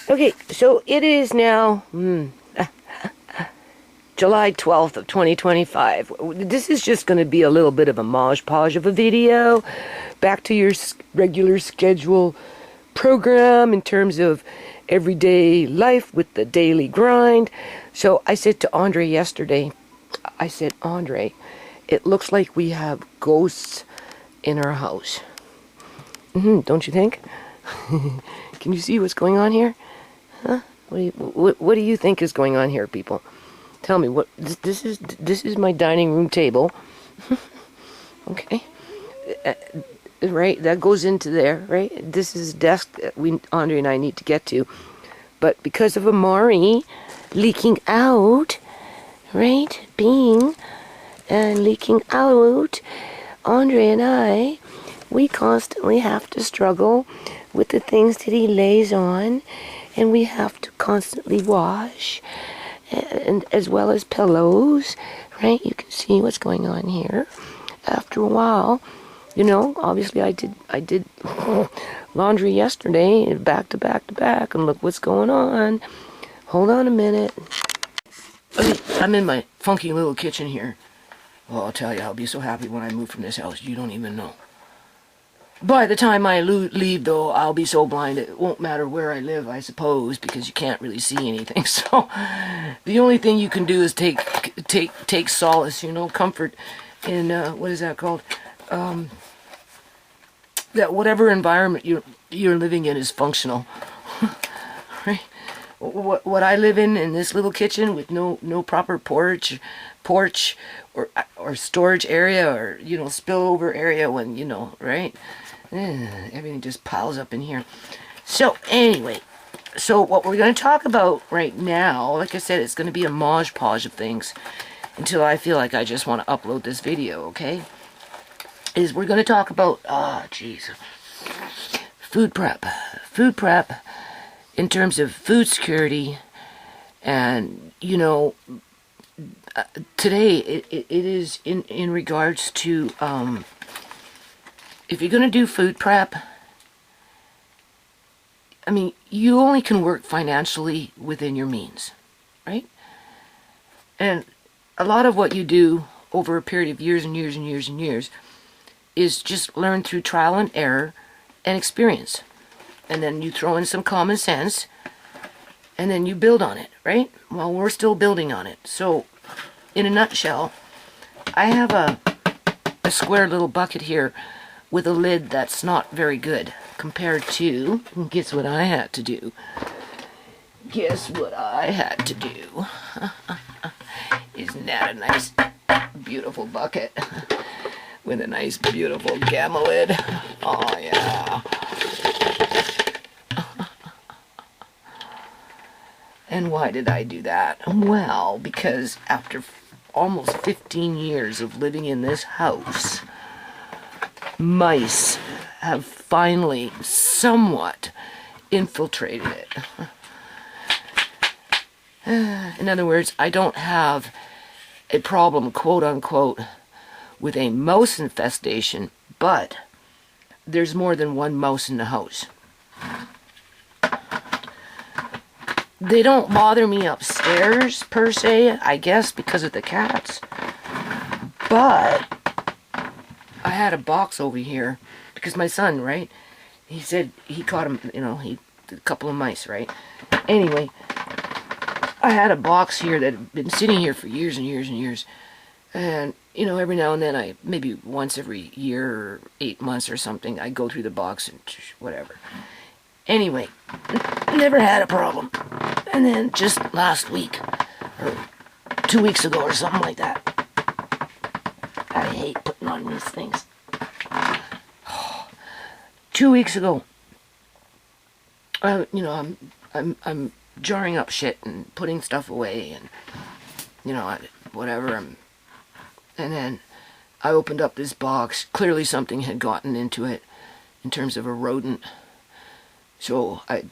Okay, so it is now July 12th of 2025. This is just going to be a little bit of a modge-podge of a video. Back to your regular schedule program in terms of everyday life with the daily grind. So I said to Andre yesterday, I said, Andre, it looks like we have ghosts in our house. Don't you think? Can you see what's going on here? Huh? What do you think is going on here, people? Tell me what this is my dining room table. Okay. Right, that goes into there, right? This is a desk that Andre and I need to get to. But because of Amari leaking out, right? Leaking out, Andre and we constantly have to struggle with the things that he lays on, and we have to constantly wash, and as well as pillows, right? You can see what's going on here. After a while, obviously I did laundry yesterday, back to back to back, and look what's going on. Hold on a minute. I'm in my funky little kitchen here. Well, I'll tell you, I'll be so happy when I move from this house, you don't even know. By the time I leave, though, I'll be so blind it won't matter where I live, I suppose, because you can't really see anything. So the only thing you can do is take solace, comfort in what is that called? That whatever environment you're living in is functional, right? What I live in this little kitchen with no proper porch or storage area or spillover area when right. Everything just piles up in here. So anyway, what we're going to talk about right now, like I said, it's going to be a modge-podge of things until I feel like I just want to upload this video, okay? Is we're going to talk about, food prep. Food prep in terms of food security. And, today it is in regards to, if you're going to do food prep, I mean, you only can work financially within your means, right? And a lot of what you do over a period of years and years and years and years is just learn through trial and error and experience. And then you throw in some common sense, and then you build on it, right? Well, we're still building on it. So, in a nutshell, I have a square little bucket here with a lid that's not very good compared to, guess what I had to do? Guess what I had to do? Isn't that a nice, beautiful bucket with a nice, beautiful gamma lid? Oh, yeah. And why did I do that? Well, because after almost 15 years of living in this house, mice have finally somewhat infiltrated it. In other words, I don't have a problem, quote unquote, with a mouse infestation, but there's more than one mouse in the house. They don't bother me upstairs, per se, I guess, because of the cats. But I had a box over here, because my son, right, he said he caught him, a couple of mice, right? Anyway, I had a box here that had been sitting here for years and years and years. And, every now and then, maybe once every year or 8 months or something, I go through the box and whatever. Anyway, never had a problem. And then just last week, or 2 weeks ago or something like that, I hate putting on these things. 2 weeks ago, I'm jarring up shit and putting stuff away and, whatever. And then I opened up this box. Clearly something had gotten into it in terms of a rodent. So and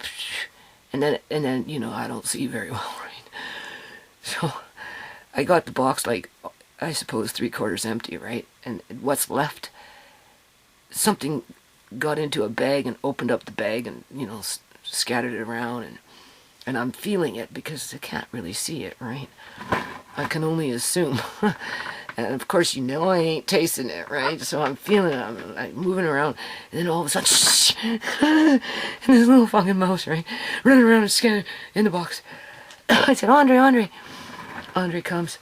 then I don't see very well, right? So I got the box, like, I suppose 3/4 empty, right? And what's left, something got into a bag and opened up the bag and, scattered it around, and And I'm feeling it because I can't really see it, right? I can only assume. And of course, you know I ain't tasting it, right? So I'm feeling it, I'm like moving around, and then all of a sudden, shh, and this little fucking mouse, right? Running around and scanning in the box. I said, Andre. Andre comes.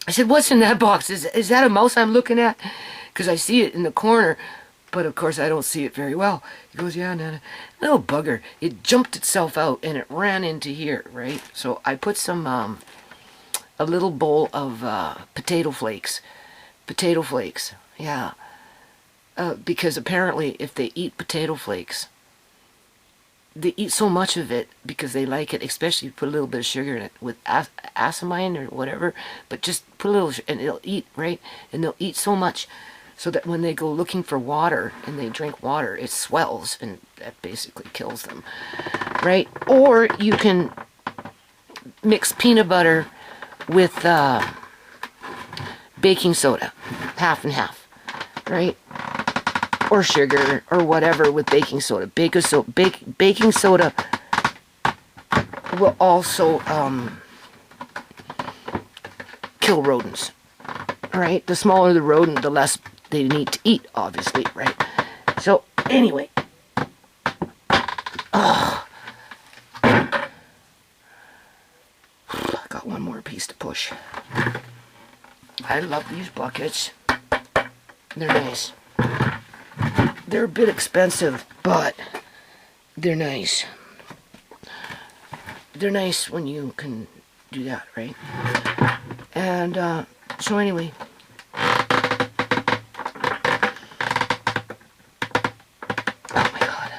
I said, what's in that box? Is that a mouse I'm looking at? Because I see it in the corner, but of course I don't see it very well. He goes, yeah, Nana. Little bugger. It jumped itself out, and it ran into here, right? So I put some, a little bowl of potato flakes. Potato flakes, yeah. Because apparently if they eat potato flakes, they eat so much of it because they like it, especially if you put a little bit of sugar in it with asamine or whatever, but just put a little, and it'll eat, right? And they'll eat so much so that when they go looking for water and they drink water, it swells, and that basically kills them, right? Or you can mix peanut butter with baking soda, half and half, right? Or sugar, or whatever with baking soda. Baking soda will also kill rodents, right? The smaller the rodent, the less they need to eat, obviously, right? So, anyway. I got one more piece to push. I love these buckets. They're nice. They're a bit expensive, but they're nice. They're nice when you can do that, right? And so anyway. Oh my God.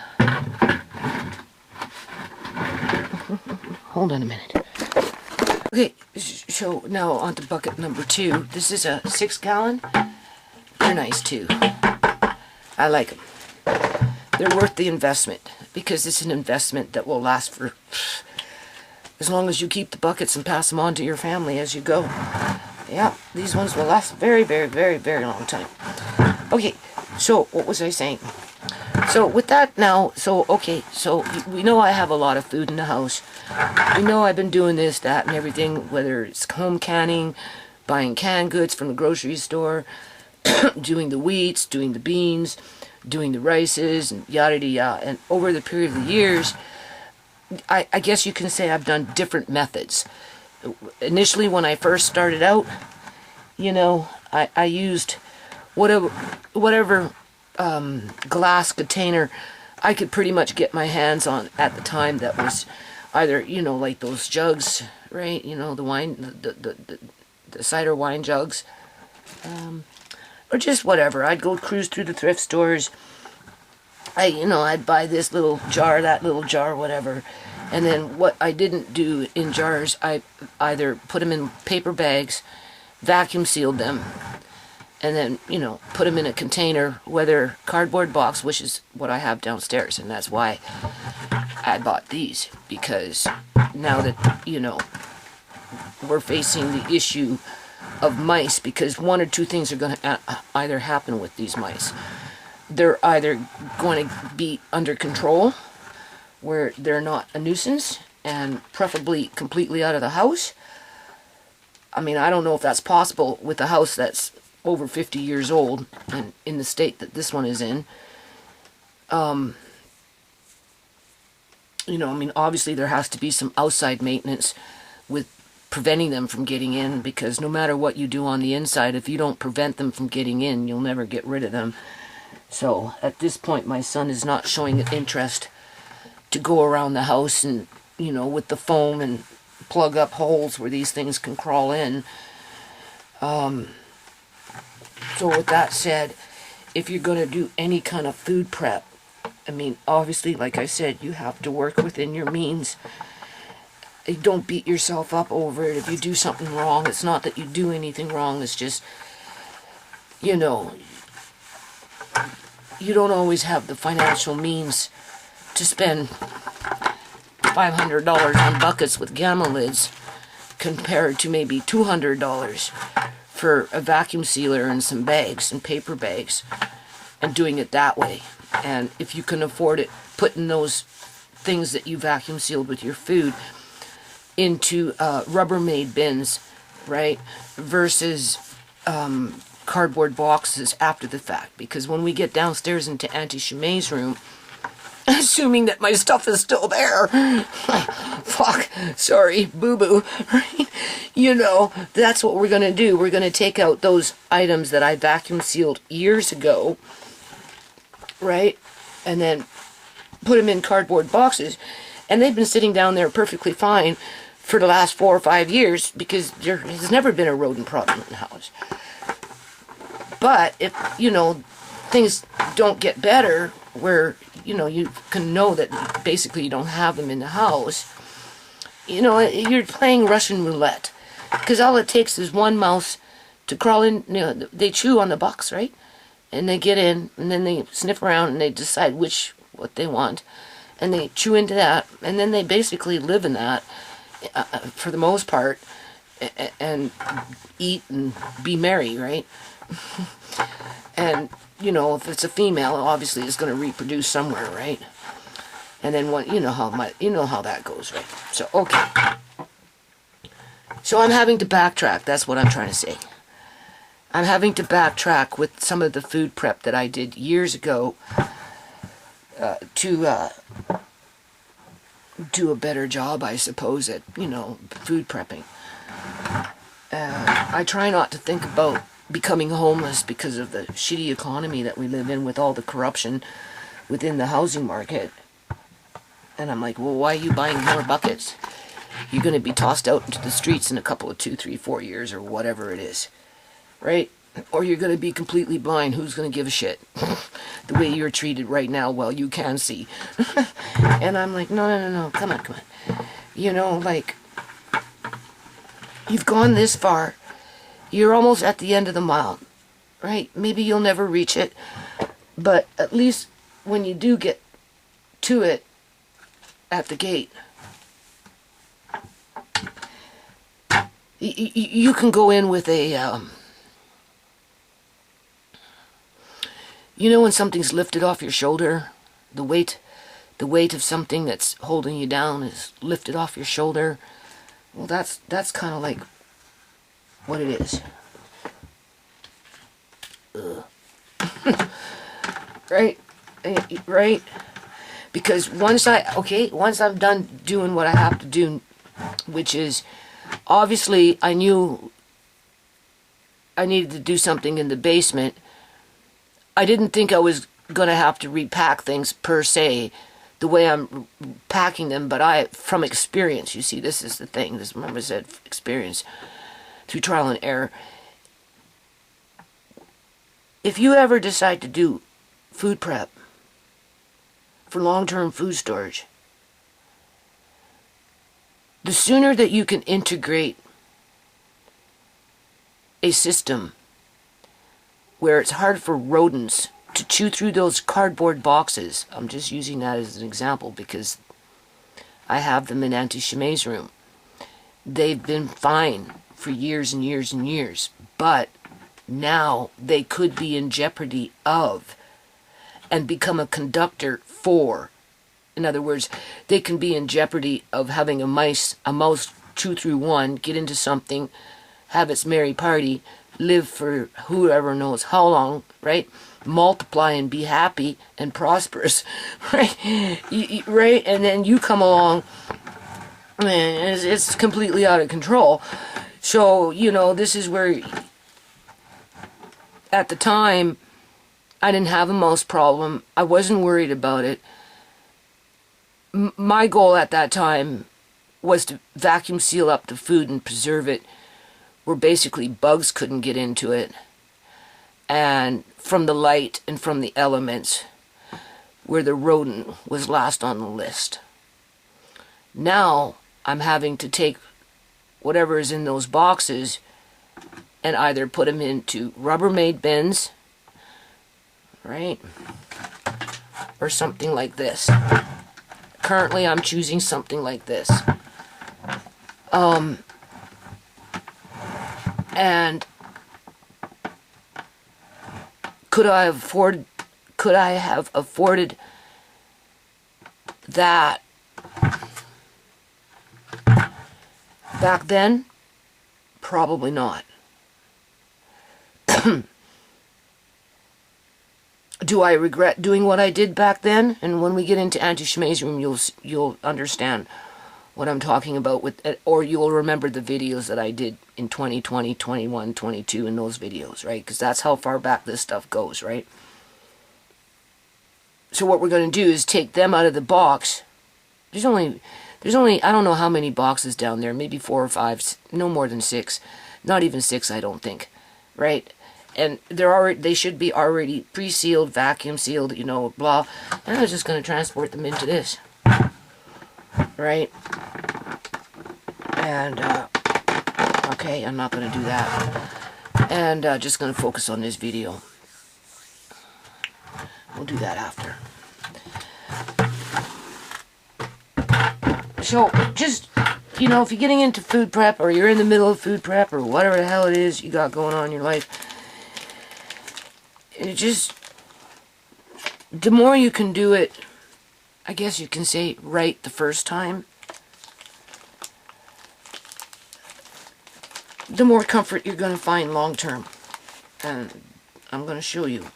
Hold on a minute. Okay, so now on to bucket number 2. This is a 6-gallon. They're nice too. I like them. They're worth the investment because it's an investment that will last for as long as you keep the buckets and pass them on to your family as you go. Yeah, these ones will last a very, very, very, very long time. Okay, so what was I saying? So with that now, so we know I have a lot of food in the house. We know I've been doing this, that, and everything, whether it's home canning, buying canned goods from the grocery store, doing the wheats, doing the beans, doing the rices, and yada yada. And over the period of the years, I guess you can say I've done different methods. Initially, when I first started out, you know, I used whatever glass container I could pretty much get my hands on at the time that was either, you know, like those jugs, right? You know, the wine, the cider wine jugs. Or just whatever. I'd go cruise through the thrift stores. I'd buy this little jar, that little jar, whatever. And then what I didn't do in jars, I either put them in paper bags, vacuum sealed them, and then, you know, put them in a container, whether cardboard box, which is what I have downstairs. And that's why I bought these. Because now that, you know, we're facing the issue of mice, because one or two things are going to either happen with these mice. They're either going to be under control, where they're not a nuisance, and preferably completely out of the house. I mean, I don't know if that's possible with a house that's over 50 years old, and in the state that this one is in. You know, I mean, obviously there has to be some outside maintenance with preventing them from getting in, because no matter what you do on the inside, if you don't prevent them from getting in, you'll never get rid of them. So at this point, my son is not showing an interest to go around the house and, you know, with the foam and plug up holes where these things can crawl in. So with that said, if you're going to do any kind of food prep, I mean, obviously, like I said, you have to work within your means. Don't beat yourself up over it if you do something wrong. It's not that you do anything wrong. It's just, you know, you don't always have the financial means to spend $500 on buckets with gamma lids compared to maybe $200 for a vacuum sealer and some bags and paper bags, and doing it that way. And if you can afford it, putting those things that you vacuum sealed with your food into Rubbermaid bins, right, versus cardboard boxes after the fact. Because when we get downstairs into Auntie ShaMay's room, assuming that my stuff is still there, fuck, sorry, boo-boo, right? You know, that's what we're going to do. We're going to take out those items that I vacuum sealed years ago, right, and then put them in cardboard boxes, and they've been sitting down there perfectly fine for the last 4 or 5 years because there has never been a rodent problem in the house. But if, you know, things don't get better where, you know, you can know that basically you don't have them in the house, you know, you're playing Russian roulette. Because all it takes is one mouse to crawl in, you know, they chew on the box, right? And they get in, and then they sniff around, and they decide what they want. And they chew into that, and then they basically live in that, for the most part, and eat and be merry, right? And, you know, if it's a female, obviously it's going to reproduce somewhere, right? And then you know how that goes, right? So, okay. So I'm having to backtrack. That's what I'm trying to say. I'm having to backtrack with some of the food prep that I did years ago to do a better job, I suppose, at, you know, food prepping. I try not to think about becoming homeless because of the shitty economy that we live in with all the corruption within the housing market. And I'm like, well, why are you buying more buckets? You're going to be tossed out into the streets in a couple of 2, 3, 4 years or whatever it is, right? Or you're going to be completely blind. Who's going to give a shit? The way you're treated right now, well, you can see. And I'm like, no, come on. You know, like, you've gone this far. You're almost at the end of the mile, right? Maybe you'll never reach it, but at least when you do get to it at the gate, you can go in with a, you know when something's lifted off your shoulder, the weight of something that's holding you down is lifted off your shoulder. Well, that's kind of like what it is. Right? Right? Because once I'm done doing what I have to do, which is, obviously, I knew I needed to do something in the basement. I didn't think I was going to have to repack things per se, the way I'm packing them, but from experience, you see, this is the thing, remember I said experience, through trial and error. If you ever decide to do food prep for long-term food storage, the sooner that you can integrate a system where it's hard for rodents to chew through those cardboard boxes. I'm just using that as an example because I have them in Auntie ShaMay's room. They've been fine for years and years and years, but now they could be in jeopardy of and become a conductor for. In other words, they can be in jeopardy of having a mouse chew through one, get into something, have its merry party, live for whoever knows how long, right? Multiply and be happy and prosperous, right? Right? And then you come along, and it's completely out of control. So, you know, this is where, at the time, I didn't have a mouse problem. I wasn't worried about it. My goal at that time was to vacuum seal up the food and preserve it where basically bugs couldn't get into it, and from the light and from the elements where the rodent was last on the list. Now I'm having to take whatever is in those boxes and either put them into Rubbermaid bins, right, or something like this. Currently I'm choosing something like this. And could I have afforded that Back then, probably not. Do I regret doing what I did back then? And when we get into Auntie ShaMay's room, you'll understand what I'm talking about, with, or you'll remember the videos that I did in 2020, 21, 22 in those videos, right? Because that's how far back this stuff goes, right? So what we're going to do is take them out of the box. There's only, I don't know how many boxes down there, maybe 4 or 5, no more than 6. Not even 6, I don't think, right? And they should be already pre-sealed, vacuum sealed, you know, blah. And I was just going to transport them into this, right? And, okay, I'm not going to do that. And just going to focus on this video. We'll do that after. So, just, you know, if you're getting into food prep, or you're in the middle of food prep, or whatever the hell it is you got going on in your life, it just, the more you can do it, I guess you can say, right the first time, the more comfort you're going to find long term. And I'm going to show you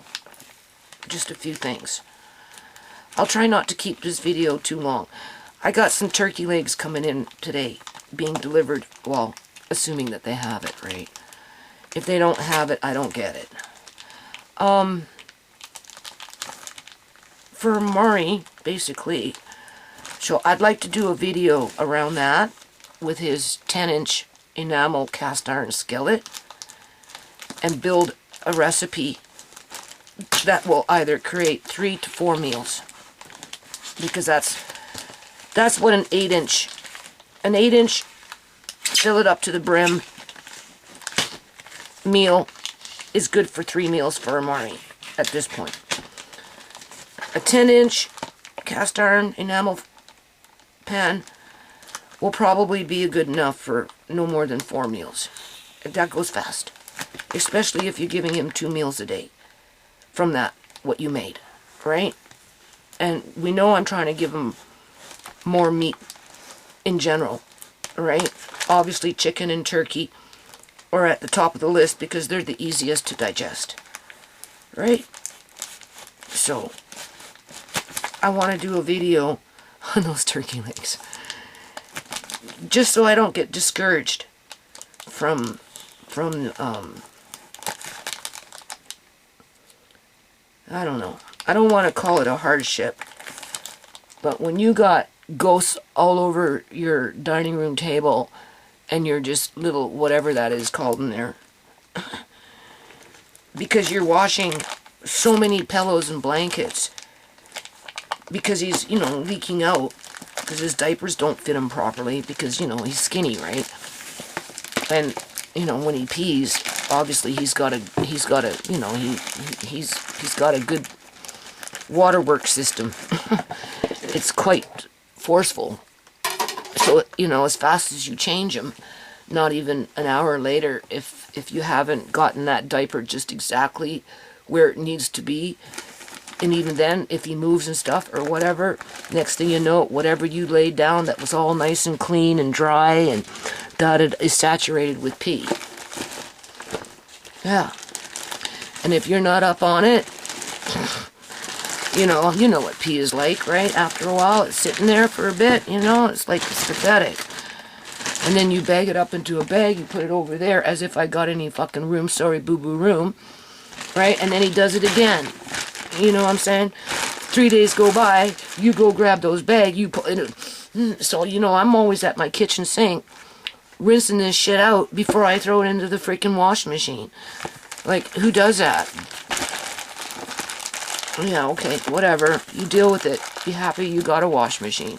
just a few things. I'll try not to keep this video too long. I got some turkey legs coming in today, being delivered, well, assuming that they have it, right? If they don't have it, I don't get it. For Amari, basically, so I'd like to do a video around that with his 10-inch enamel cast iron skillet and build a recipe that will either create 3 to 4 meals, because that's what an 8-inch fill it up to the brim meal is good for 3 meals for Amari at this point. A 10-inch cast iron enamel pan will probably be good enough for no more than 4 meals. That goes fast, especially if you're giving him 2 meals a day from that, what you made, right? And we know I'm trying to give him more meat in general, right? Obviously chicken and turkey are at the top of the list because they're the easiest to digest, right? So I want to do a video on those turkey legs, just so I don't get discouraged from I don't know. I don't want to call it a hardship, but when you got ghosts all over your dining room table and you're just little whatever that is called in there, because you're washing so many pillows and blankets, because he's, you know, leaking out, because his diapers don't fit him properly, because, you know, he's skinny, right? And, you know, when he pees, obviously he's got a, you know, he's got a good waterworks system. It's quite forceful. So, you know, as fast as you change him, not even an hour later, if you haven't gotten that diaper just exactly where it needs to be, and even then, if he moves and stuff or whatever, next thing you know, whatever you laid down that was all nice and clean and dry and dotted is saturated with pee. Yeah. And if you're not up on it, you know what pee is like, right? After a while, it's sitting there for a bit, you know, it's like, it's pathetic. And then you bag it up into a bag, you put it over there as if I got any fucking room, sorry, boo-boo room, right? And then he does it again. You know what I'm saying? 3 days go by, you go grab those bags, you put it. So, you know, I'm always at my kitchen sink rinsing this shit out before I throw it into the freaking wash machine. Like, who does that? Yeah, okay, whatever. You deal with it. Be happy you got a wash machine.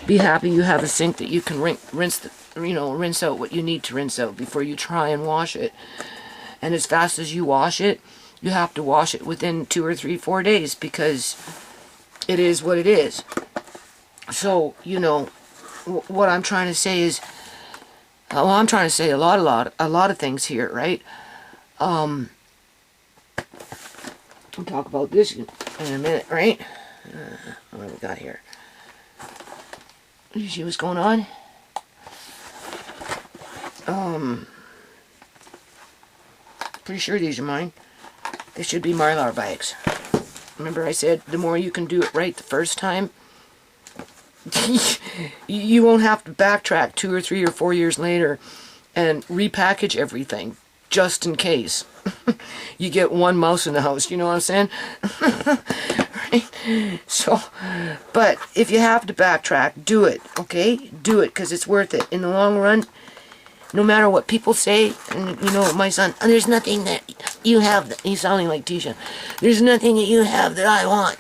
Be happy you have a sink that you can rinse out what you need to rinse out before you try and wash it. And as fast as you wash it, you have to wash it within 2 or 3, 4 days, because it is what it is. So, you know, what I'm trying to say is, well, I'm trying to say a lot of things here, right? We'll talk about this in a minute, right? What do we got here? You see what's going on? Pretty sure these are mine. They should be Mylar bags. Remember I said the more you can do it right the first time, you won't have to backtrack 2 or 3 or 4 years later and repackage everything just in case you get one mouse in the house. You know what I'm saying? Right? So, but if you have to backtrack, do it, okay? Do it, because it's worth it. In the long run, no matter what people say, and you know, my son, there's nothing that you have, that, he's sounding like TeaSha, there's nothing that you have that I want.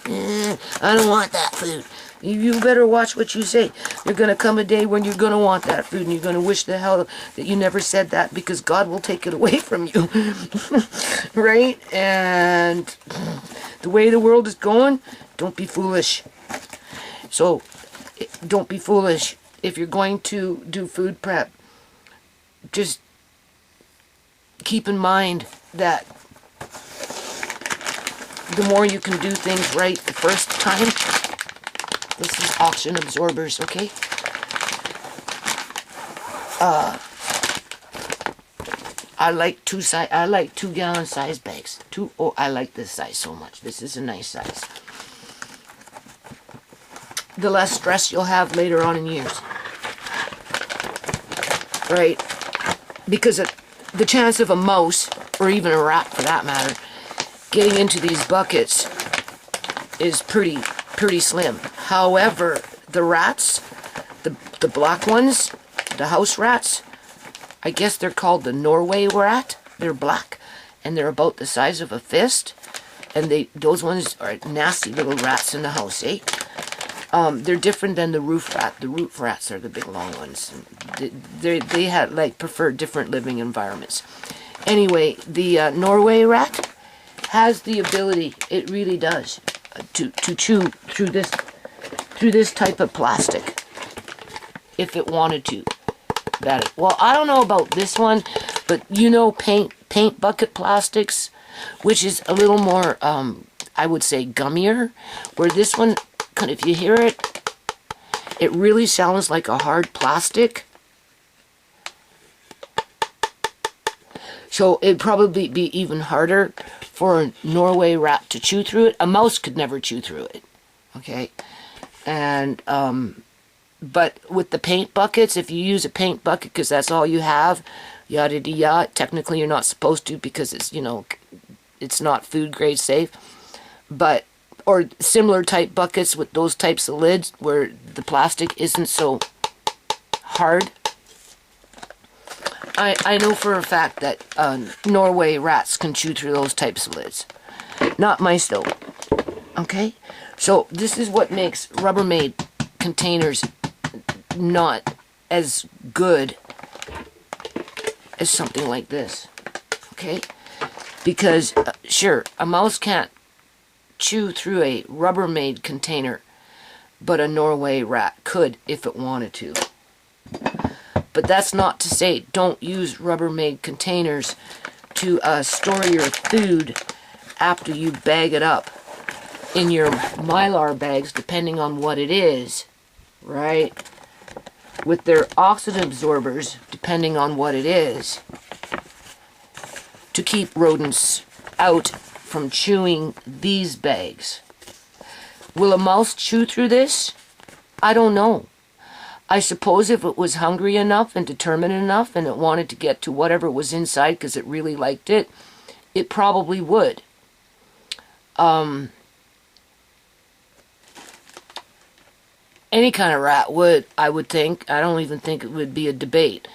I don't want that food. You better watch what you say. There's going to come a day when you're going to want that food, and you're going to wish the hell that you never said that, because God will take it away from you. Right? And the way the world is going, don't be foolish. So, don't be foolish. If you're going to do food prep, just keep in mind that the more you can do things right the first time. This is oxygen absorbers, okay? I like 2 gallon size bags. Oh, I like this size so much. This is a nice size. The less stress you'll have later on in years. Right? Because the chance of a mouse, or even a rat for that matter, getting into these buckets is pretty slim. However, the rats, the black ones, the house rats, I guess they're called the Norway rat. They're black, and they're about the size of a fist. And those ones are nasty little rats in the house, eh? They're different than the roof rat. The roof rats are the big long ones. They had prefer different living environments. Anyway, the Norway rat has the ability, it really does, to chew through this type of plastic, if it wanted to. Well, I don't know about this one, but you know, paint bucket plastics, which is a little more, I would say, gummier. Where this one, if you hear it, it really sounds like a hard plastic. So it'd probably be even harder for a Norway rat to chew through it. A mouse could never chew through it. Okay? And, but with the paint buckets, if you use a paint bucket because that's all you have, yada yada yada, technically you're not supposed to, because it's, you know, it's not food grade safe. But, or similar type buckets with those types of lids where the plastic isn't so hard. I know for a fact that Norway rats can chew through those types of lids. Not mice though. Okay? So this is what makes Rubbermaid containers not as good as something like this. Okay? Because, sure, a mouse can't chew through a Rubbermaid container, but a Norway rat could if it wanted to. But that's not to say don't use Rubbermaid containers to store your food after you bag it up in your Mylar bags, depending on what it is, right? With their oxygen absorbers, depending on what it is, to keep rodents out from chewing these bags. Will a mouse chew through this? I don't know. I suppose if it was hungry enough and determined enough and it wanted to get to whatever was inside because it really liked it, it probably would. Any kind of rat would, I would think. I don't even think it would be a debate,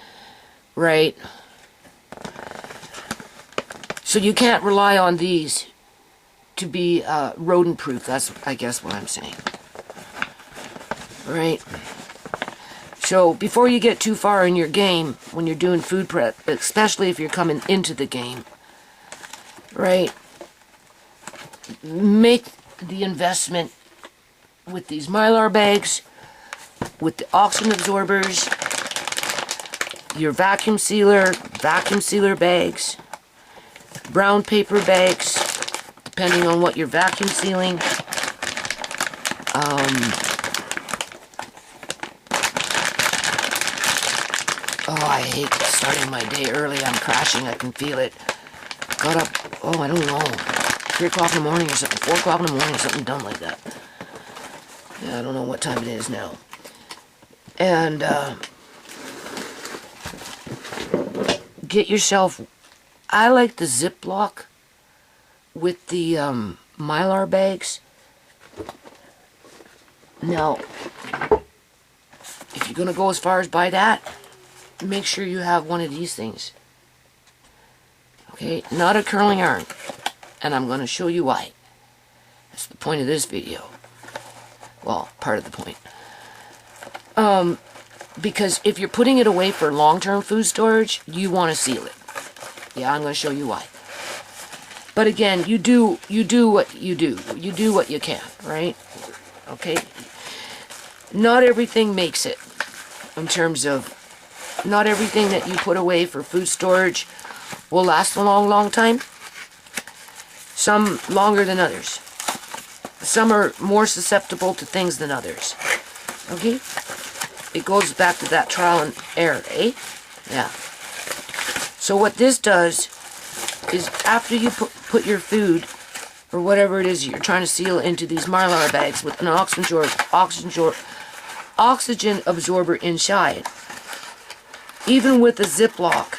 right? So you can't rely on these to be rodent-proof. That's, I guess, what I'm saying. Right? So before you get too far in your game, when you're doing food prep, especially if you're coming into the game, right, make the investment with these Mylar bags, with the oxygen absorbers, your vacuum sealer bags, brown paper bags, depending on what you're vacuum sealing. Oh, I hate starting my day early. I'm crashing. I can feel it. Got up, oh, I don't know, 3 o'clock in the morning or something, 4 o'clock in the morning or something dumb like that. Yeah, I don't know what time it is now. And, get yourself, I like the Ziploc with the, Mylar bags. Now, if you're gonna go as far as buy that, make sure you have one of these things. Okay, not a curling iron. And I'm gonna show you why. That's the point of this video. Well, part of the point. Because if you're putting it away for long-term food storage, you want to seal it. Yeah, I'm going to show you why. But again, you do what you do. You do what you can, right? Okay? Not everything makes it. In terms of, not everything that you put away for food storage will last a long, long time. Some longer than others. Some are more susceptible to things than others. Okay? It goes back to that trial and error, eh? Yeah. So what this does is after you put your food or whatever it is you're trying to seal into these Mylar bags with an oxygen absorber inside, even with a Ziploc,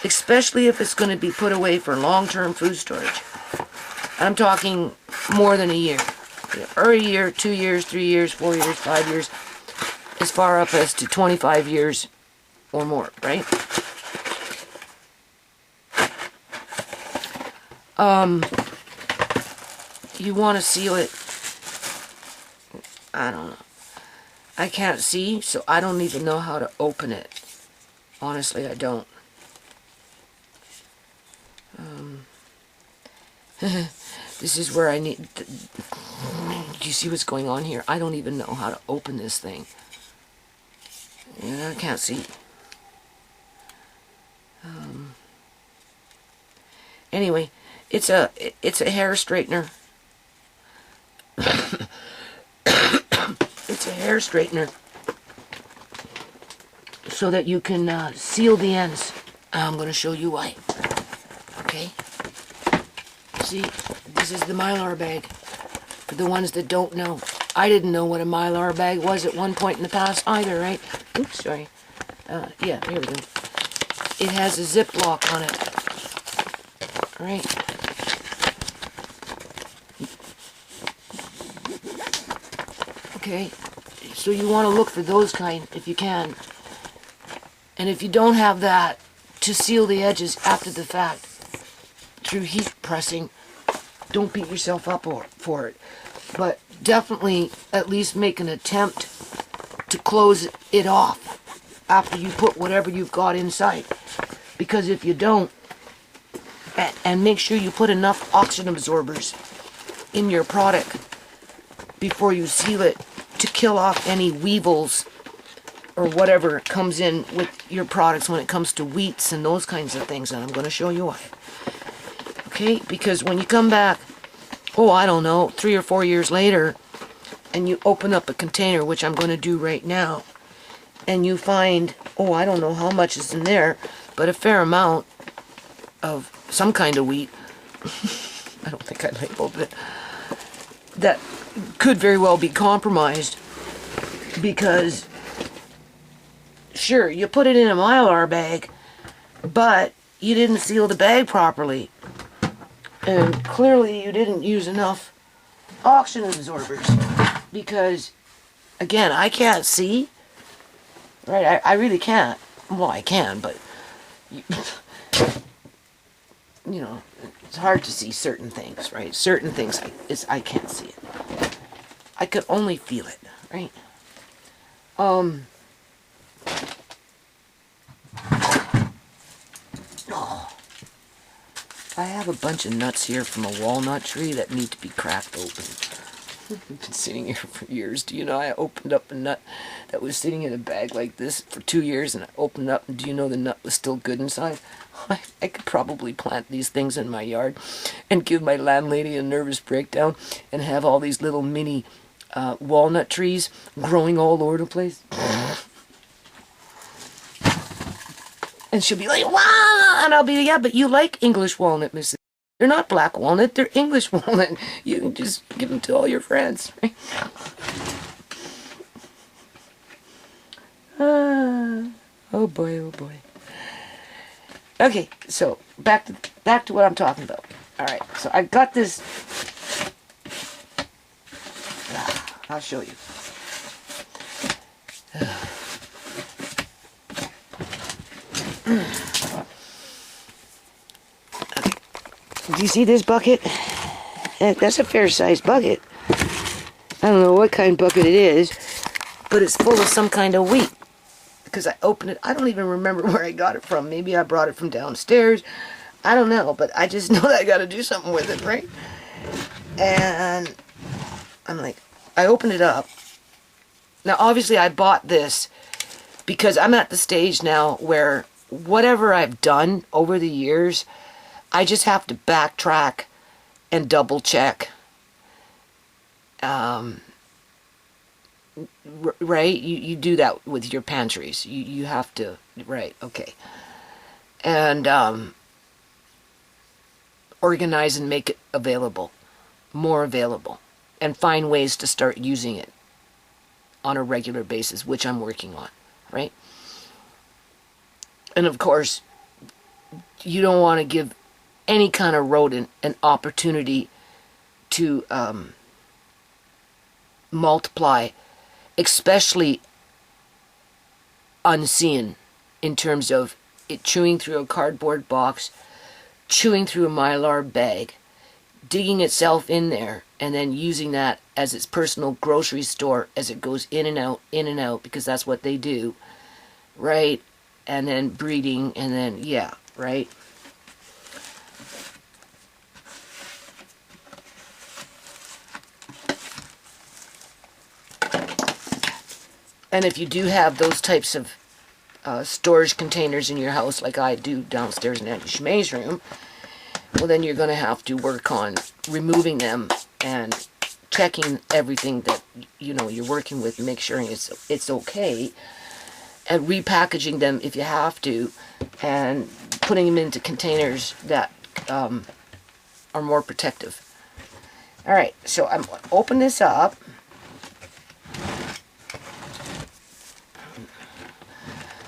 especially if it's going to be put away for long-term food storage. I'm talking more than a year. Or a year, 2 years, 3 years, 4 years, 5 years. As far up as to 25 years or more, right? You want to seal it. I don't know. I can't see, so I don't even know how to open it. Honestly, I don't. This is where I need... Do you see what's going on here? I don't even know how to open this thing. Yeah, I can't see. Anyway, it's a hair straightener. It's a hair straightener so that you can seal the ends. I'm going to show you why. Okay? See, this is the Mylar bag. For the ones that don't know. I didn't know what a Mylar bag was at one point in the past either, right? Oops, sorry. Yeah, here we go. It has a Ziploc on it. Right? Okay, so you want to look for those kind if you can. And if you don't have that, to seal the edges after the fact through heat pressing, don't beat yourself up for it. But definitely at least make an attempt to close it off after you put whatever you've got inside. Because if you don't, and make sure you put enough oxygen absorbers in your product before you seal it to kill off any weevils or whatever comes in with your products when it comes to wheats and those kinds of things. And I'm going to show you why. Okay? Because when you come back, oh, I don't know, 3 or 4 years later, and you open up a container, which I'm going to do right now, and you find, oh, I don't know how much is in there, but a fair amount of some kind of wheat. I don't think I labeled it. That could very well be compromised because, sure, you put it in a Mylar bag, but you didn't seal the bag properly. And clearly you didn't use enough oxygen absorbers because, again, I can't see. Right, I really can't. Well, I can, but, you know, it's hard to see certain things, right? Certain things, I can't see it. I could only feel it, right? Oh. I have a bunch of nuts here from a walnut tree that need to be cracked open. I've been sitting here for years. Do you know I opened up a nut that was sitting in a bag like this for 2 years, and I opened it up, and do you know the nut was still good inside? I could probably plant these things in my yard and give my landlady a nervous breakdown and have all these little mini walnut trees growing all over the place. And she'll be like, wow, and I'll be, yeah, but you like English walnut, Mrs. They're not black walnut, they're English walnut. You can just give them to all your friends, right? Oh boy, oh boy. Okay, so back to what I'm talking about. All right, so I got this. I'll show you. Do you see this bucket? That's a fair-sized bucket. I don't know what kind of bucket it is, but it's full of some kind of wheat. Because I opened it, I don't even remember where I got it from. Maybe I brought it from downstairs. I don't know, but I just know that I got to do something with it, right? And I'm like, I opened it up. Now, obviously, I bought this because I'm at the stage now where whatever I've done over the years, I just have to backtrack and double check. Right? You do that with your pantries. You have to, right, okay. And organize and make it available, more available, and find ways to start using it on a regular basis, which I'm working on, right? And of course, you don't want to give any kind of rodent an opportunity to multiply, especially unseen, in terms of it chewing through a cardboard box, chewing through a Mylar bag, digging itself in there, and then using that as its personal grocery store as it goes in and out, because that's what they do, right? And then breeding, and then, yeah, right? And if you do have those types of storage containers in your house, like I do downstairs in Auntie ShaMay's room, well, then you're going to have to work on removing them and checking everything that you're working with, make sure it's okay, and repackaging them if you have to, and putting them into containers that are more protective. All right, so I'm going to open this up.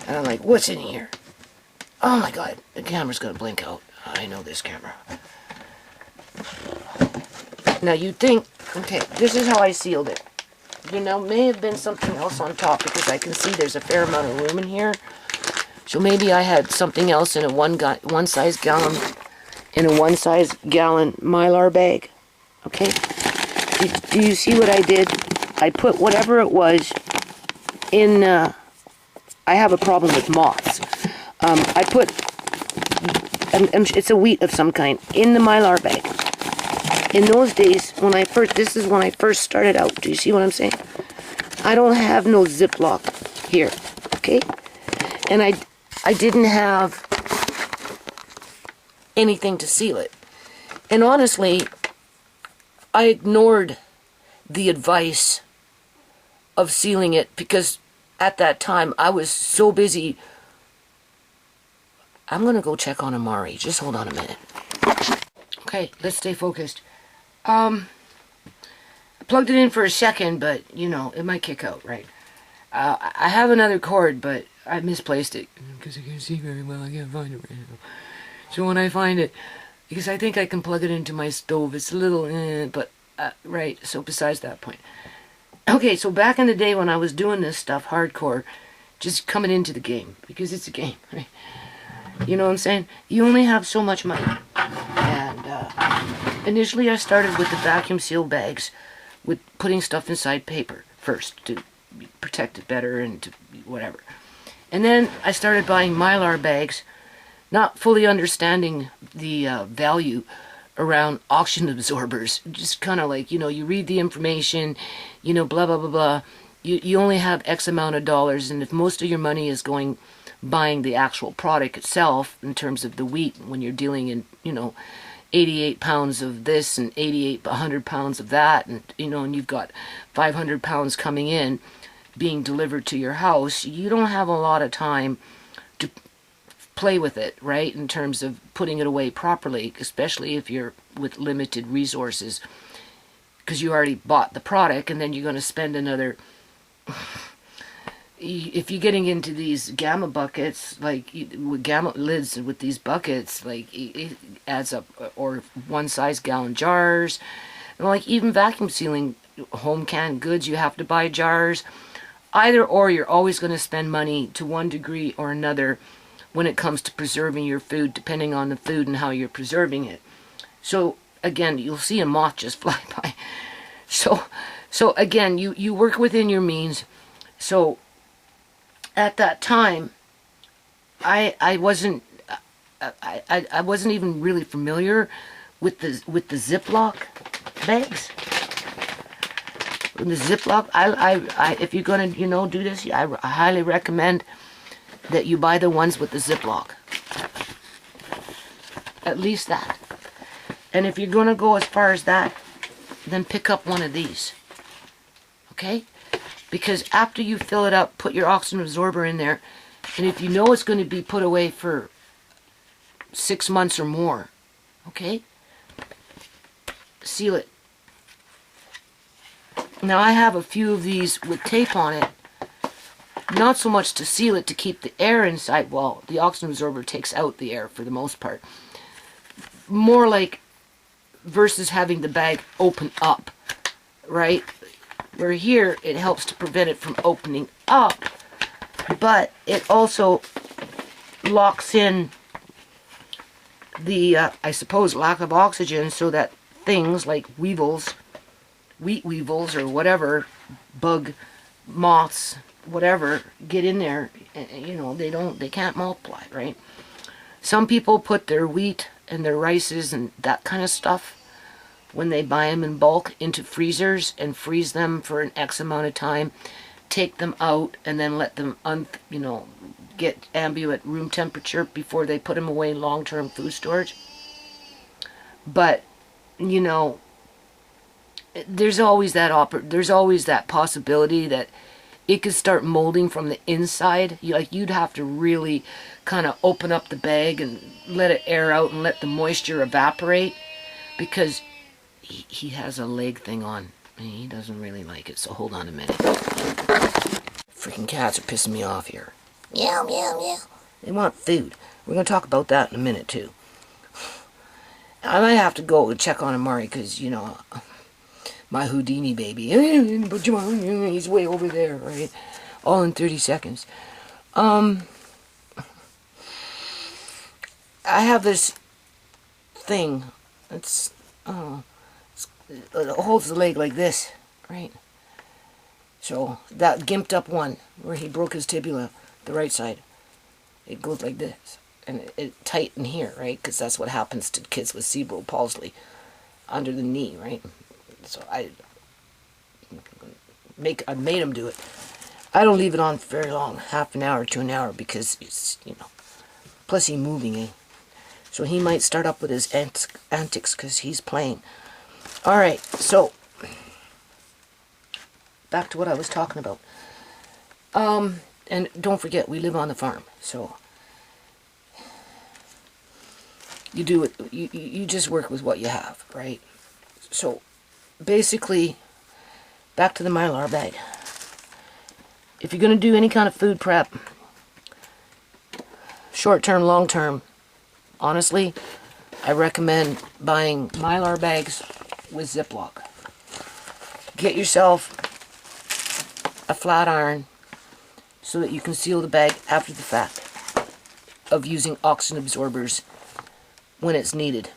And I'm like, what's in here? Oh my God, the camera's gonna blink out. I know this camera. Now you'd think, okay, this is how I sealed it. May have been something else on top, because I can see there's a fair amount of room in here. So maybe I had something else in a one size gallon Mylar bag. Okay? Do you see what I did? I put whatever it was in, I have a problem with moths. I put, it's a wheat of some kind, in the Mylar bag. In those days, this is when I first started out. Do you see what I'm saying? I don't have no Ziploc here, okay? And I didn't have anything to seal it. And honestly, I ignored the advice of sealing it, because at that time I was so busy. I'm gonna go check on Amari. Just hold on a minute. Okay, let's stay focused. I plugged it in for a second, but it might kick out, right? I have another cord, but I misplaced it because I can't see very well. I can't find it right now. So when I find it, because I think I can plug it into my stove, it's a little, but right. So besides that point, okay. So back in the day when I was doing this stuff hardcore, just coming into the game, because it's a game, right? You know what I'm saying? You only have so much money. And initially I started with the vacuum seal bags, with putting stuff inside paper first to protect it better and to whatever. And then I started buying Mylar bags, not fully understanding the value around oxygen absorbers. Just kind of like, you read the information, blah, blah, blah, blah. You only have X amount of dollars, and if most of your money is going buying the actual product itself, in terms of the wheat, when you're dealing in 88 pounds of this and 100 pounds of that, and and you've got 500 pounds coming in being delivered to your house, you don't have a lot of time to play with it, right, in terms of putting it away properly, especially if you're with limited resources, because you already bought the product, and then you're going to spend another... If you're getting into these gamma buckets, like with gamma lids with these buckets, like it adds up, or one size gallon jars, and like even vacuum sealing home canned goods, you have to buy jars. Either or, you're always going to spend money to one degree or another when it comes to preserving your food, depending on the food and how you're preserving it. So again, you'll see a moth just fly by. So again, you work within your means. So at that time, I wasn't even really familiar with the Ziploc bags. The Ziploc, if you're gonna do this, I highly recommend that you buy the ones with the Ziploc. At least that. And if you're gonna go as far as that, then pick up one of these. Okay? Because after you fill it up, put your oxygen absorber in there, and if you know it's going to be put away for 6 months or more, okay, seal it. Now I have a few of these with tape on it, not so much to seal it to keep the air inside. Well, the oxygen absorber takes out the air for the most part. More like versus having the bag open up, right? Where here, it helps to prevent it from opening up, but it also locks in the, I suppose, lack of oxygen, so that things like weevils, wheat weevils or whatever, bug, moths, whatever, get in there, and, they can't multiply, right? Some people put their wheat and their rices and that kind of stuff, when they buy them in bulk, into freezers and freeze them for an X amount of time, take them out, and then let them get ambient room temperature before they put them away in long-term food storage. But there's always that possibility that it could start molding from the inside. You'd have to really kind of open up the bag and let it air out and let the moisture evaporate, because he has a leg thing on, and he doesn't really like it. So hold on a minute. Freaking cats are pissing me off here. Meow, meow, meow. They want food. We're going to talk about that in a minute, too. I might have to go and check on Amari, because, my Houdini baby. He's way over there, right? All in 30 seconds. I have this thing. It holds the leg like this, right? So that gimped up one where he broke his tibia, the right side, it goes like this, and it tighten here, right? Because that's what happens to kids with cerebral palsy, under the knee, right? So I made him do it. I don't leave it on for very long, half an hour to an hour, because it's plus he's moving, eh? So he might start up with his antics because he's playing. All right, so back to what I was talking about. And don't forget, we live on the farm, so you do it. You just work with what you have, right? So basically, back to the Mylar bag. If you're going to do any kind of food prep, short-term, long-term, honestly, I recommend buying Mylar bags with Ziploc. Get yourself a flat iron so that you can seal the bag after the fact of using oxygen absorbers when it's needed.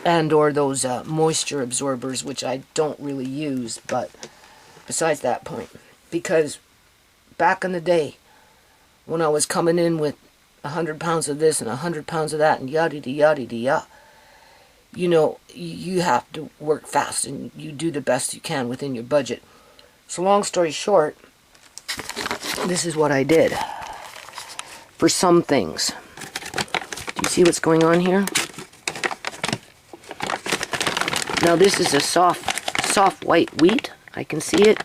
And or those moisture absorbers, which I don't really use, but besides that point. Because back in the day, when I was coming in with 100 pounds of this and 100 pounds of that and yada-yada-yada, you have to work fast and you do the best you can within your budget. So long story short, this is what I did for some things. Do you see what's going on here? Now this is a soft white wheat. I can see it.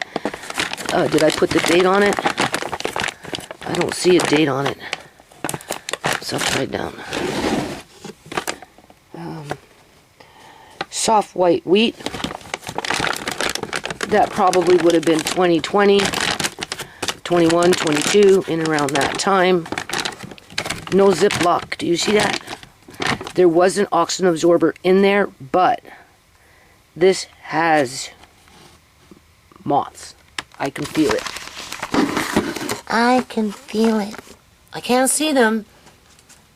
Did I put the date on it? I don't see a date on it. It's upside down. Soft white wheat. That probably would have been 2020, 21, 22, in around that time. No Ziploc. Do you see that? There was an oxygen absorber in there, but this has moths. I can feel it. I can feel it. I can't see them,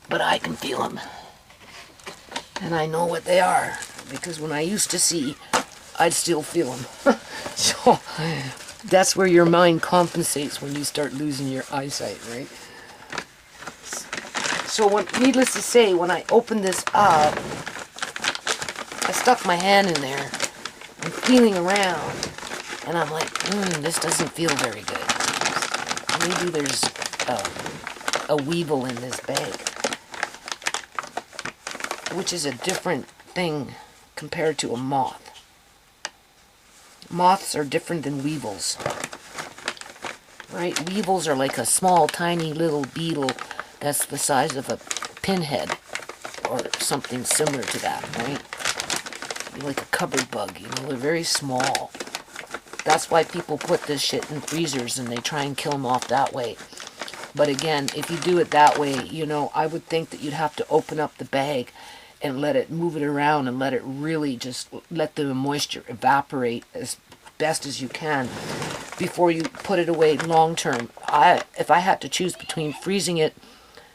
but I can feel them. And I know what they are, because when I used to see, I'd still feel them. So that's where your mind compensates when you start losing your eyesight, right? So needless to say, when I opened this up, I stuck my hand in there and feeling around, and I'm like, this doesn't feel very good. Maybe there's a weevil in this bag, which is a different thing compared to a moth. Moths are different than weevils, right? Weevils are like a small, tiny little beetle that's the size of a pinhead or something similar to that, right? Like a cupboard bug, you know, they're very small. That's why people put this shit in freezers and they try and kill them off that way. But again, if you do it that way, you know, I would think that you'd have to open up the bag and let it move it around and let it really just let the moisture evaporate as best as you can before you put it away long term. If I had to choose between freezing it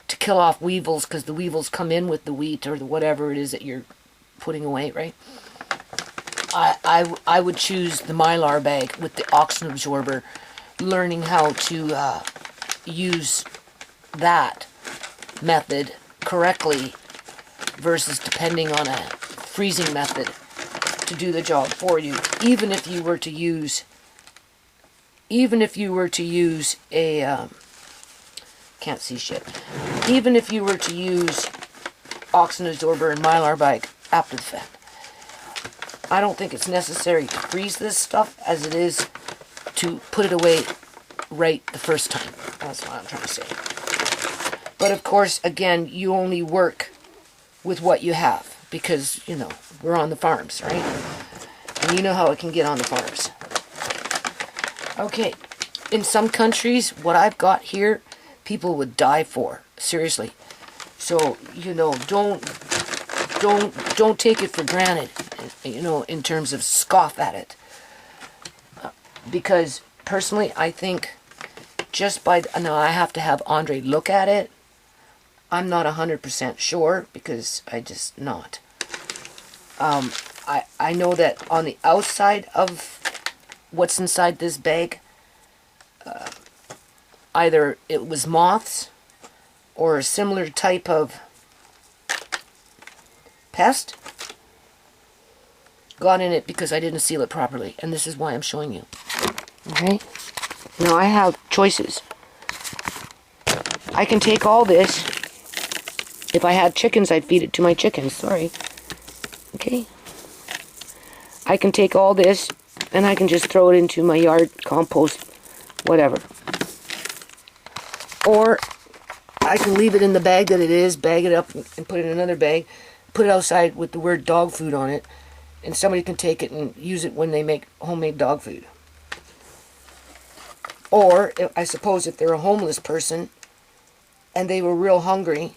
to kill off weevils, because the weevils come in with the wheat or whatever it is that you're putting away, right? I would choose the Mylar bag with the oxygen absorber, learning how to use that method correctly versus depending on a freezing method to do the job for you. Even if you were to use a can't see shit. Even if you were to use oxygen absorber and Mylar bag after the fact, I don't think it's necessary to freeze this stuff as it is to put it away right the first time. That's what I'm trying to say. But of course, again, you only work with what you have because, you know, we're on the farms, right? And you know how it can get on the farms. Okay, in some countries, what I've got here, people would die for. Seriously. So, you know, don't take it for granted, you know, in terms of scoff at it. Because personally, I think just by, now I have to have Andre look at it. I'm not 100% sure because I just not. I know that on the outside of what's inside this bag, either it was moths or a similar type of pest got in it because I didn't seal it properly, and this is why I'm showing you. Okay, now I have choices. I can take all this. If I had chickens, I'd feed it to my chickens. Sorry. Okay, I can take all this and I can just throw it into my yard compost, whatever. Or I can leave it in the bag that it is, bag it up and put it in another bag, put it outside with the word dog food on it, and somebody can take it and use it when they make homemade dog food. Or, I suppose if they're a homeless person and they were real hungry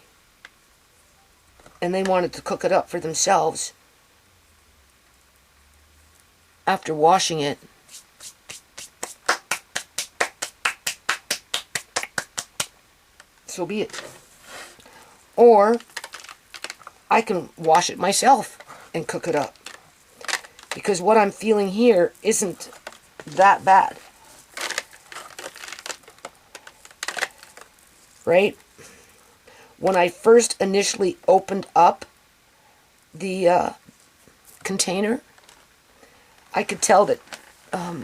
and they wanted to cook it up for themselves, after washing it, so be it. Or I can wash it myself and cook it up, because what I'm feeling here isn't that bad, right? When I first initially opened up the container, I could tell that a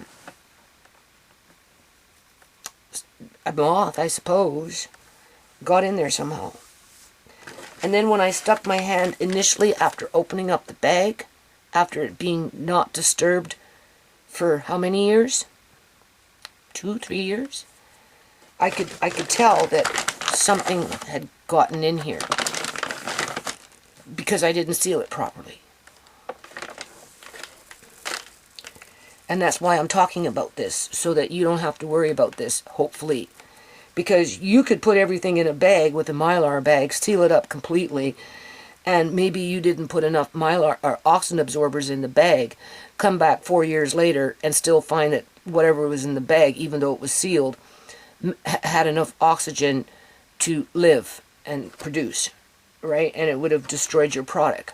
moth, I suppose, got in there somehow. And then when I stuck my hand initially after opening up the bag, after it being not disturbed for how many years? 2, 3 years? I could tell that something had gotten in here because I didn't seal it properly. And that's why I'm talking about this, so that you don't have to worry about this, hopefully. Because you could put everything in a bag with a Mylar bag, seal it up completely, and maybe you didn't put enough Mylar or oxygen absorbers in the bag, come back 4 years later and still find that whatever was in the bag, even though it was sealed, had enough oxygen to live and produce, right? And it would have destroyed your product.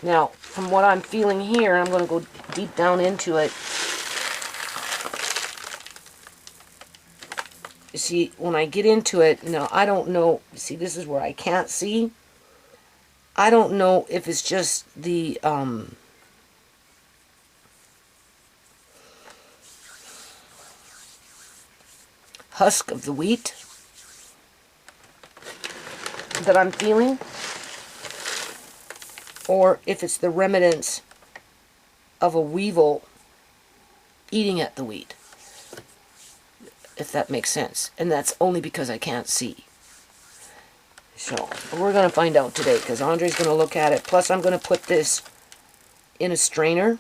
Now, from what I'm feeling here, I'm going to go deep down into it. You see, when I get into it, now I don't know, see, this is where I can't see. I don't know if it's just the, husk of the wheat that I'm feeling, or if it's the remnants of a weevil eating at the wheat, if that makes sense. And that's only because I can't see. So, we're going to find out today, because Andre's going to look at it. Plus, I'm going to put this in a strainer.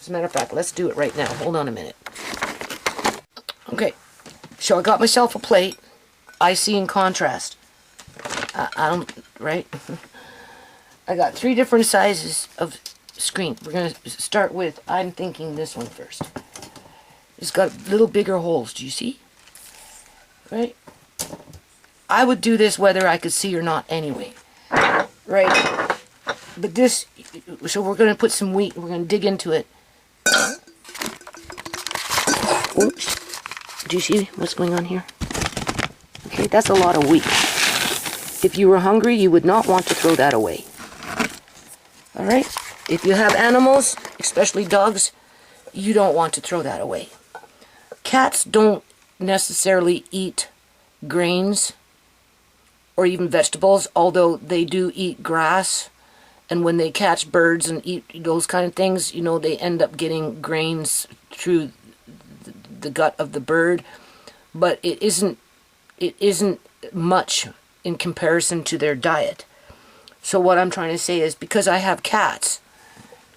As a matter of fact, let's do it right now. Hold on a minute. Okay, so I got myself a plate. I see in contrast. I don't, right? I got 3 different sizes of screen. We're going to start with, I'm thinking this one first. It's got little bigger holes, do you see? Right? I would do this whether I could see or not anyway. Right? But this, so we're going to put some wheat, we're going to dig into it. Oops. Do you see what's going on here? Okay, that's a lot of wheat. If you were hungry, you would not want to throw that away. Alright? If you have animals, especially dogs, you don't want to throw that away. Cats don't necessarily eat grains or even vegetables, although they do eat grass. And when they catch birds and eat those kind of things, you know, they end up getting grains through the gut of the bird. But it isn't much in comparison to their diet. So what I'm trying to say is, because I have cats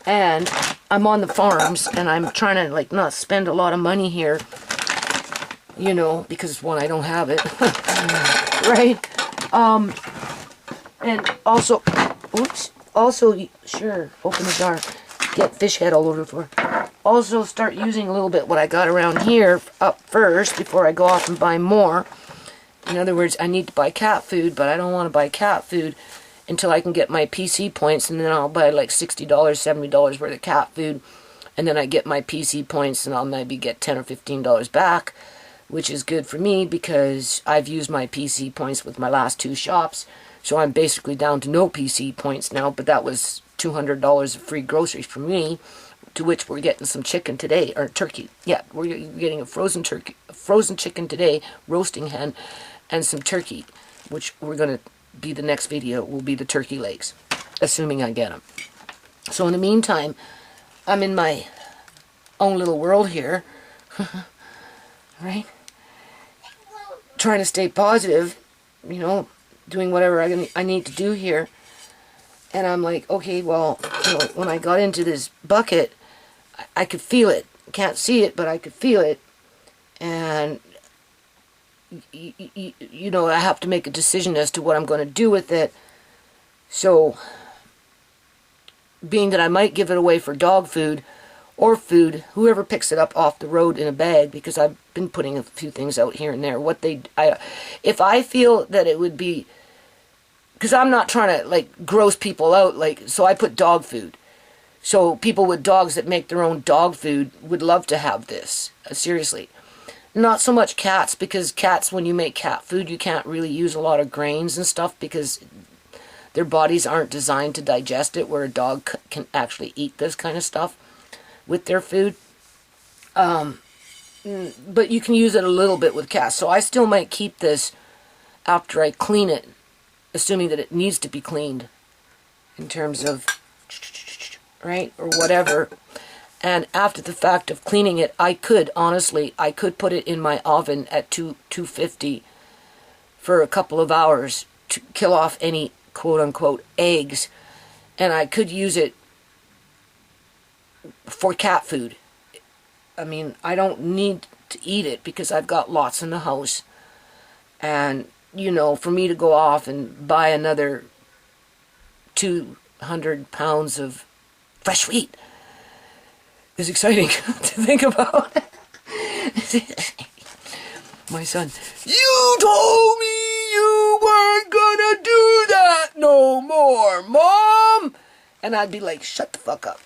and I'm on the farms and I'm trying to like not spend a lot of money here, you know, because one, I don't have it, right? And also, oops, also, sure, open the jar, get fish head all over the floor. Also start using a little bit what I got around here up first before I go off and buy more. In other words, I need to buy cat food, but I don't want to buy cat food until I can get my PC points, and then I'll buy like $60, $70 worth of cat food, and then I get my PC points, and I'll maybe get $10 or $15 back, which is good for me because I've used my PC points with my last 2 shops, so I'm basically down to no PC points now, but that was $200 of free groceries for me, to which we're getting some chicken today, or turkey. Yeah, we're getting a frozen turkey, a frozen chicken today, roasting hen, and some turkey, which we're going to be the next video, will be the turkey legs, assuming I get them. So in the meantime, I'm in my own little world here, right? Trying to stay positive, you know, doing whatever I need to do here. And I'm like, okay, well, you know, when I got into this bucket, I could feel it. Can't see it, but I could feel it. And you know, I have to make a decision as to what I'm going to do with it. So, being that I might give it away for dog food or food, whoever picks it up off the road in a bag, because I've been putting a few things out here and there. If I feel that it would be, because I'm not trying to like gross people out, like, so I put dog food. So people with dogs that make their own dog food would love to have this. Seriously. Not so much cats, because cats, when you make cat food, you can't really use a lot of grains and stuff because their bodies aren't designed to digest it, where a dog can actually eat this kind of stuff with their food. But you can use it a little bit with cats. So I still might keep this after I clean it, assuming that it needs to be cleaned in terms of, right, or whatever. And after the fact of cleaning it, honestly, I could put it in my oven at 250 for a couple of hours to kill off any quote-unquote eggs, and I could use it for cat food. I mean, I don't need to eat it because I've got lots in the house, and you know, for me to go off and buy another 200 pounds of fresh wheat is exciting to think about. My son, you told me you weren't gonna do that no more, Mom! And I'd be like, shut the fuck up.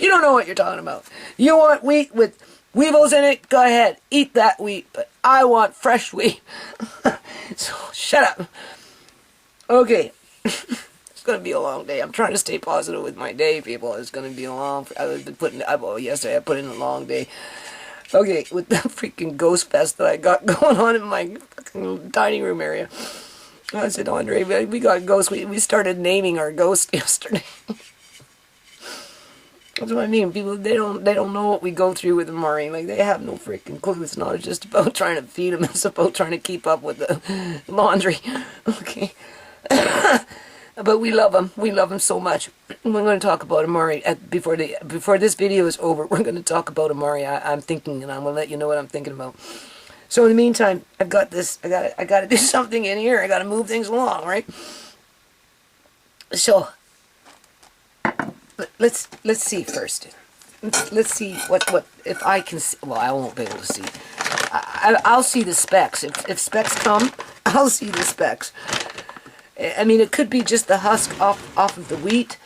You don't know what you're talking about. You want wheat with weevils in it? Go ahead, eat that wheat, but I want fresh wheat. So, shut up. Okay. It's going to be a long day. I'm trying to stay positive with my day, people. It's going to be a long... yesterday I put in a long day. Okay, with the freaking ghost fest that I got going on in my fucking dining room area. I said, Andre, we got ghosts. We started naming our ghosts yesterday. That's what I mean. People, they don't know what we go through with Amari. Like, they have no freaking clue. It's not just about trying to feed him. It's about trying to keep up with the laundry. Okay. But we love him. We love him so much. We're going to talk about Amari before this video is over. We're going to talk about Amari. I'm thinking, and I'm going to let you know what I'm thinking about. So in the meantime, I've got this. I got to do something in here. I got to move things along, right? So let's see first. Let's see what if I can see. Well, I won't be able to see. I'll see the specks. If specks come, I'll see the specks. I mean, it could be just the husk off of the wheat,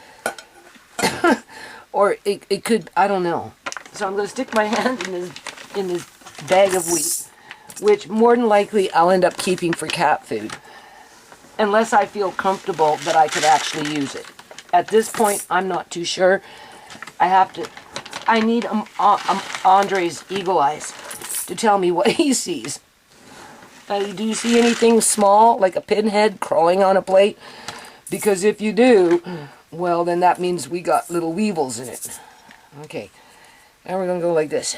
or it could, I don't know. So I'm going to stick my hand in this bag of wheat, which more than likely I'll end up keeping for cat food, unless I feel comfortable that I could actually use it. At this point, I'm not too sure. I need Andre's eagle eyes to tell me what he sees. Do you see anything small, like a pinhead crawling on a plate? Because if you do, well, then that means we got little weevils in it. Okay, now we're going to go like this.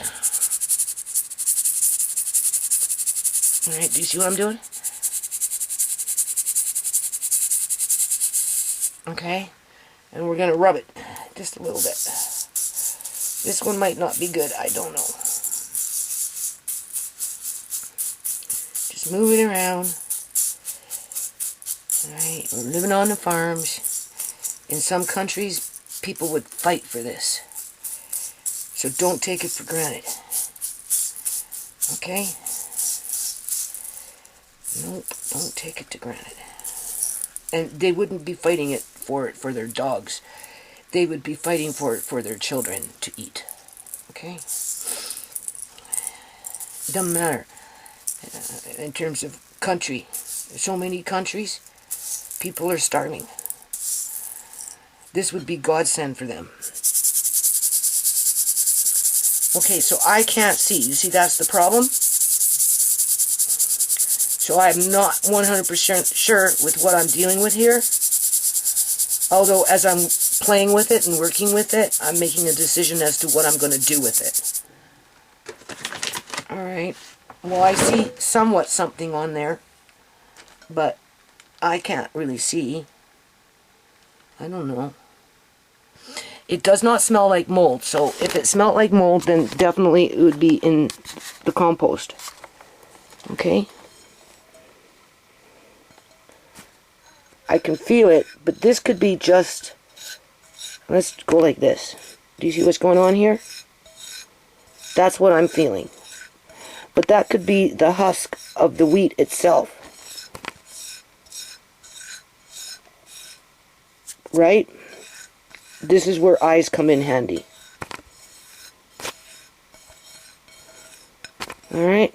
Alright, do you see what I'm doing? Okay, and we're going to rub it just a little bit. This one might not be good, I don't know. Move it around. Alright, we're living on the farms. In some countries, people would fight for this. So don't take it for granted. Okay? Nope, don't take it for granted. And they wouldn't be fighting it for their dogs. They would be fighting for it for their children to eat. Okay? It doesn't matter. In terms of country, so many countries, people are starving. This would be godsend for them. Okay, so I can't see. You see, that's the problem? So I'm not 100% sure with what I'm dealing with here. Although, as I'm playing with it and working with it, I'm making a decision as to what I'm going to do with it. Alright. Well, I see somewhat something on there, but I can't really see. I don't know. It does not smell like mold, so if it smelled like mold, then definitely it would be in the compost. Okay? I can feel it, but this could be just... Let's go like this. Do you see what's going on here? That's what I'm feeling. But that could be the husk of the wheat itself. Right? This is where eyes come in handy. Alright?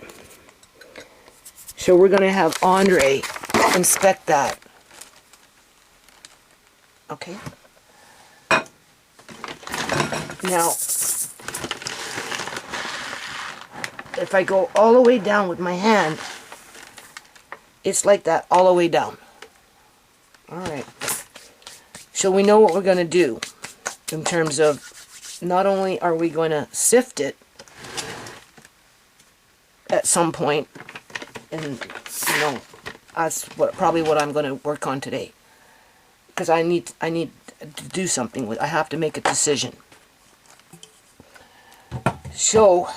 So we're going to have Andre inspect that. Okay? Now, if I go all the way down with my hand, it's like that all the way down. Alright. So we know what we're going to do in terms of not only are we going to sift it, at some point. And, you know, that's probably what I'm going to work on today. Because I need to do something with. I have to make a decision. So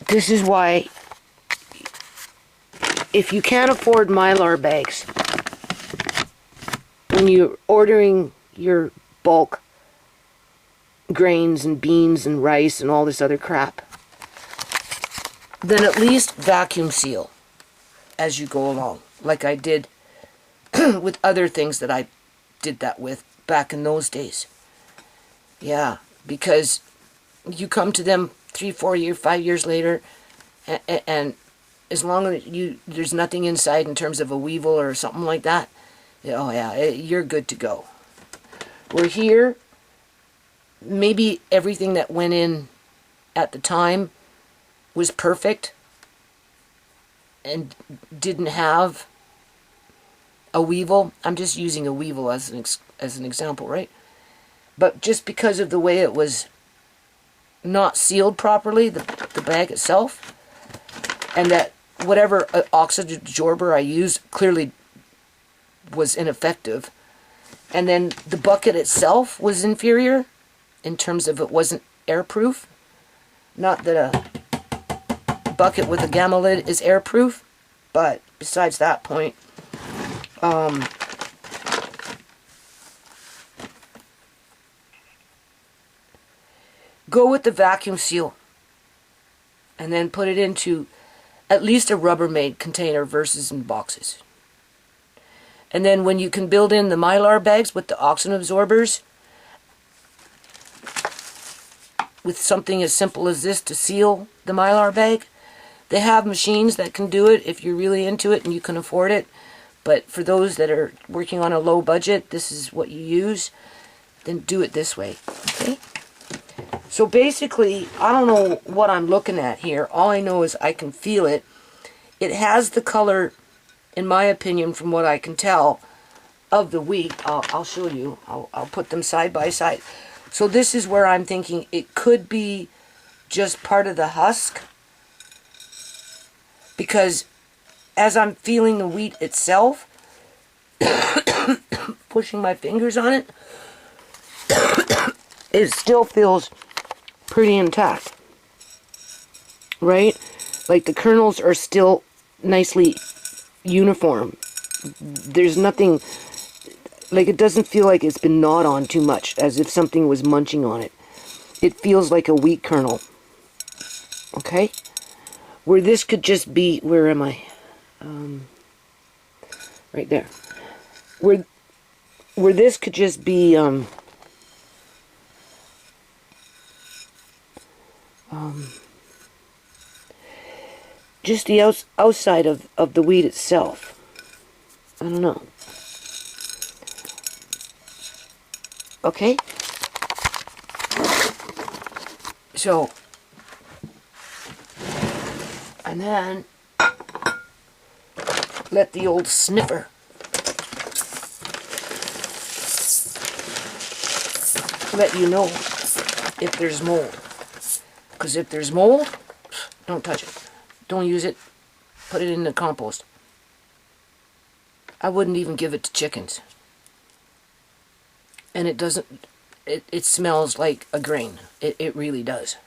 this is why, if you can't afford Mylar bags when you're ordering your bulk grains and beans and rice and all this other crap, then at least vacuum seal as you go along, like I did with other things that I did that with back in those days. Yeah, because you come to them 3, 4 years, 5 years later, and as long as there's nothing inside in terms of a weevil or something like that, oh yeah, you're good to go. We're here. Maybe everything that went in at the time was perfect and didn't have a weevil. I'm just using a weevil as an example, right? But just because of the way it was not sealed properly, the bag itself, and that whatever oxygen absorber I used clearly was ineffective, and then the bucket itself was inferior in terms of it wasn't airproof. Not that a bucket with a gamma lid is airproof, but besides that point, go with the vacuum seal and then put it into at least a Rubbermaid container versus in boxes. And then when you can build in the Mylar bags with the oxygen absorbers, with something as simple as this to seal the Mylar bag, they have machines that can do it if you're really into it and you can afford it. But for those that are working on a low budget, this is what you use, then do it this way, okay? So basically, I don't know what I'm looking at here. All I know is I can feel it. It has the color, in my opinion, from what I can tell, of the wheat. I'll show you. I'll put them side by side. So this is where I'm thinking it could be just part of the husk. Because as I'm feeling the wheat itself, pushing my fingers on it, it still feels pretty intact, right? Like the kernels are still nicely uniform. There's nothing, like it doesn't feel like it's been gnawed on too much, as if something was munching on it. It feels like a wheat kernel, okay? Where this could just be, where am I? Right there. Where this could just be, just the outside of the wheat itself. I don't know. Okay? So, and then let the old sniffer let you know if there's mold. Because if there's mold, don't touch it. Don't use it. Put it in the compost. I wouldn't even give it to chickens. And it doesn't, it smells like a grain. It really does.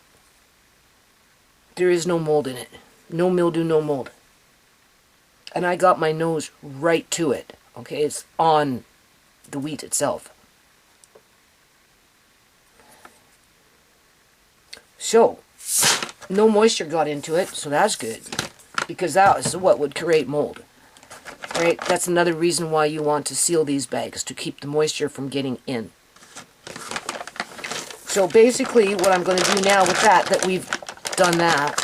There is no mold in it. No mildew, no mold. And I got my nose right to it. Okay, it's on the wheat itself. So, no moisture got into it, so that's good. Because that is what would create mold. Right? That's another reason why you want to seal these bags, to keep the moisture from getting in. So basically, what I'm going to do now with that we've done that,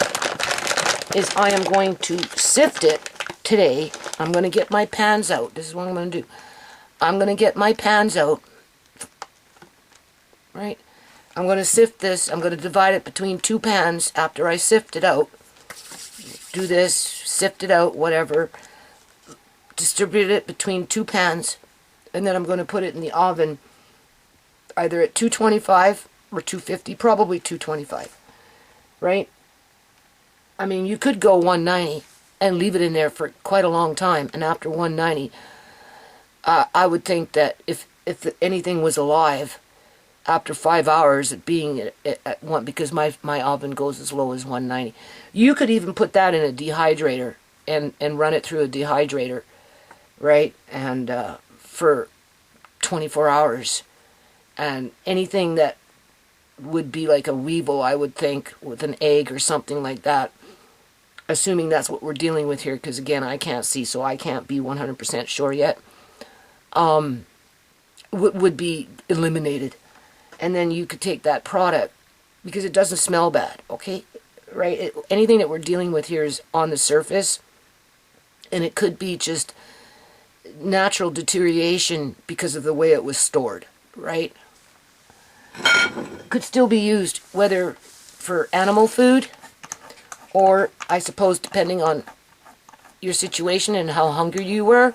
is I am going to sift it today. I'm going to get my pans out. This is what I'm going to do. I'm going to get my pans out. Right? I'm going to sift this. I'm going to divide it between 2 pans after I sift it out. Do this, sift it out, whatever. Distribute it between 2 pans. And then I'm going to put it in the oven either at 225 or 250, probably 225. right? I mean, you could go 190 and leave it in there for quite a long time, and after 190, I would think that if anything was alive, after 5 hours at being at one, because my oven goes as low as 190, you could even put that in a dehydrator and run it through a dehydrator, right? And for 24 hours, and anything that would be like a weevil, I would think, with an egg or something like that, assuming that's what we're dealing with here, because again, I can't see, so I can't be 100% sure yet, would be eliminated. And then you could take that product, because it doesn't smell bad, okay? Right? Anything that we're dealing with here is on the surface, and it could be just natural deterioration because of the way it was stored, right? Could still be used, whether for animal food, or I suppose depending on your situation and how hungry you were,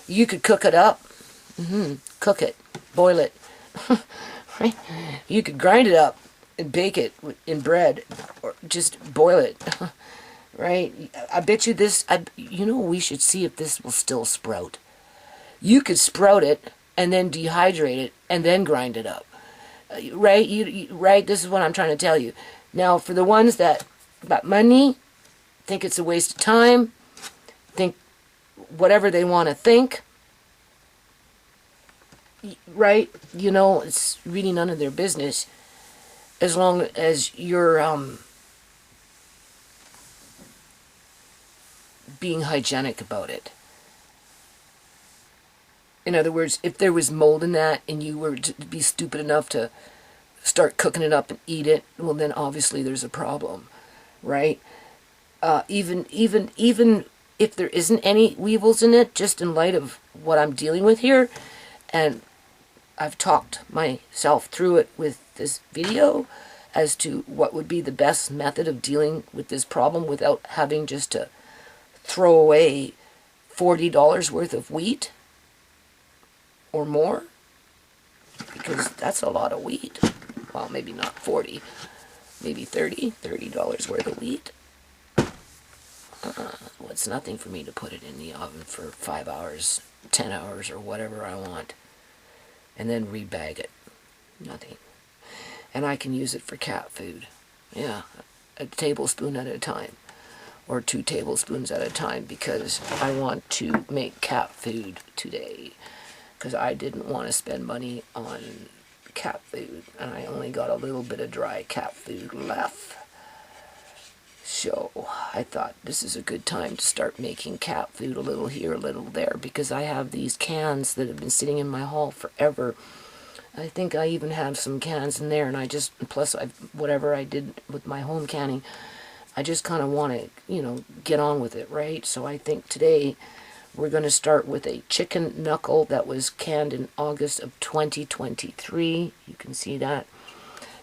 you could cook it up. Cook it, boil it. Right? You could grind it up and bake it in bread, or just boil it. Right? I bet you this, we should see if this will still sprout. You could sprout it and then dehydrate it and then grind it up. Right? Right? This is what I'm trying to tell you. Now, for the ones that got money, think it's a waste of time, think whatever they want to think, right? It's really none of their business, as long as you're being hygienic about it. In other words, if there was mold in that and you were to be stupid enough to start cooking it up and eat it, well, then obviously there's a problem, right? Even if there isn't any weevils in it, just in light of what I'm dealing with here, and I've talked myself through it with this video as to what would be the best method of dealing with this problem without having just to throw away $40 worth of wheat or more, because that's a lot of wheat. Well, maybe not 40, maybe $30 worth of wheat. Well, it's nothing for me to put it in the oven for 5 hours, 10 hours, or whatever I want, and then rebag it. Nothing. And I can use it for cat food. Yeah, a tablespoon at a time, or 2 tablespoons at a time, because I want to make cat food today, because I didn't want to spend money on cat food, and I only got a little bit of dry cat food left. So I thought this is a good time to start making cat food, a little here, a little there, because I have these cans that have been sitting in my hall forever. I think I even have some cans in there, and plus whatever I did with my home canning, I just kind of want to, get on with it, right? So I think today we're going to start with a chicken knuckle that was canned in August of 2023. You can see that.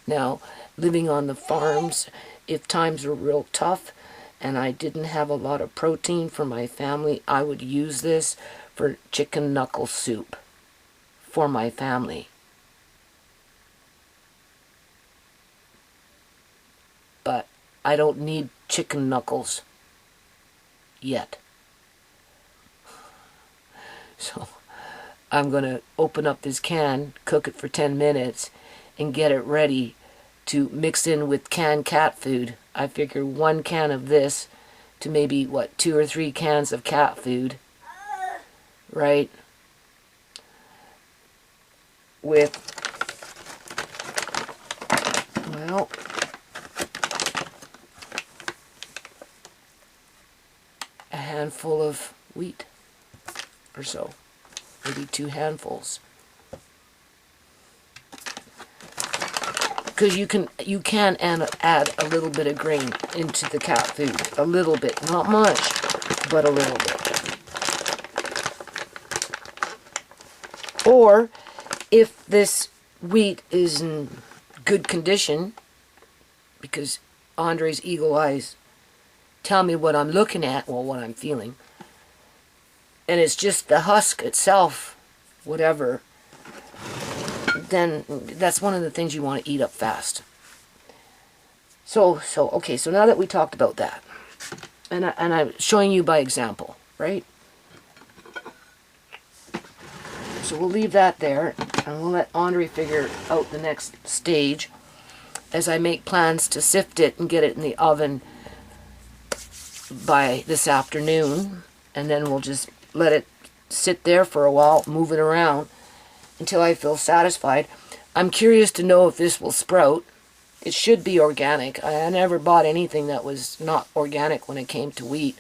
Now, living on the farms, if times were real tough and I didn't have a lot of protein for my family, I would use this for chicken knuckle soup for my family. But I don't need chicken knuckles yet. So I'm going to open up this can, cook it for 10 minutes, and get it ready to mix in with canned cat food. I figure 1 can of this to maybe, 2 or 3 cans of cat food, right? With, well, a handful of wheat or so, maybe 2 handfuls. Because you can add a little bit of grain into the cat food. A little bit. Not much, but a little bit. Or, if this wheat is in good condition, because Andre's eagle eyes tell me what I'm looking at, well, what I'm feeling, and it's just the husk itself, whatever, then that's one of the things you want to eat up fast. Okay, so now that we talked about that, and I'm showing you by example, right? So we'll leave that there, and we'll let Andre figure out the next stage as I make plans to sift it and get it in the oven by this afternoon, and then we'll just let it sit there for a while, move it around until I feel satisfied. I'm curious to know if this will sprout. It should be organic. I never bought anything that was not organic when it came to wheat.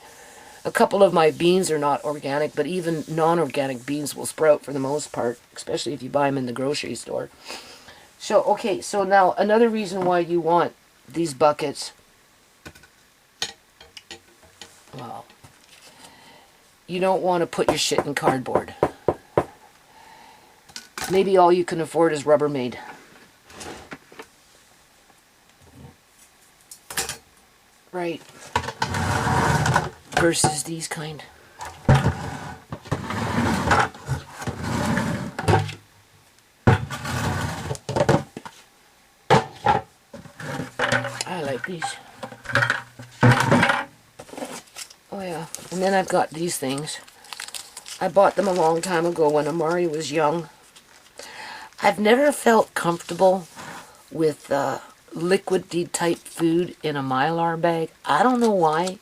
A couple of my beans are not organic, but even non-organic beans will sprout for the most part, especially if you buy them in the grocery store. So, okay, so now another reason why you want these buckets, well, you don't want to put your shit in cardboard. Maybe all you can afford is Rubbermaid. Right. Versus these kind. I like these. Oh yeah. And then I've got these things. I bought them a long time ago when Amari was young. I've never felt comfortable with liquidy type food in a Mylar bag. I don't know why.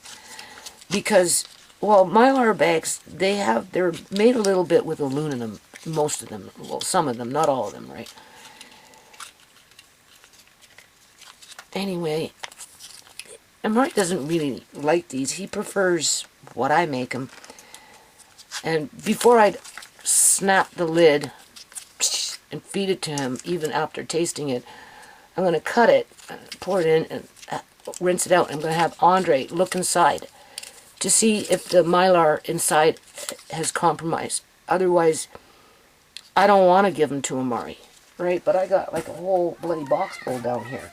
Because, well, Mylar bags, they're made a little bit with aluminum. Most of them. Well, some of them, not all of them, right? Anyway, Amari doesn't really like these. He prefers what I make him. And before I'd snap the lid and feed it to him, even after tasting it, I'm going to cut it, pour it in, and rinse it out. I'm going to have Andre look inside to see if the Mylar inside has compromised. Otherwise, I don't want to give them to Amari, right? But I got like a whole bloody box full down here,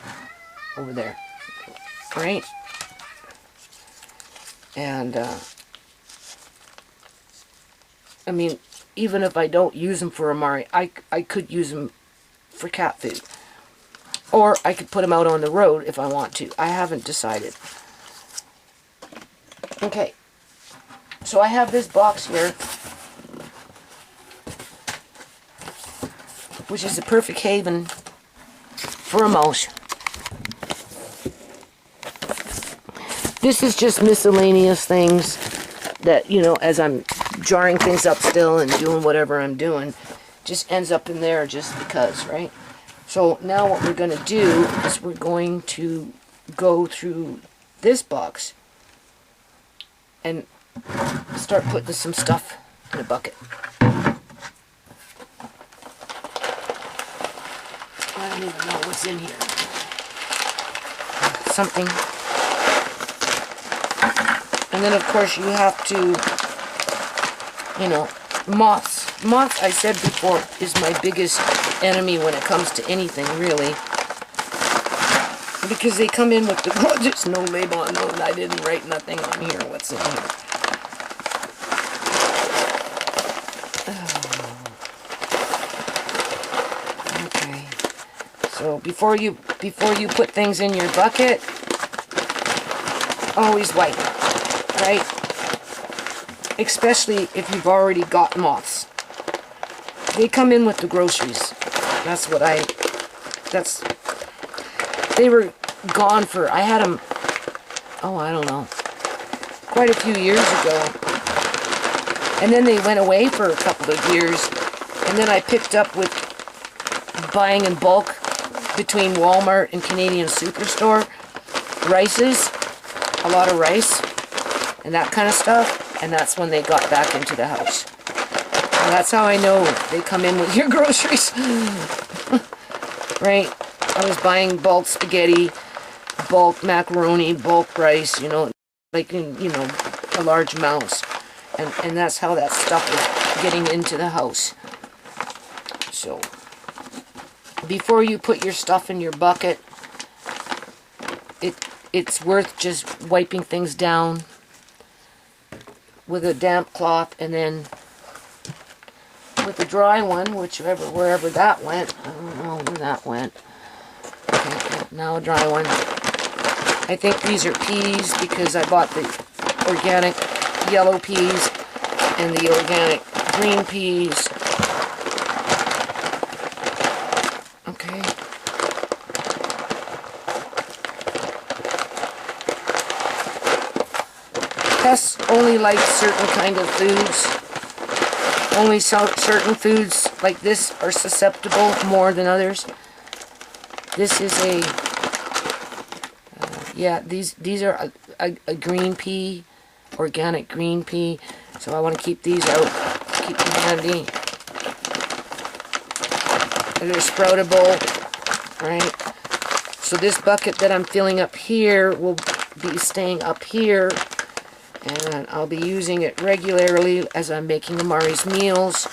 over there, right? And, I mean, even if I don't use them for Amari, I could use them for cat food. Or I could put them out on the road if I want to. I haven't decided. Okay. So I have this box here, which is a perfect haven for a mouse. This is just miscellaneous things that, you know, as I'm jarring things up still and doing whatever I'm doing, just ends up in there just because, right? So now what we're going to do is we're going to go through this box and start putting some stuff in a bucket. I don't even know what's in here. Something. And then of course you have to, you know, moths. Moths, I said before, is my biggest enemy when it comes to anything, really. Because they come in with the, oh, there's no label on those. I didn't write nothing on here. What's in here? Oh. Okay. So before you put things in your bucket, always wipe, right? Especially if you've already got moths. They come in with the groceries. They were gone for, I had them, oh, I don't know, quite a few years ago. And then they went away for a couple of years. And then I picked up with buying in bulk between Walmart and Canadian Superstore, rices, a lot of rice, and that kind of stuff. And that's when they got back into the house. And that's how I know they come in with your groceries. Right? I was buying bulk spaghetti, bulk macaroni, bulk rice, you know, like in, you know, a large amounts. And that's how that stuff was getting into the house. So, before you put your stuff in your bucket, it's worth just wiping things down with a damp cloth, and then with a dry one, wherever that went. I don't know where that went. Okay, now a dry one. I think these are peas because I bought the organic yellow peas and the organic green peas. Okay. Pests only like certain kind of foods. Only certain foods like this are susceptible more than others. This is a, yeah, these are a green pea, organic green pea. So I want to keep these out, keep them handy. They're sproutable, right? So this bucket that I'm filling up here will be staying up here. And I'll be using it regularly as I'm making Amari's meals.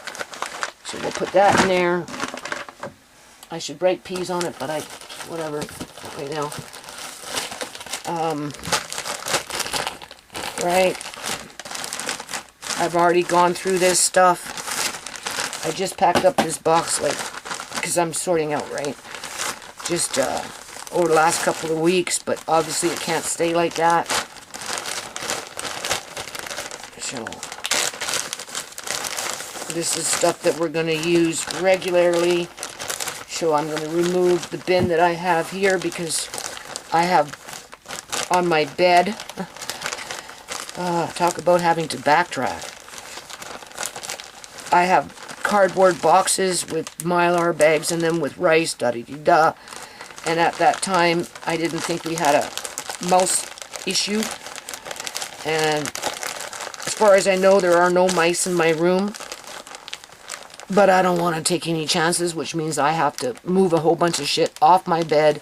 So we'll put that in there. I should write peas on it, but whatever, right now. Right. I've already gone through this stuff. I just packed up this box, because I'm sorting out, right? Just over the last couple of weeks, but obviously it can't stay like that. So, this is stuff that we're going to use regularly. So I'm going to remove the bin that I have here because I have on my bed, talk about having to backtrack. I have cardboard boxes with Mylar bags in them with rice, da-da-da-da. And at that time, I didn't think we had a mouse issue. And as far as I know, there are no mice in my room, but I don't want to take any chances, which means I have to move a whole bunch of shit off my bed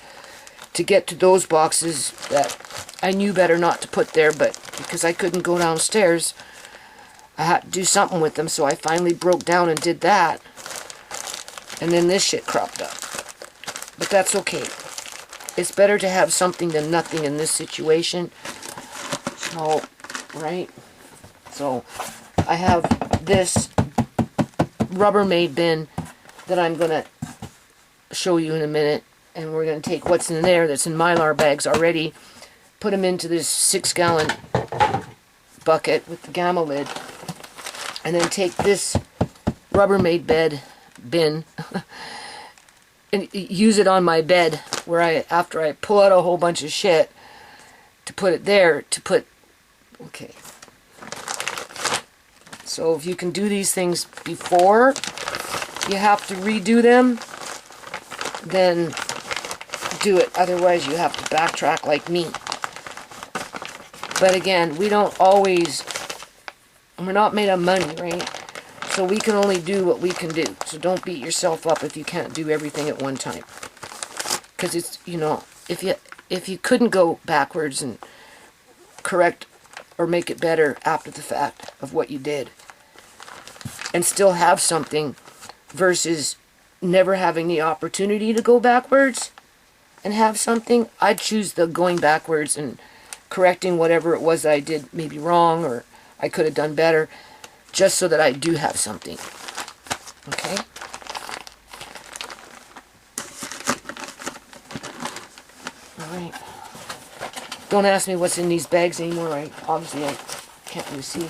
to get to those boxes that I knew better not to put there, but because I couldn't go downstairs, I had to do something with them, so I finally broke down and did that, and then this shit cropped up. But that's okay. It's better to have something than nothing in this situation. So, right? So, I have this Rubbermaid bin that I'm going to show you in a minute. And we're going to take what's in there that's in Mylar bags already, put them into this 6-gallon bucket with the gamma lid, and then take this Rubbermaid bin and use it on my bed where after I pull out a whole bunch of shit, to put it there, okay. So if you can do these things before you have to redo them, then do it. Otherwise you have to backtrack like me. But again, we're not made of money, right? So we can only do what we can do. So don't beat yourself up if you can't do everything at one time. Because it's, if you couldn't go backwards and correct or make it better after the fact of what you did, and still have something versus never having the opportunity to go backwards and have something, I'd choose the going backwards and correcting whatever it was that I did maybe wrong or I could have done better, just so that I do have something. Okay? Alright. Don't ask me what's in these bags anymore. Obviously I can't really see.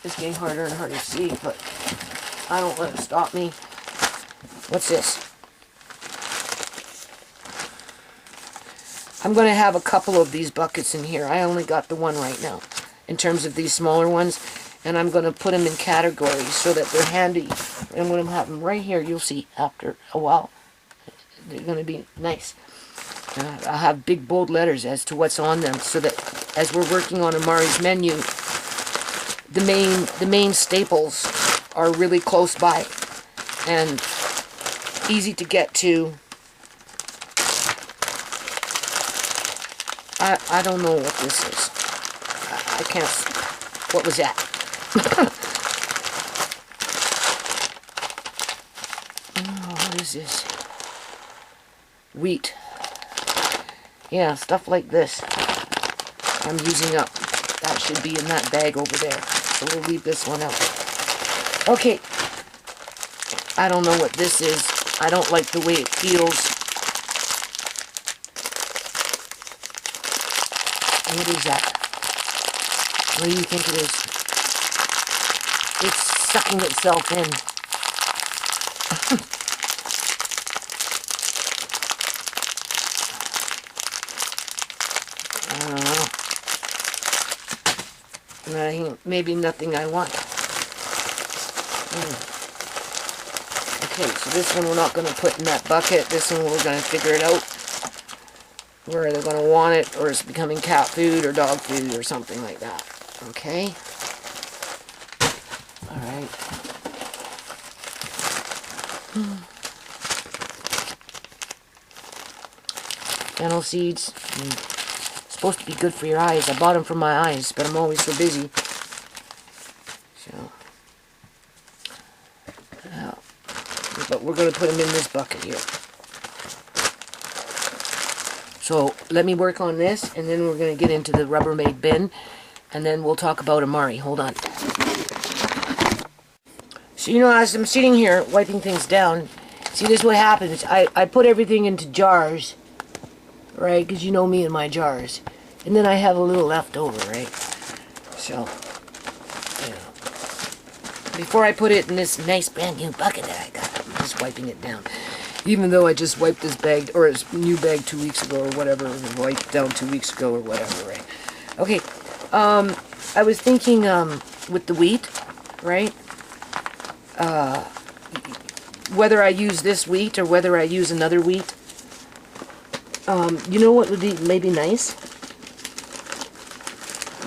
It's getting harder and harder to see, but I don't let it stop me. What's this? I'm going to have a couple of these buckets in here. I only got the one right now, in terms of these smaller ones. And I'm going to put them in categories so that they're handy. And I'm going to have them right here. You'll see after a while. They're going to be nice. I'll have big bold letters as to what's on them, so that as we're working on Amari's menu, the main staples are really close by and easy to get to. I don't know what this is. I can't. What was that? Oh, what is this? Wheat. Yeah, stuff like this. I'm using up. That should be in that bag over there. So we'll leave this one out. Okay. I don't know what this is. I don't like the way it feels. What is that? What do you think it is? It's sucking itself in. I don't know. Maybe nothing I want. Okay, so this one we're not going to put in that bucket. This one we're going to figure it out. Where they're going to want it, or it's becoming cat food or dog food or something like that. Okay? Alright. Fennel seeds. Supposed to be good for your eyes. I bought them for my eyes, but I'm always so busy. So, but we're going to put them in this bucket here. So let me work on this, and then we're going to get into the Rubbermaid bin, and then we'll talk about Amari. Hold on. So, you know, as I'm sitting here wiping things down, see, this is what happens. I put everything into jars, right, because you know me and my jars. And then I have a little left over, right? So, you know, before I put it in this nice brand new bucket that I got, I'm just wiping it down. Even though I just wiped this bag, or this new bag 2 weeks ago, or whatever, wiped down 2 weeks ago, or whatever, right? Okay, I was thinking, with the wheat, right? Whether I use this wheat, or whether I use another wheat. You know what would be maybe nice?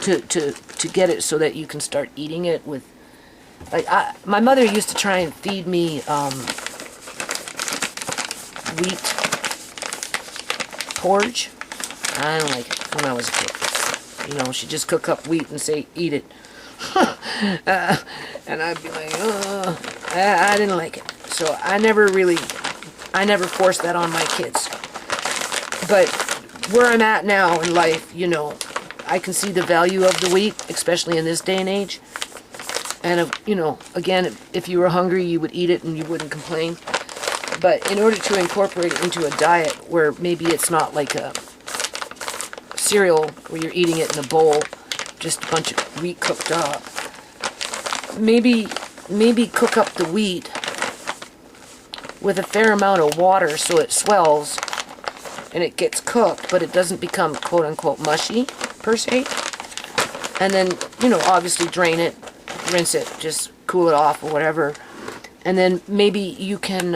To get it so that you can start eating it with, like, my mother used to try and feed me, wheat porridge. I don't like it when I was a kid. You know, she'd just cook up wheat and say, eat it. And I'd be like, oh, I didn't like it. So I never forced that on my kids. But where I'm at now in life, you know, I can see the value of the wheat, especially in this day and age. And, you know, again, if you were hungry, you would eat it and you wouldn't complain. But in order to incorporate it into a diet where maybe it's not like a cereal where you're eating it in a bowl, just a bunch of wheat cooked up, maybe cook up the wheat with a fair amount of water so it swells and it gets cooked, but it doesn't become quote-unquote mushy, per se. And then, you know, obviously drain it, rinse it, just cool it off or whatever. And then maybe you can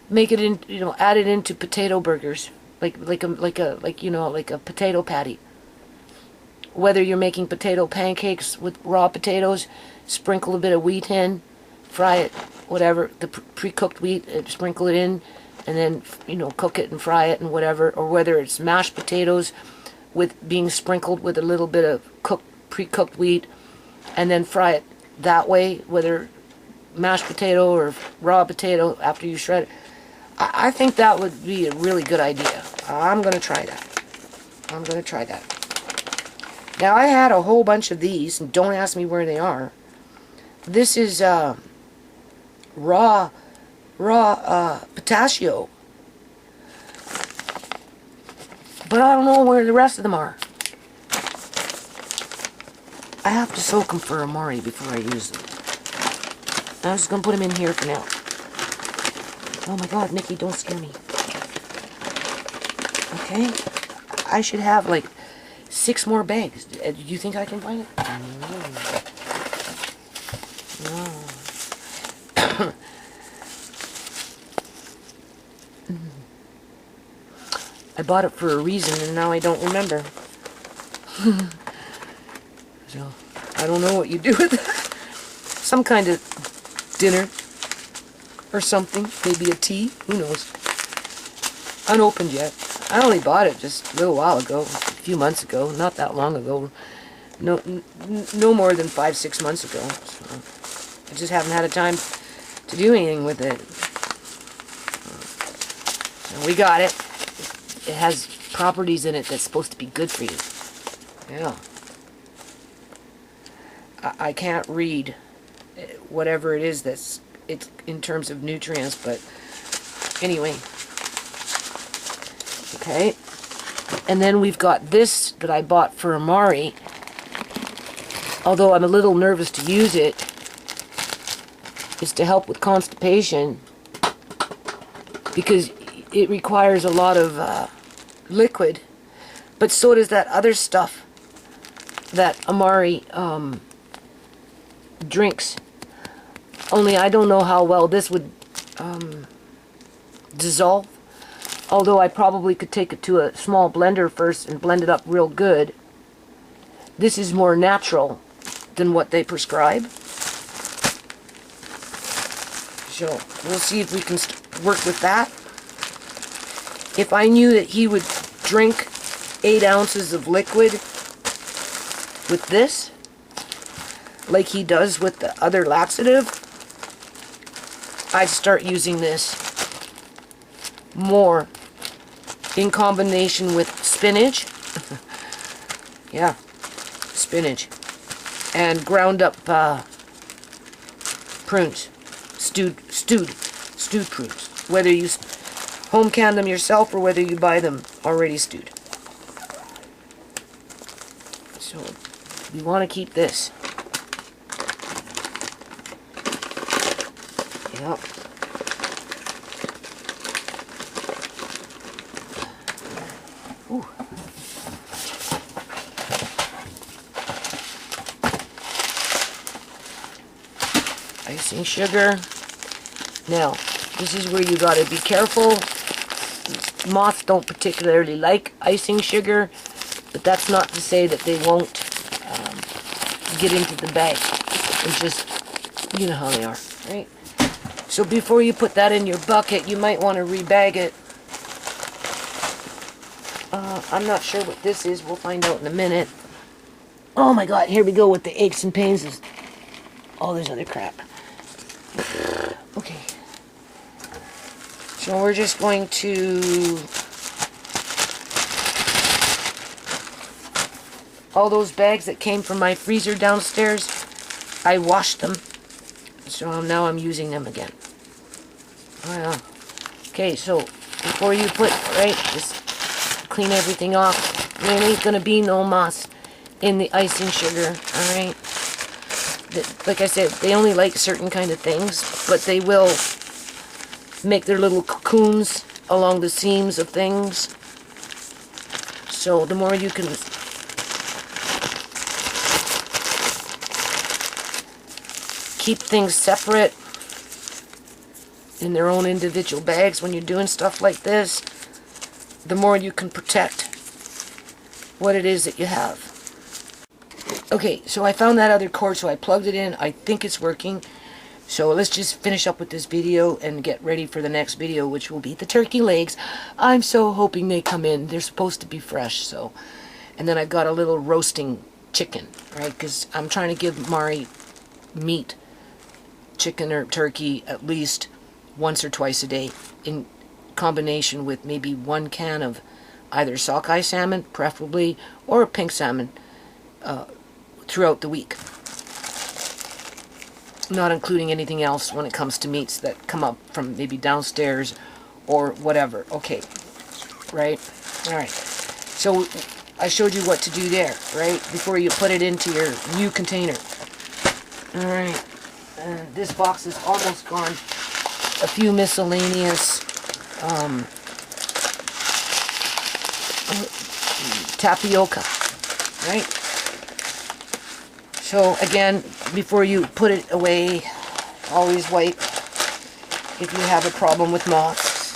make it in, you know, add it into potato burgers, like you know, like a potato patty. Whether you're making potato pancakes with raw potatoes, sprinkle a bit of wheat in, fry it, whatever, the pre-cooked wheat, sprinkle it in, and then, you know, cook it and fry it and whatever. Or whether it's mashed potatoes with being sprinkled with a little bit of pre-cooked wheat, and then fry it that way, whether mashed potato or raw potato after you shred it. I think that would be a really good idea. I'm going to try that. Now, I had a whole bunch of these, and don't ask me where they are. This is raw pistachio. But I don't know where the rest of them are. I have to soak them for Amari before I use them. I'm just going to put them in here for now. Oh my God, Mickey, don't scare me. Okay. I should have like 6 more bags. Do you think I can find it? No. I bought it for a reason and now I don't remember. So, I don't know what you do with that. Some kind of dinner or something. Maybe a tea. Who knows? Unopened yet. I only bought it just a little while ago. A few months ago. Not that long ago. No more than 5-6 months ago. So, I just haven't had a time to do anything with it. So we got it. It has properties in it that's supposed to be good for you. Yeah. I can't read whatever it is that's it's in terms of nutrients, but Anyway. Okay. And then we've got this that I bought for Amari. Although I'm a little nervous to use it. It's to help with constipation. Because it requires a lot of liquid. But so does that other stuff that Amari drinks. Only I don't know how well this would dissolve. Although I probably could take it to a small blender first and blend it up real good. This is more natural than what they prescribe. So we'll see if we can work with that. If I knew that he would drink 8 ounces of liquid with this, like he does with the other laxative, I'd start using this more in combination with spinach. Yeah, spinach. And ground up prunes. Stewed prunes. Whether you home can them yourself or whether you buy them already stewed. So we want to keep this. Yep. Ooh. Icing sugar. Now, this is where you gotta be careful. Moths don't particularly like icing sugar, but that's not to say that they won't get into the bag. And just, you know how they are, right? So before you put that in your bucket, you might want to rebag it. I'm not sure what this is. We'll find out in a minute. Oh my god, here we go with the aches and pains of all this other crap. Okay. So we're just going to... all those bags that came from my freezer downstairs, I washed them. So now I'm using them again. Well, okay, so before you put, right, just clean everything off. There ain't gonna be no moss in the icing sugar, alright? Like I said, they only like certain kind of things, but they will make their little cocoons along the seams of things. So the more you can keep things separate in their own individual bags when you're doing stuff like this, the more you can protect what it is that you have. Okay, so I found that other cord, so I plugged it in. I think it's working. So let's just finish up with this video and get ready for the next video, which will be the turkey legs. I'm so hoping they come in. They're supposed to be fresh, so. And then I've got a little roasting chicken, right? Because I'm trying to give Mari meat, chicken or turkey, at least once or twice a day, in combination with maybe 1 can of either sockeye salmon, preferably, or a pink salmon throughout the week. Not including anything else when it comes to meats that come up from maybe downstairs or whatever. Okay, right? Alright, so I showed you what to do there, right? Before you put it into your new container. Alright, this box is almost gone. A few miscellaneous tapioca, right? So again, before you put it away, always wipe if you have a problem with moths.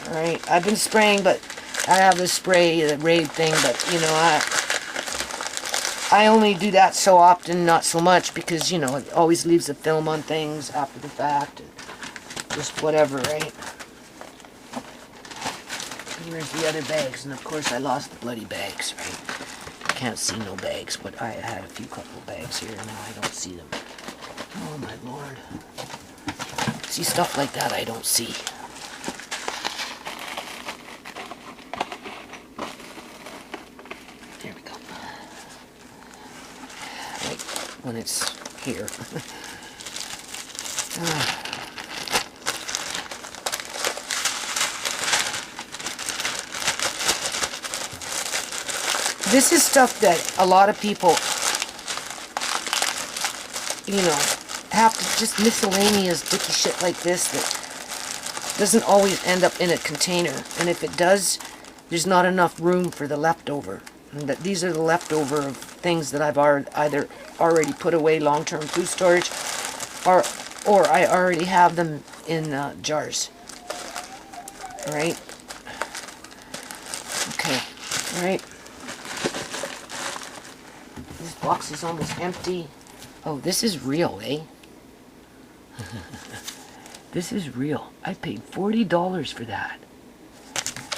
Alright, I've been spraying, but I have the spray, the Raid thing, but you know, I only do that so often, not so much, because, you know, it always leaves a film on things after the fact. Just whatever, right? And there's the other bags, and of course I lost the bloody bags, right? Can't see no bags, but I had a few couple bags here, and now I don't see them. Oh my lord. See, stuff like that I don't see. There we go. Like when it's here. This is stuff that a lot of people, you know, have to just miscellaneous dicky shit like this that doesn't always end up in a container. And if it does, there's not enough room for the leftover. And that these are the leftover of things that I've either already put away long-term food storage, or I already have them in jars. All right. Okay. All right. This box is almost empty. Oh, this is real, eh? This is real. I paid $40 for that.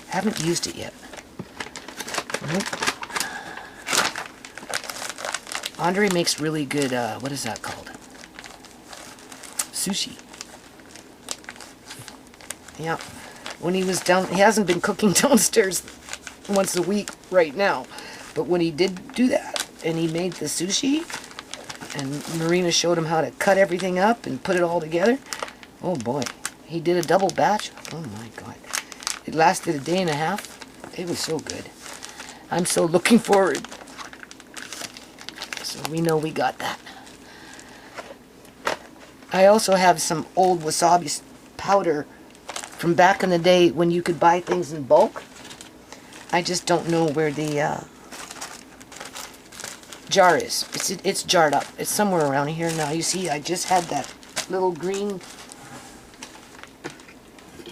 Haven't used it yet. Nope. Andre makes really good, what is that called? Sushi. Yeah. When he was down, he hasn't been cooking downstairs once a week right now. But when he did do that, and he made the sushi, and Marina showed him how to cut everything up and put it all together, oh boy. He did a double batch. Oh my God. It lasted a day and a half. It was so good. I'm so looking forward. So we know we got that. I also have some old wasabi powder from back in the day when you could buy things in bulk. I just don't know where the jar is. It's jarred up. It's somewhere around here now. You see, I just had that little green.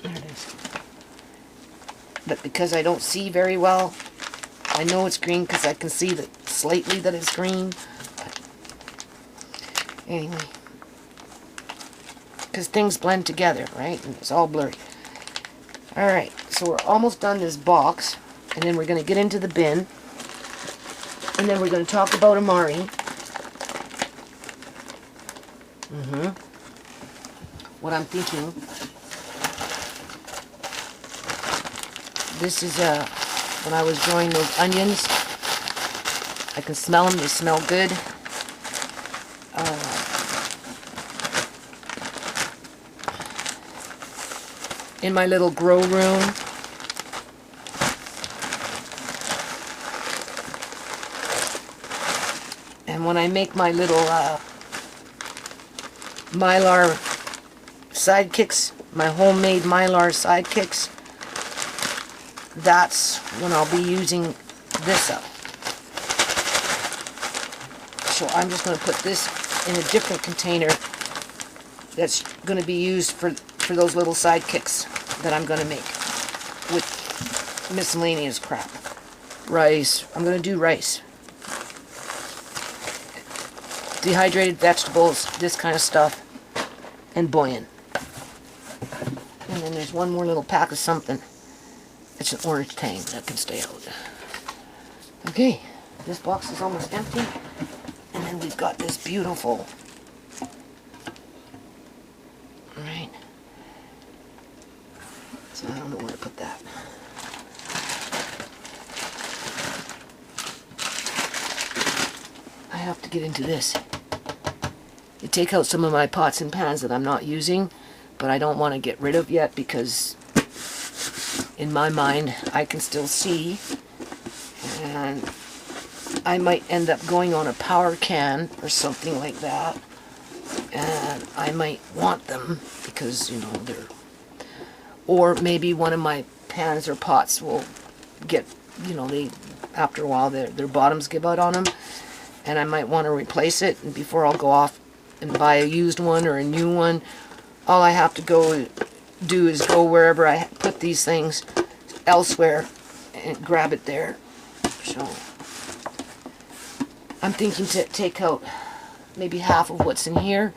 There it is. But because I don't see very well, I know it's green because I can see that slightly that it's green. But anyway, because things blend together, right? And it's all blurry. Alright, so we're almost done this box, and then we're going to get into the bin, and then we're going to talk about Amari. What I'm thinking, this is when I was growing those onions, I can smell them, they smell good. In my little grow room, and when I make my little mylar sidekicks, my homemade mylar sidekicks, that's when I'll be using this up. So I'm just going to put this in a different container that's going to be used for those little sidekicks that I'm going to make with miscellaneous crap. Rice. I'm going to do rice. Dehydrated vegetables, this kind of stuff, and bouillon. And then there's one more little pack of something. It's an orange tang that can stay out. Okay, this box is almost empty. And then we've got this beautiful. Alright. So I don't know where to put that. I have to get into this. You take out some of my pots and pans that I'm not using, but I don't want to get rid of yet because in my mind I can still see, and I might end up going on a power can or something like that, and I might want them because, you know, they're, or maybe one of my pans or pots will get, you know, they, after a while their bottoms give out on them, and I might want to replace it, and before I'll go off and buy a used one or a new one, all I have to go do is go wherever I put these things elsewhere and grab it there. So I'm thinking to take out maybe half of what's in here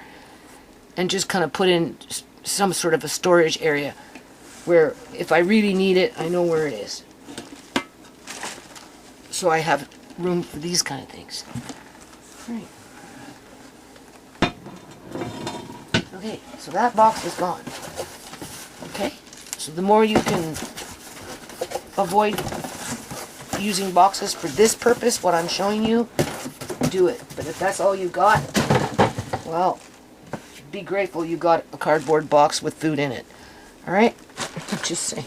and just kind of put in some sort of a storage area where if I really need it, I know where it is. So I have room for these kind of things. Right. Okay, so that box is gone. Okay, so the more you can avoid using boxes for this purpose, what I'm showing you, do it. But if that's all you got, well, be grateful you got a cardboard box with food in it. Alright? Just saying.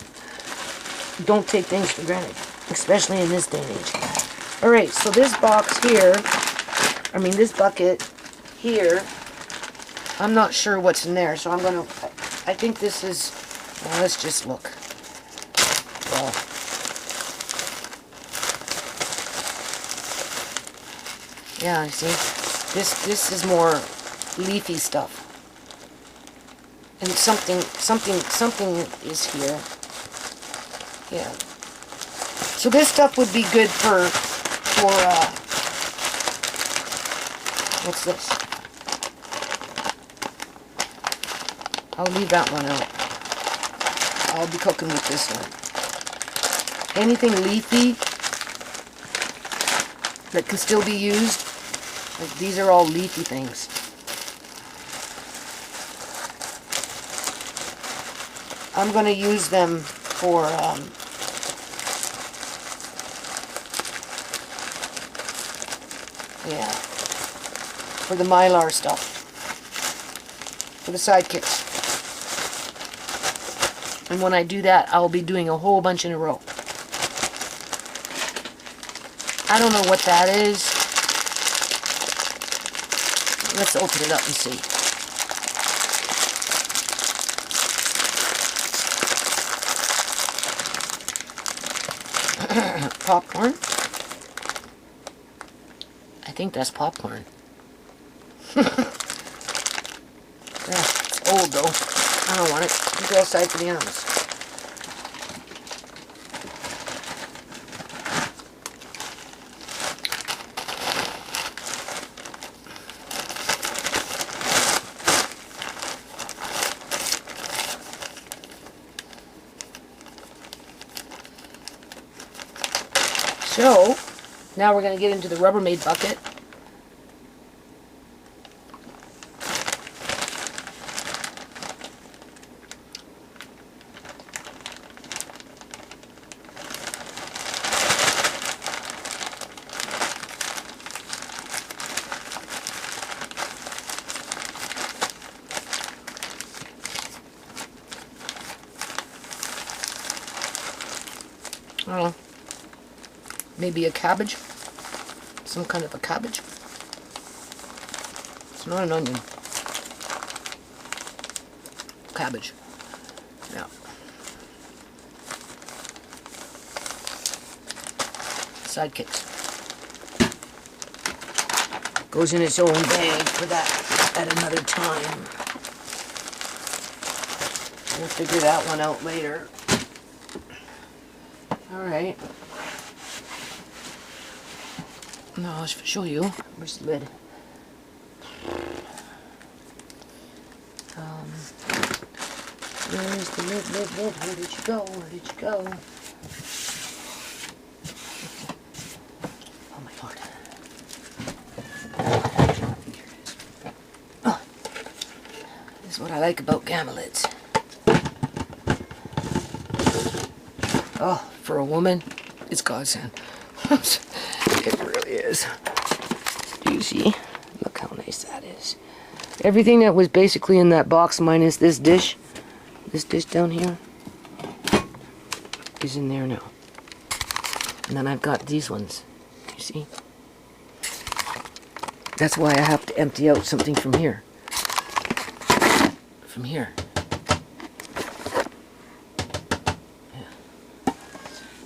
Don't take things for granted, especially in this day and age. Alright, so this box here, this bucket here, I'm not sure what's in there, so I think this is, well, let's just look. Well, yeah, I see. This is more leafy stuff. And something is here. Yeah. So this stuff would be good for what's this? I'll leave that one out. I'll be cooking with this one. Anything leafy that can still be used, like these are all leafy things. I'm going to use them for for the mylar stuff, for the sidekicks. And when I do that, I'll be doing a whole bunch in a row. I don't know what that is. Let's open it up and see. Popcorn. I think that's popcorn. Yeah, it's old though. I don't want it. You go outside for the animals. So, now we're going to get into the Rubbermaid bucket. Oh. Maybe a cabbage. Some kind of a cabbage. It's not an onion. Cabbage. Yeah. Sidekicks. Goes in its own bag for that at another time. We'll figure that one out later. Alright. No, I'll show you. Where's the lid? Where's the lid? Where did you go? Where did you go? Oh my lord. Here it is. Oh. This is what I like about gamma lids. Oh, for a woman, it's godsend. It really is. Do you see? Look how nice that is. Everything that was basically in that box minus this dish down here, is in there now. And then I've got these ones. Do you see? That's why I have to empty out something from here. From here.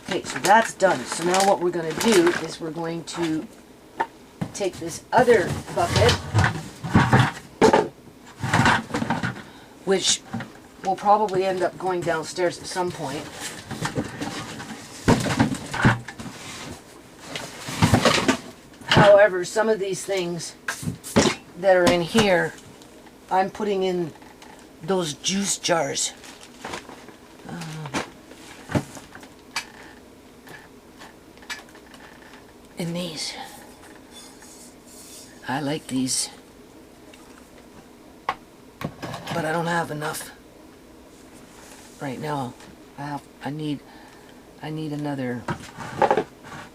Okay, so that's done. So now what we're going to do is we're going to take this other bucket, which will probably end up going downstairs at some point. However, some of these things that are in here, I'm putting in those juice jars. In these. I like these, but I don't have enough right now. I need another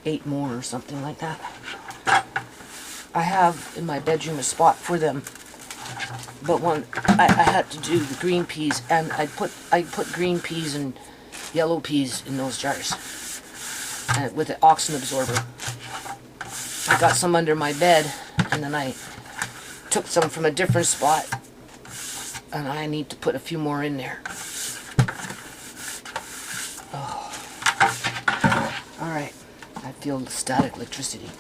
8 more or something like that. I have in my bedroom a spot for them, but when I had to do the green peas, and I put green peas and yellow peas in those jars, and with the oxygen absorber. I got some under my bed, and then I took some from a different spot, and I need to put a few more in there. Oh. All right, I feel static electricity.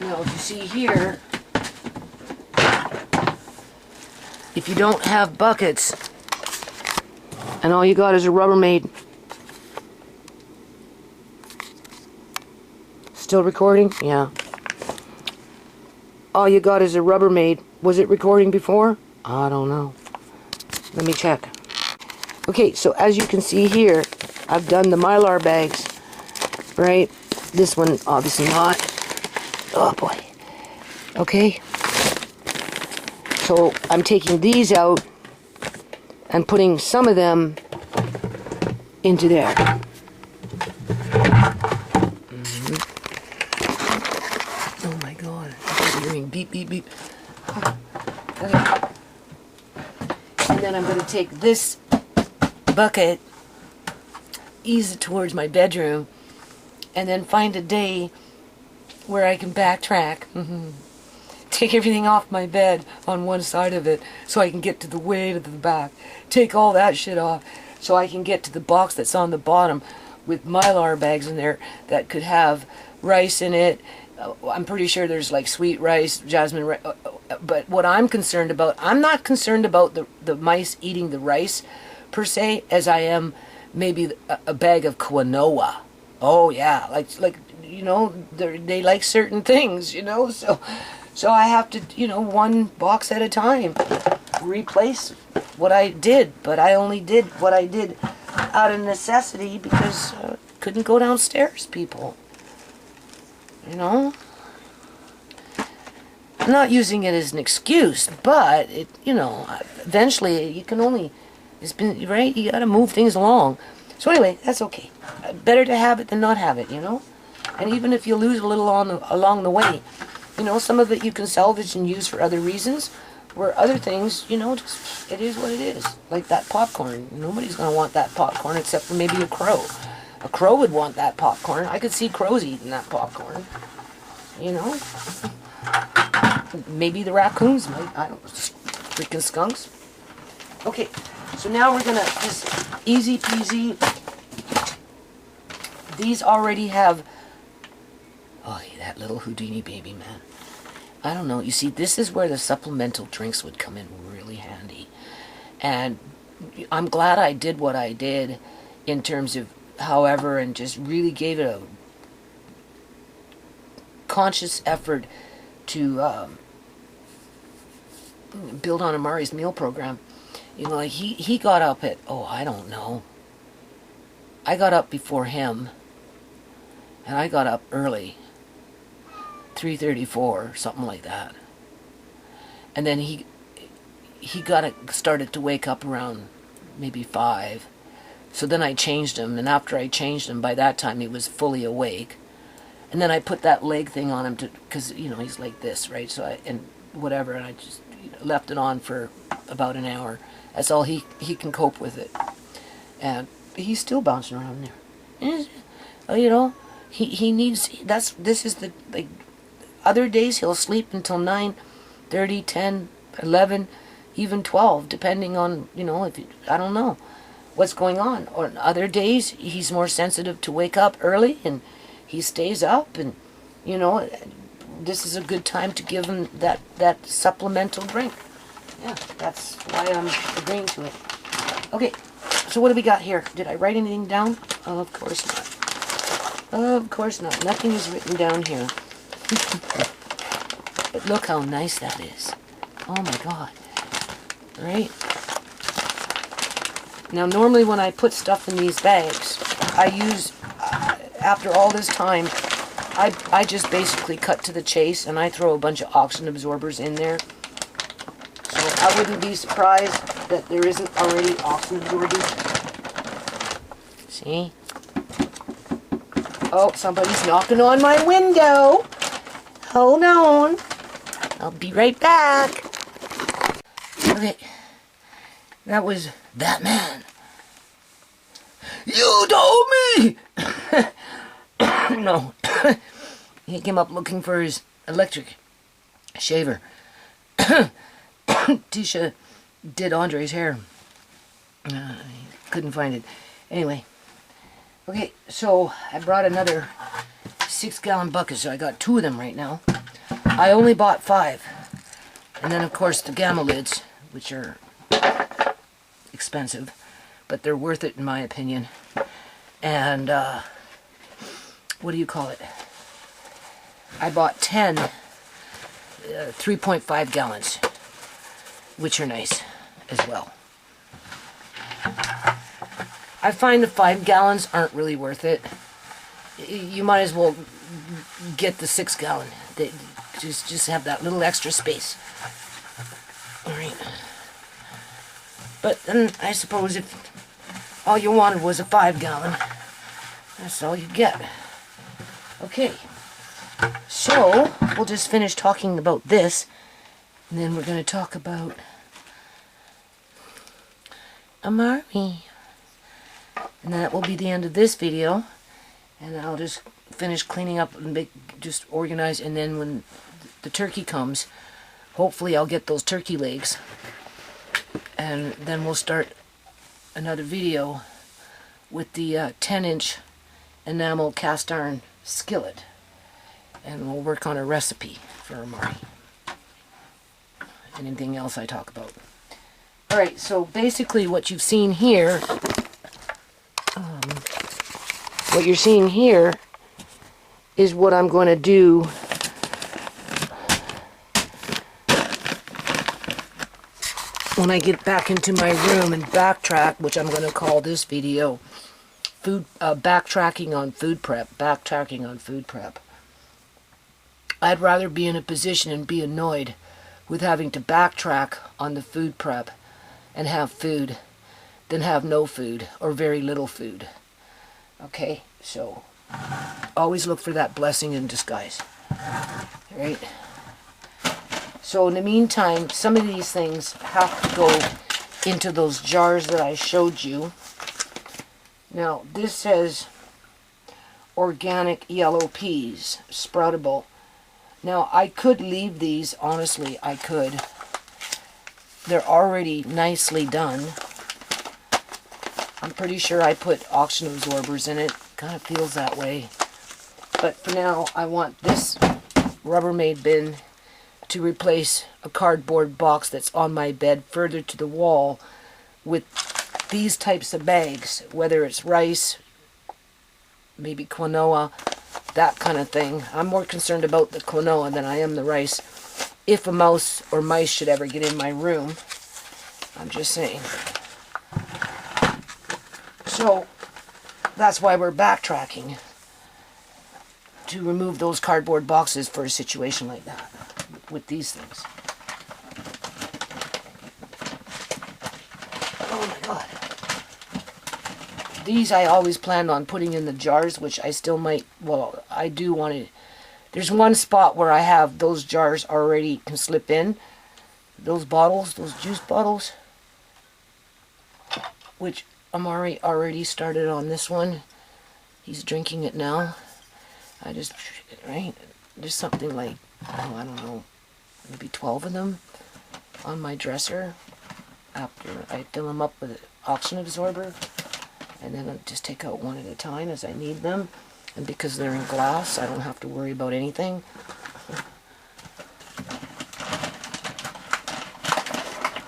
Now, if you see here, if you don't have buckets, and all you got is a Rubbermaid. Still recording? Yeah. All you got is a Rubbermaid. Was it recording before? I don't know. Let me check. Okay, so as you can see here, I've done the Mylar bags, right? This one, obviously not. Oh boy. Okay. So I'm taking these out and putting some of them into there. Oh my god. I'm hearing beep, beep, beep. Okay. And then I'm going to take this bucket, ease it towards my bedroom, and then find a day where I can backtrack. Take everything off my bed on one side of it so I can get to the way to the back. Take all that shit off so I can get to the box that's on the bottom with Mylar bags in there that could have rice in it. I'm pretty sure there's like sweet rice, jasmine rice. But what I'm concerned about, I'm not concerned about the mice eating the rice per se, as I am maybe a bag of quinoa. Oh yeah, like you know, they like certain things, you know, so I have to, you know, one box at a time, replace what I did. But I only did what I did out of necessity because couldn't go downstairs, people. You know? I'm not using it as an excuse, but it, you know, eventually you can only, it's been, right? You gotta move things along. So anyway, that's okay. Better to have it than not have it, you know? And even if you lose a little along the way, you know, some of it you can salvage and use for other reasons, where other things, you know, just, it is what it is. Like that popcorn. Nobody's going to want that popcorn except for maybe a crow. A crow would want that popcorn. I could see crows eating that popcorn. You know? Maybe the raccoons might. I don't know. Freaking skunks. Okay, so now we're going to just easy peasy. These already have... Oh, that little Houdini baby, man. I don't know. You see, this is where the supplemental drinks would come in really handy. And I'm glad I did what I did in terms of however, and just really gave it a conscious effort to build on Amari's meal program. You know, like he got up at, oh, I don't know. I got up before him. And I got up early. 3:34, something like that. And then he started to wake up around maybe 5. So then I changed him, and after I changed him, by that time he was fully awake. And then I put that leg thing on him because you know he's like this, right? So and I just left it on for about an hour. That's all he can cope with it, and he's still bouncing around there. You know, he needs. This is the like. Other days he'll sleep until 9:30, 10, 11, even 12, depending on, you know, I don't know what's going on. Or other days he's more sensitive to wake up early and he stays up, and, you know, this is a good time to give him that supplemental drink. Yeah, that's why I'm agreeing to it. Okay, so what do we got here? Did I write anything down? Oh, of course not. Of course not. Nothing is written down here. But look how nice that is. Oh my god. Right? Now normally when I put stuff in these bags, I use, after all this time, I just basically cut to the chase and I throw a bunch of oxygen absorbers in there. So I wouldn't be surprised that there isn't already oxygen absorbers. See? Oh, somebody's knocking on my window. Hold on. I'll be right back. Okay. That was that man. You told me! No. He came up looking for his electric shaver. TeaSha did Andre's hair. Couldn't find it. Anyway. Okay, so I brought another 6-gallon bucket, so I got 2 of them right now. I only bought 5. And then, of course, the gamma lids, which are expensive, but they're worth it in my opinion. And, what do you call it? I bought 10 3.5 gallons, which are nice as well. I find the 5 gallons aren't really worth it. You might as well get the 6-gallon. Just have that little extra space. Alright. But then I suppose if all you wanted was a 5-gallon, that's all you get. Okay. So, we'll just finish talking about this, and then we're going to talk about Amari. And that will be the end of this video. And I'll just finish cleaning up and just organize, and then when the turkey comes, hopefully I'll get those turkey legs. And then we'll start another video with the 10-inch enamel cast iron skillet. And we'll work on a recipe for Amari. Anything else I talk about. Alright, so basically what you've seen here, what you're seeing here is what I'm going to do when I get back into my room and backtrack, which I'm going to call this video backtracking on food prep. Backtracking on food prep. I'd rather be in a position and be annoyed with having to backtrack on the food prep and have food than have no food or very little food. Okay, so always look for that blessing in disguise. Right? So in the meantime, some of these things have to go into those jars that I showed you. Now, this says organic yellow peas, sproutable. Now, I could leave these, honestly, I could. They're already nicely done. I'm pretty sure I put oxygen absorbers in it. Kind of feels that way. But for now, I want this Rubbermaid bin to replace a cardboard box that's on my bed further to the wall with these types of bags, whether it's rice, maybe quinoa, that kind of thing. I'm more concerned about the quinoa than I am the rice. If a mouse or mice should ever get in my room, I'm just saying. So, that's why we're backtracking, to remove those cardboard boxes for a situation like that, with these things. Oh my god. These I always planned on putting in the jars, which I still might, well, I do want to. There's one spot where I have those jars already can slip in. Those bottles, those juice bottles, which Amari already started on this one. He's drinking it now. I just, right, there's something like, oh, I don't know, maybe 12 of them on my dresser after I fill them up with an oxygen absorber. And then I just take out one at a time as I need them. And because they're in glass, I don't have to worry about anything.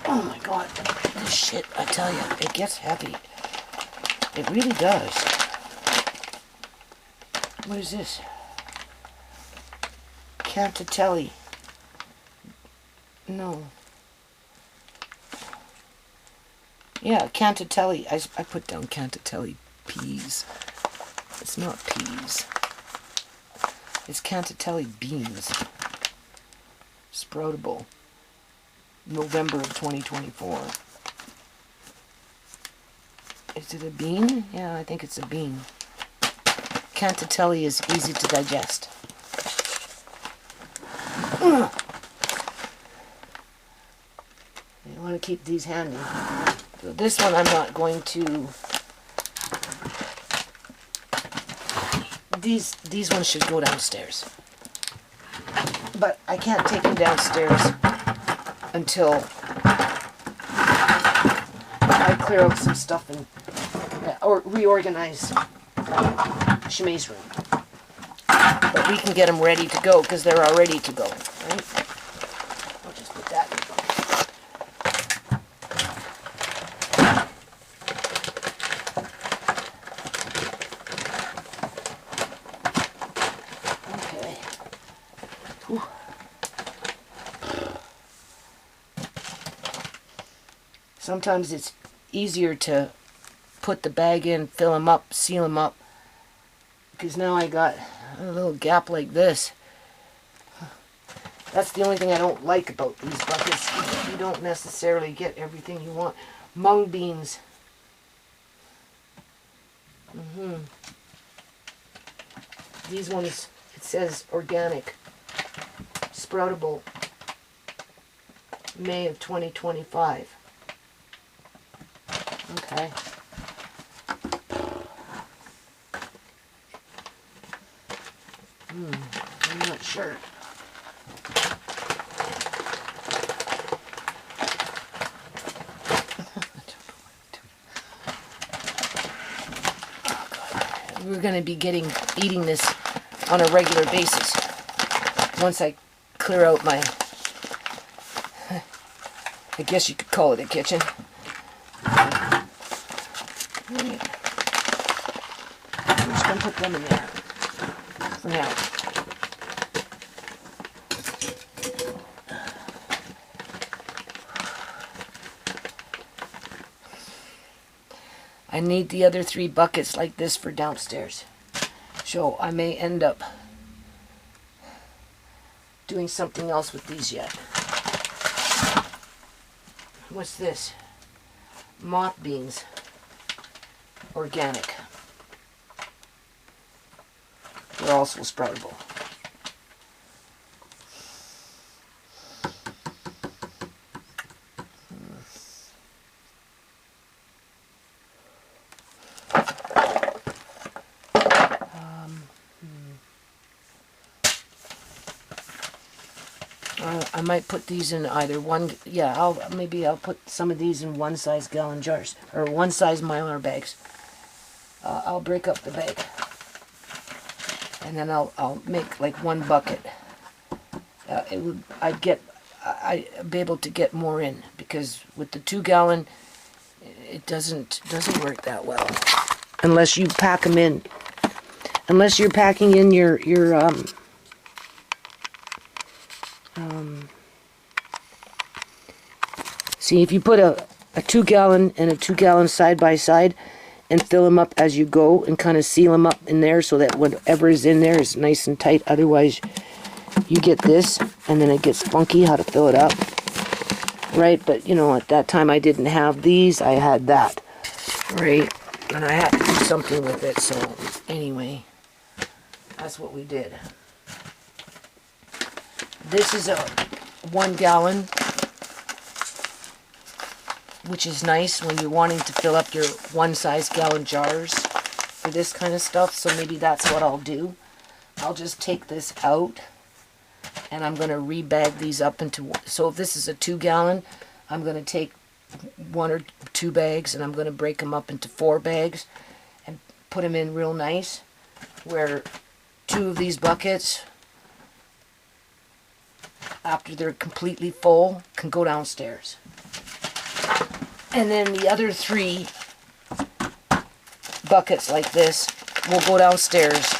Oh my god, this shit, I tell you, it gets heavy. It really does. What is this? Cantatelli. No. Yeah, Cantatelli. I put down Cantatelli peas. It's not peas. It's Cantatelli beans. Sproutable. November of 2024. Is it a bean? Yeah, I think it's a bean. Cantatelli is easy to digest. You want to keep these handy. So this one I'm not going to these ones should go downstairs. But I can't take them downstairs until I clear out some stuff and or reorganize ShaMay's room. But we can get them ready to go because they're all ready to go. Right? I'll just put that in. Okay. Whew. Sometimes it's easier to put the bag in, fill them up, seal them up, because now I got a little gap like this. That's the only thing I don't like about these buckets. You don't necessarily get everything you want. Mung beans. These ones, it says organic, sproutable, May of 2025. Okay. I'm not sure. We're going to be eating this on a regular basis once I clear out my, I guess you could call it a kitchen. I'm just going to put them in there for now. I need the other 3 buckets like this for downstairs. So I may end up doing something else with these yet. What's this? Moth beans. Organic. They're also sproutable. I might put these in either one. Yeah, maybe I'll put some of these in 1 size gallon jars or 1 size Mylar bags. I'll break up the bag, and then I'll make like 1 bucket. I'd be able to get more in because with the 2 gallon, it doesn't work that well unless you pack them in. Unless you're packing in your see, if you put a 2 gallon and a 2 gallon side by side and fill them up as you go and kind of seal them up in there so that whatever is in there is nice and tight. Otherwise, you get this and then it gets funky how to fill it up. Right? But, you know, at that time I didn't have these. I had that. Right? And I had to do something with it. So, anyway, that's what we did. This is a 1 gallon, which is nice when you're wanting to fill up your 1 size gallon jars for this kind of stuff. So maybe that's what I'll do. I'll just take this out and I'm going to rebag these up into, so if this is a 2 gallon, I'm going to take 1 or 2 bags and I'm going to break them up into 4 bags and put them in real nice, where 2 of these buckets, after they're completely full, can go downstairs. And then the other 3 buckets like this will go downstairs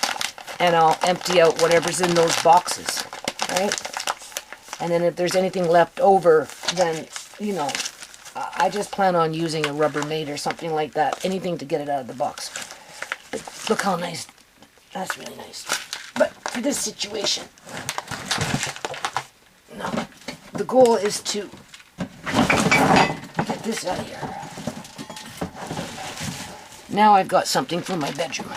and I'll empty out whatever's in those boxes, right? And then if there's anything left over, then, you know, I just plan on using a Rubbermaid or something like that. Anything to get it out of the box. But look how nice. That's really nice. But for this situation, no, the goal is to get this out of here. Now I've got something for my bedroom.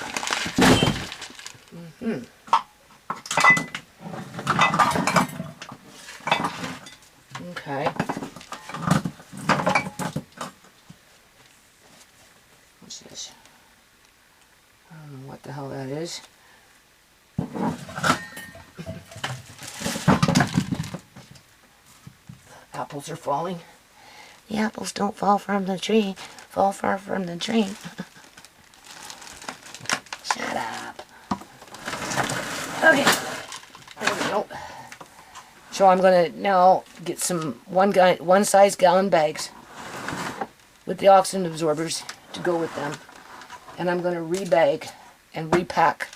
Okay. What's this? I don't know what the hell that is. Apples are falling. The apples don't fall from the tree, fall far from the tree. Shut up. Okay, there we go. So I'm going to now get some one size gallon bags with the oxygen absorbers to go with them. And I'm going to rebag and repack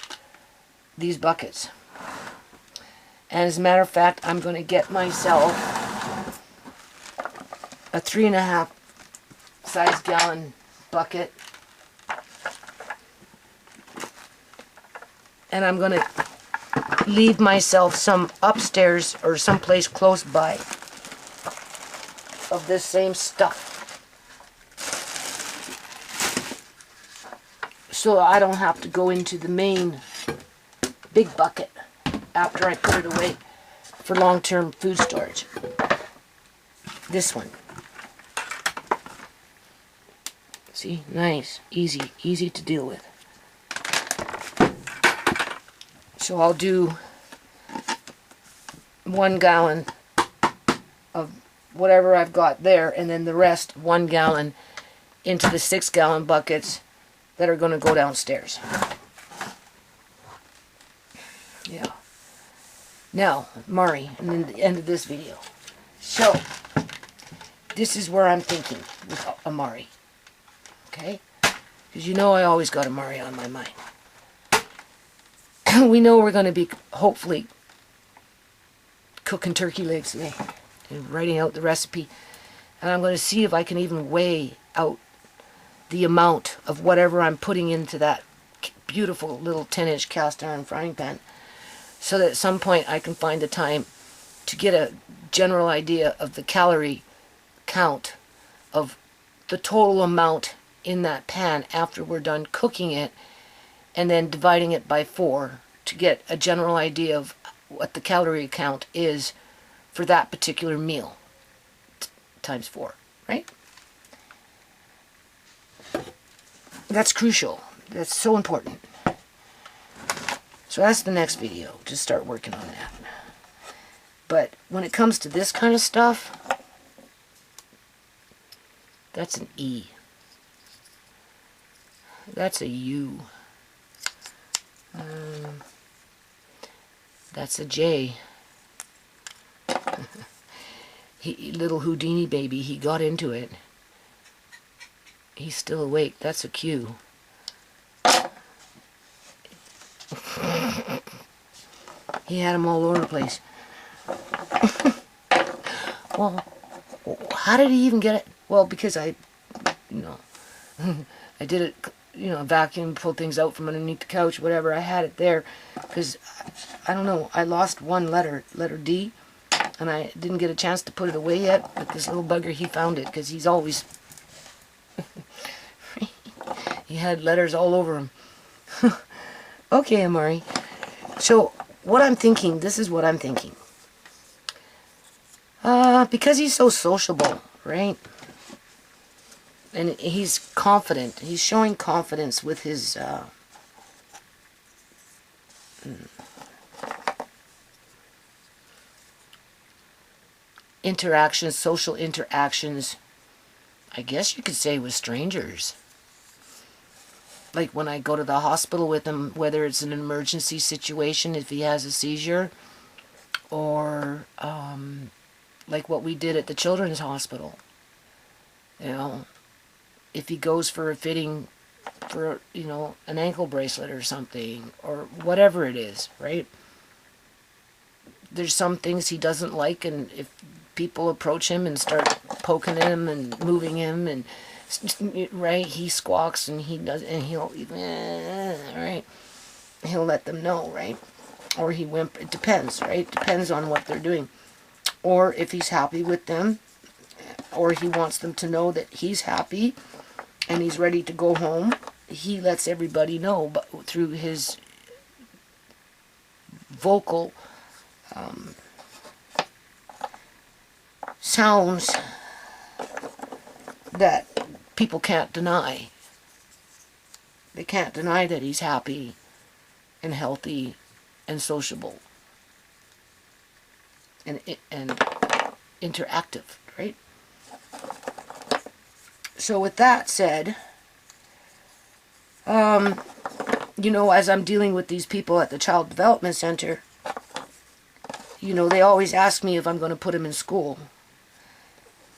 these buckets. And as a matter of fact, I'm going to get myself a 3.5 size gallon bucket. And I'm going to leave myself some upstairs or someplace close by of this same stuff. So I don't have to go into the main big bucket after I put it away for long-term food storage. This one. See, nice, easy to deal with. So I'll do 1 gallon of whatever I've got there, and then the rest, 1 gallon, into the 6-gallon buckets that are going to go downstairs. Yeah. Now, Amari, and then the end of this video. So, this is where I'm thinking with Amari. Okay? Because you know I always got Amari on my mind. We know we're going to be, hopefully, cooking turkey legs today. And writing out the recipe. And I'm going to see if I can even weigh out the amount of whatever I'm putting into that beautiful little 10-inch cast iron frying pan, so that at some point I can find the time to get a general idea of the calorie count of the total amount in that pan after we're done cooking it, and then dividing it by 4 to get a general idea of what the calorie count is for that particular meal times 4, right? That's crucial. That's so important. So that's the next video. Just start working on that. But when it comes to this kind of stuff, that's an E. That's a U. That's a J. Little Houdini baby, he got into it. He's still awake. That's a Q. He had them all over the place. Well, how did he even get it? Well, because I did it, vacuum, pulled things out from underneath the couch, whatever. I had it there because, I don't know, I lost one letter D, and I didn't get a chance to put it away yet, but this little bugger, he found it because he's always... He had letters all over him. Okay, Amari. So, what I'm thinking, this is what I'm thinking. Because he's so sociable, right? And he's confident. He's showing confidence with his, interactions, social interactions, I guess you could say with strangers. Like when I go to the hospital with him, whether it's an emergency situation, if he has a seizure, or like what we did at the children's hospital. If he goes for a fitting for, an ankle bracelet or something, or whatever it is, right? There's some things he doesn't like, and if people approach him and start poking him and moving him, and right, he squawks and he'll right, he'll let them know, right? Or he it depends, right? Depends on what they're doing. Or if he's happy with them, or he wants them to know that he's happy and he's ready to go home, he lets everybody know, but through his vocal sounds that people can't deny. They can't deny that he's happy and healthy and sociable. And interactive, right? So with that said, you know, as I'm dealing with these people at the Child Development Center, you know, they always ask me if I'm going to put him in school.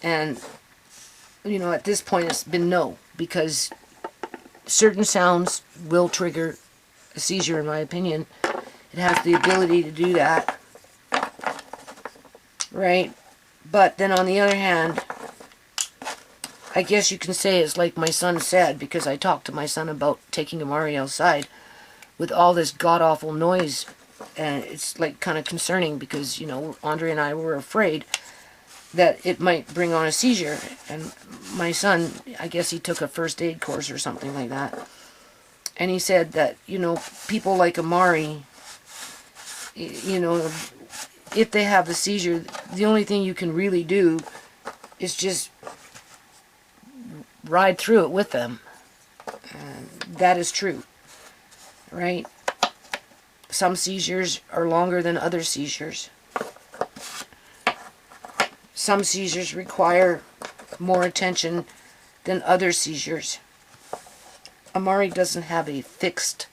And, you know, at this point it's been no, because certain sounds will trigger a seizure, in my opinion. It has the ability to do that, right? But then on the other hand, I guess you can say it's like my son said, because I talked to my son about taking Amari outside with all this god-awful noise, and it's like kind of concerning because, you know, Andre and I were afraid that it might bring on a seizure. And my son, I guess he took a first aid course or something like that, and he said that, you know, people like Amari, you know, if they have the seizure, the only thing you can really do is just ride through it with them. That is true, right? Some seizures are longer than other seizures. Some seizures require more attention than other seizures. Amari doesn't have a fixed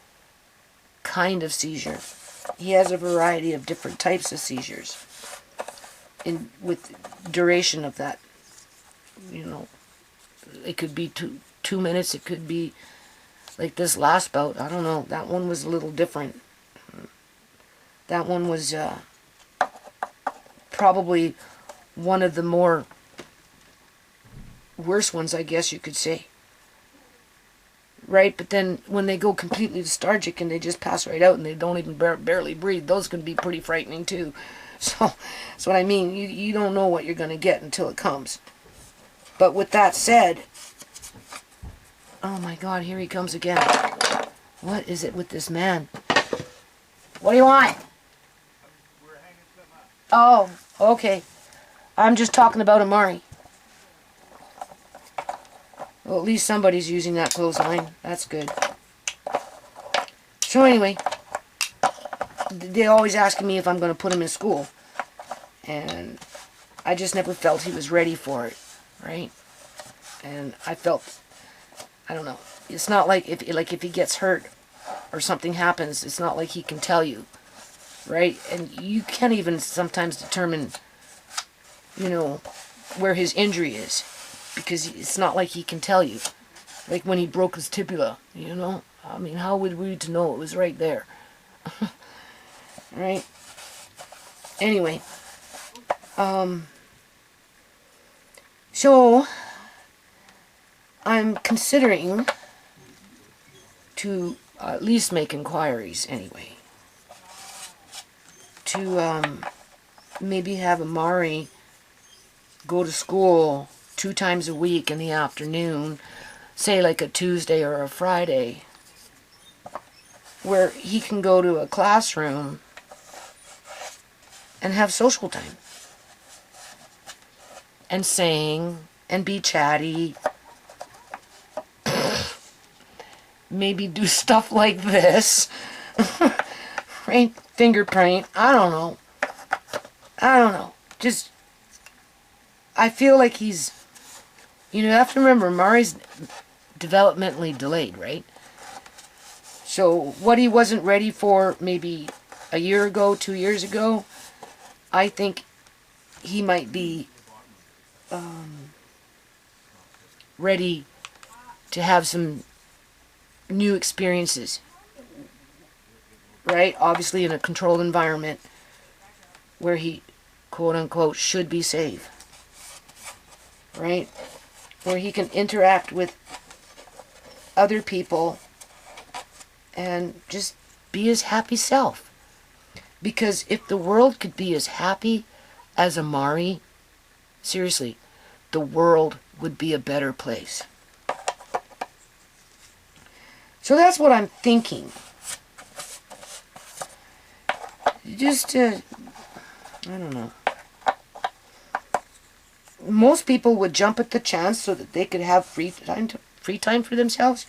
kind of seizure. He has a variety of different types of seizures, with duration of that. You know, it could be two minutes. It could be like this last bout. I don't know. That one was a little different. That one was probably one of the more worse ones, I guess you could say. Right? But then when they go completely lethargic and they just pass right out and they don't even barely breathe, those can be pretty frightening too. So that's what I mean. You don't know what you're going to get until it comes. But with that said, oh my God, here he comes again. What is it with this man? What do you want? Oh, okay. I'm just talking about Amari. Well, at least somebody's using that clothesline. That's good. So anyway, they're always asking me if I'm going to put him in school. And I just never felt he was ready for it, right? And I felt, I don't know. It's not like if he gets hurt or something happens, it's not like he can tell you, right? And you can't even sometimes determine, you know, where his injury is, because it's not like he can tell you. Like when he broke his tibia, you know? I mean, how would we to know it was right there? Right? Anyway. So, I'm considering to at least make inquiries anyway. To maybe have Amari go to school 2 times a week in the afternoon, say like a Tuesday or a Friday, where he can go to a classroom and have social time and sing and be chatty. Maybe do stuff like this. Right? Fingerprint. I don't know. Just, I feel like he's, you have to remember, Mari's developmentally delayed, right? So what he wasn't ready for maybe a year ago, 2 years ago, I think he might be ready to have some new experiences, right? Obviously in a controlled environment where he, quote unquote, should be safe, right? Where he can interact with other people and just be his happy self. Because if the world could be as happy as Amari, seriously, the world would be a better place. So that's what I'm thinking. Just I don't know. Most people would jump at the chance so that they could have free time for themselves.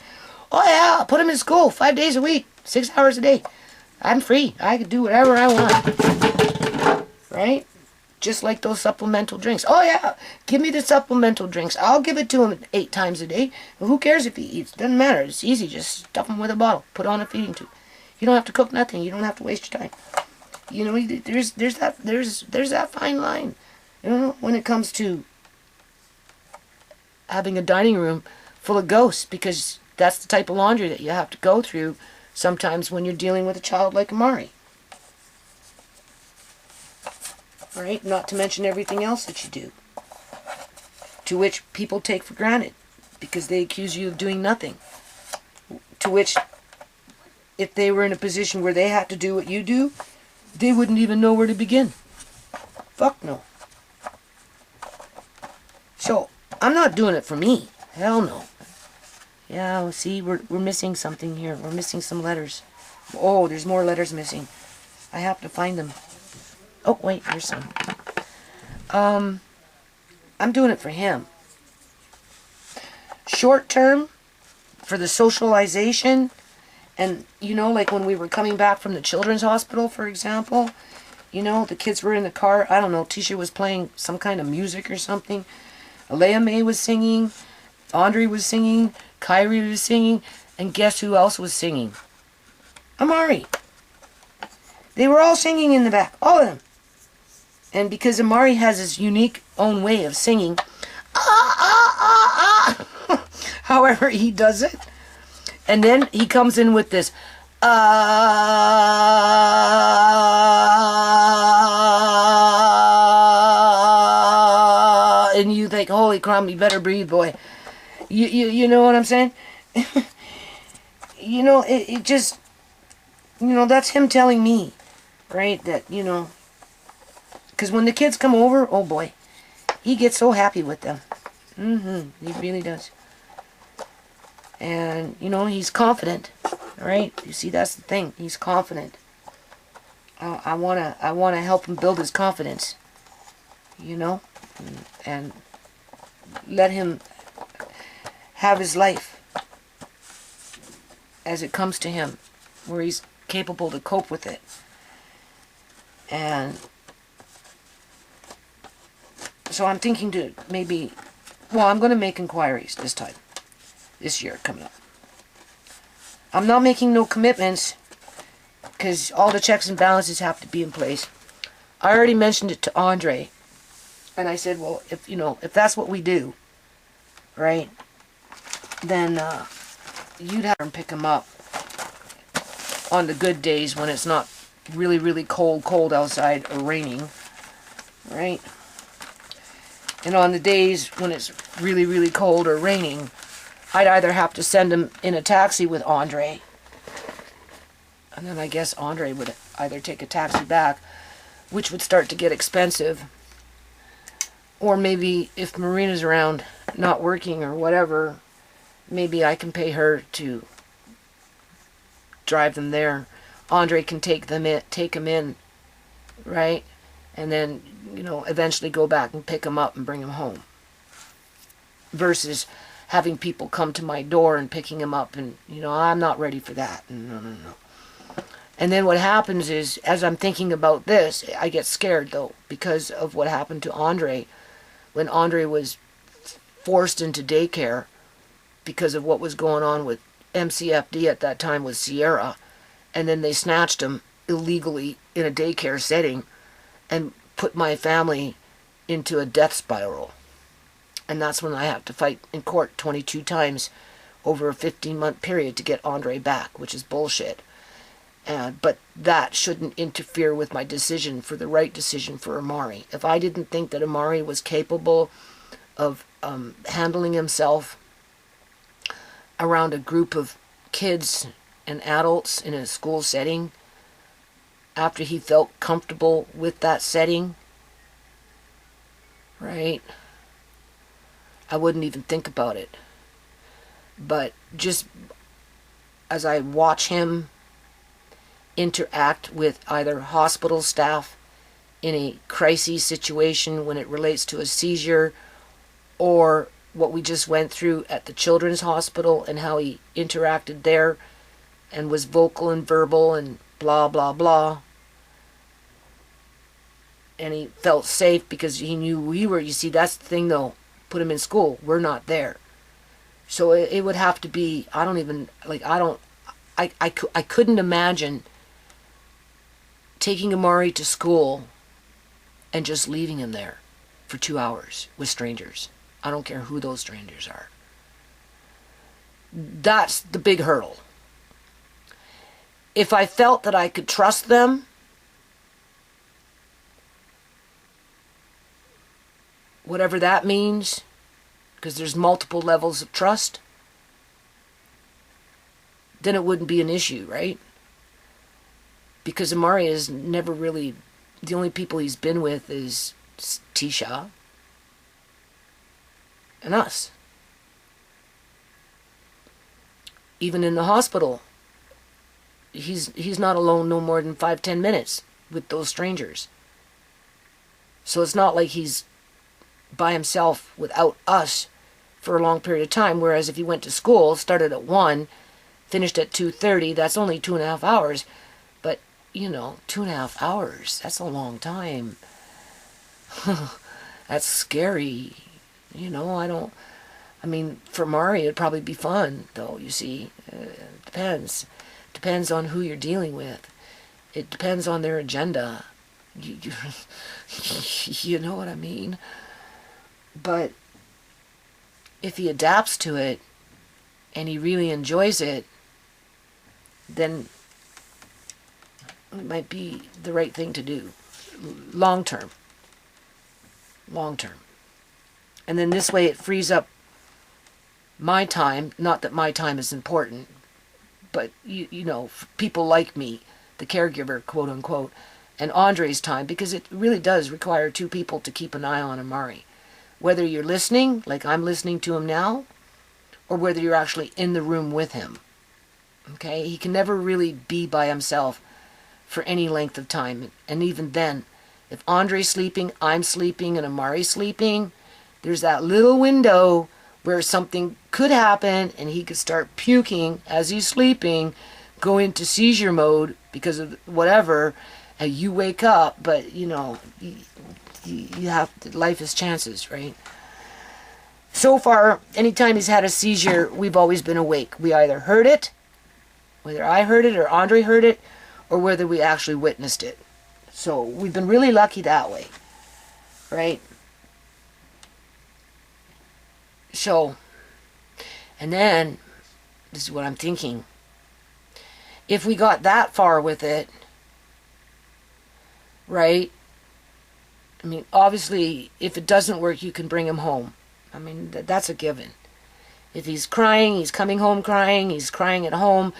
Oh yeah, I'll put them in school 5 days a week, 6 hours a day. I'm free. I can do whatever I want. Right? Just like those supplemental drinks. Oh yeah, give me the supplemental drinks. I'll give it to him 8 times a day. Who cares if he eats? Doesn't matter. It's easy. Just stuff him with a bottle. Put on a feeding tube. You don't have to cook nothing. You don't have to waste your time. You know, there's that fine line. You know, when it comes to having a dining room full of ghosts, because that's the type of laundry that you have to go through sometimes when you're dealing with a child like Amari. Right? Not to mention everything else that you do, to which people take for granted because they accuse you of doing nothing. To which, if they were in a position where they had to do what you do, they wouldn't even know where to begin. Fuck no. So, I'm not doing it for me. Hell no. Yeah, well, see, we're missing something here. We're missing some letters. Oh, there's more letters missing. I have to find them. Oh, wait, here's some. I'm doing it for him. Short term, for the socialization, and, you know, like when we were coming back from the children's hospital, for example, you know, the kids were in the car, I don't know, TeaSha was playing some kind of music or something. AlayaMay was singing, Andre was singing, Kyrie was singing, and guess who else was singing? Amari. They were all singing in the back, all of them. And because Amari has his unique own way of singing, however he does it, and then he comes in with this, and you think, holy crap, you better breathe, boy. You know what I'm saying? You know, it just, you know, that's him telling me, right, that, you know, because when the kids come over, oh boy, he gets so happy with them. He really does. And, you know, he's confident, right? You see, that's the thing. He's confident. I wanna help him build his confidence, you know, and let him have his life as it comes to him, where he's capable to cope with it. And so I'm thinking to maybe, well, I'm going to make inquiries this time, this year coming up. I'm not making no commitments because all the checks and balances have to be in place. I already mentioned it to Andre, and I said, well, if, you know, if that's what we do, right, then you'd have him pick him up on the good days when it's not really, really cold outside or raining, right? And on the days when it's really, really cold or raining, I'd either have to send him in a taxi with Andre, and then I guess Andre would either take a taxi back, which would start to get expensive, or maybe if Marina's around not working or whatever, maybe I can pay her to drive them there. Andre can take them in, right? And then, you know, eventually go back and pick them up and bring them home. Versus having people come to my door and picking them up, and, you know, I'm not ready for that. No. And then what happens is, as I'm thinking about this, I get scared, though, because of what happened to Andre when Andre was forced into daycare because of what was going on with MCFD at that time with Sierra, and then they snatched him illegally in a daycare setting and put my family into a death spiral. And that's when I have to fight in court 22 times over a 15-month period to get Andre back, which is bullshit. But that shouldn't interfere with my decision for the right decision for Amari. If I didn't think that Amari was capable of handling himself around a group of kids and adults in a school setting, after he felt comfortable with that setting, right, I wouldn't even think about it. But just as I watch him interact with either hospital staff in a crisis situation when it relates to a seizure, or what we just went through at the children's hospital and how he interacted there and was vocal and verbal and blah blah blah, and he felt safe because he knew we were. You see, that's the thing though. Put him in school. We're not there. So it would have to be, I don't even, like, I couldn't imagine taking Amari to school and just leaving him there for 2 hours with strangers. I don't care who those strangers are. That's the big hurdle. If I felt that I could trust them, whatever that means, because there's multiple levels of trust, then it wouldn't be an issue, right? Because Amari is never really, the only people he's been with is TeaSha and us. Even in the hospital, he's not alone no more than 5-10 minutes with those strangers. So it's not like he's by himself without us for a long period of time. Whereas if he went to school, started at 1, finished at 2:30, that's only 2.5 hours. But, 2.5 hours, that's a long time. That's scary. For Mari, it'd probably be fun, though, you see. Depends. Depends on who you're dealing with. It depends on their agenda. You know what I mean? But if he adapts to it and he really enjoys it, then it might be the right thing to do. Long term. Long term. And then this way it frees up my time. Not that my time is important, but, people like me, the caregiver, quote unquote, and Andre's time, because it really does require 2 people to keep an eye on Amari. Whether you're listening, like I'm listening to him now, or whether you're actually in the room with him. Okay? He can never really be by himself for any length of time. And even then, if Andre's sleeping, I'm sleeping, and Amari's sleeping, there's that little window where something could happen and he could start puking as he's sleeping, go into seizure mode because of whatever, and you wake up, but, you have to, life is chances, right? So far, anytime he's had a seizure, we've always been awake. We either heard it, whether I heard it or Andre heard it, or whether we actually witnessed it. So we've been really lucky that way, right? So, and then, this is what I'm thinking. If we got that far with it, right? Obviously, if it doesn't work, you can bring him home. That's a given. If he's crying, he's coming home crying, he's crying at home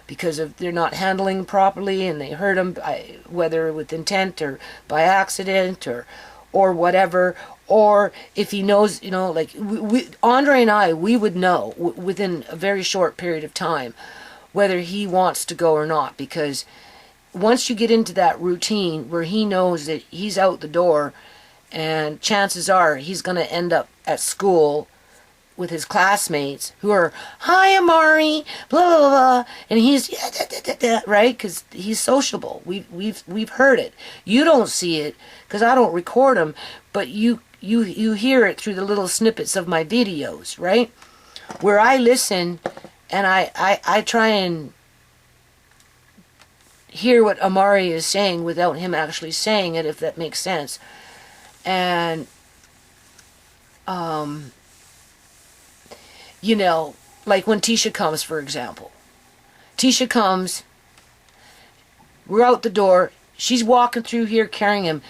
because they're not handling properly and they hurt him, whether with intent or by accident or whatever. Or if he knows, Andre and I, we would know within a very short period of time whether he wants to go or not. Because once you get into that routine where he knows that he's out the door, and chances are he's going to end up at school with his classmates who are, "Hi, Amari," blah blah blah, and he's right, because he's sociable. We've heard it. You don't see it because I don't record them, but you hear it through the little snippets of my videos, right? Where I listen and I try and hear what Amari is saying without him actually saying it, if that makes sense. And like when TeaSha comes, for example. TeaSha comes, we're out the door, she's walking through here carrying him.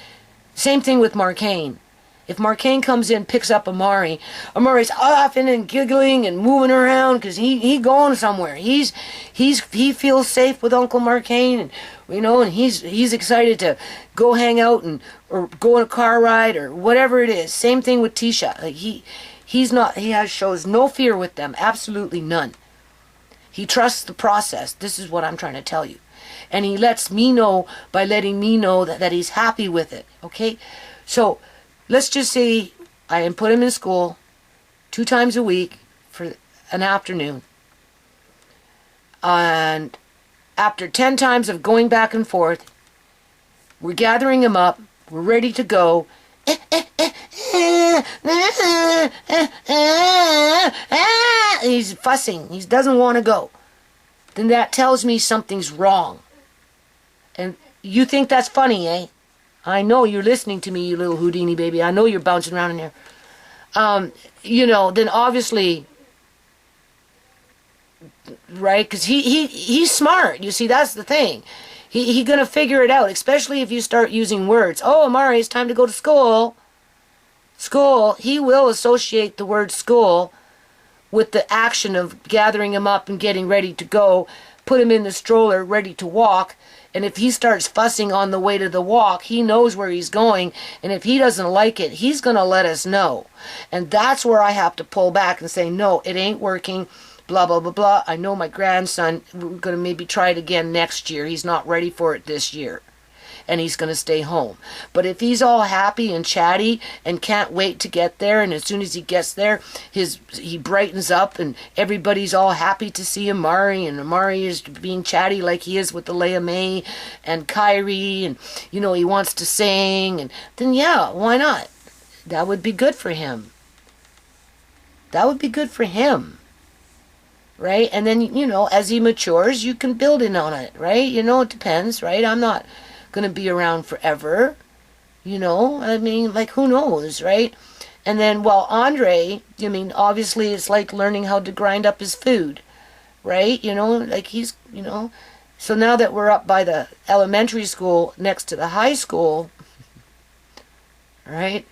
Same thing with Marcane. If Marcane comes in, picks up Amari, Amari's laughing and giggling and moving around because he going somewhere. He feels safe with Uncle Marcane, and and he's excited to go hang out or go on a car ride or whatever it is. Same thing with TeaSha. Like he shows no fear with them, absolutely none. He trusts the process. This is what I'm trying to tell you, and he lets me know by letting me know that he's happy with it. Okay, so. Let's just say I put him in school 2 times a week for an afternoon. And after 10 times of going back and forth, we're gathering him up, We're ready to go. He's fussing. He doesn't want to go. Then that tells me something's wrong. And you think that's funny, eh? I know you're listening to me, you little Houdini baby. I know you're bouncing around in there. Then obviously, right? Because he's smart. You see, that's the thing. He's going to figure it out, especially if you start using words. Oh, Amari, it's time to go to school. School. He will associate the word school with the action of gathering him up and getting ready to go, put him in the stroller, ready to walk. And if he starts fussing on the way to the walk, he knows where he's going. And if he doesn't like it, he's going to let us know. And that's where I have to pull back and say, no, it ain't working. Blah, blah, blah, blah. I know my grandson, we're going to maybe try it again next year. He's not ready for it this year. And he's going to stay home. But if he's all happy and chatty and can't wait to get there, and as soon as he gets there, he brightens up and everybody's all happy to see Amari, and Amari is being chatty like he is with AlayaMay and Kyrie, and he wants to sing, and then yeah, why not? That would be good for him. That would be good for him. Right? And then, as he matures, you can build in on it, right? It depends, right? I'm not going to be around forever, I mean, like, who knows, right? And then, well, Andre, obviously it's like learning how to grind up his food, right? Like he's, so now that we're up by the elementary school next to the high school, right?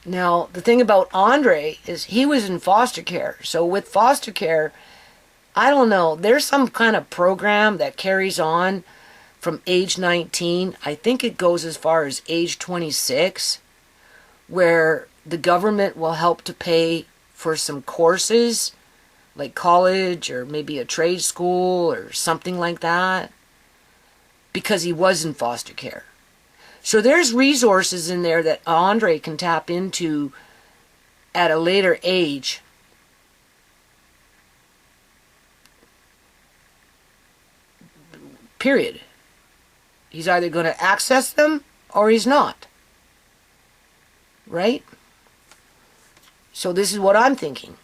Now, the thing about Andre is he was in foster care. So with foster care, I don't know, there's some kind of program that carries on from age 19. I think it goes as far as age 26, where the government will help to pay for some courses, like college or maybe a trade school or something like that, because he was in foster care. So there's resources in there that Andre can tap into at a later age. Period. He's either going to access them or he's not. Right? So this is what I'm thinking.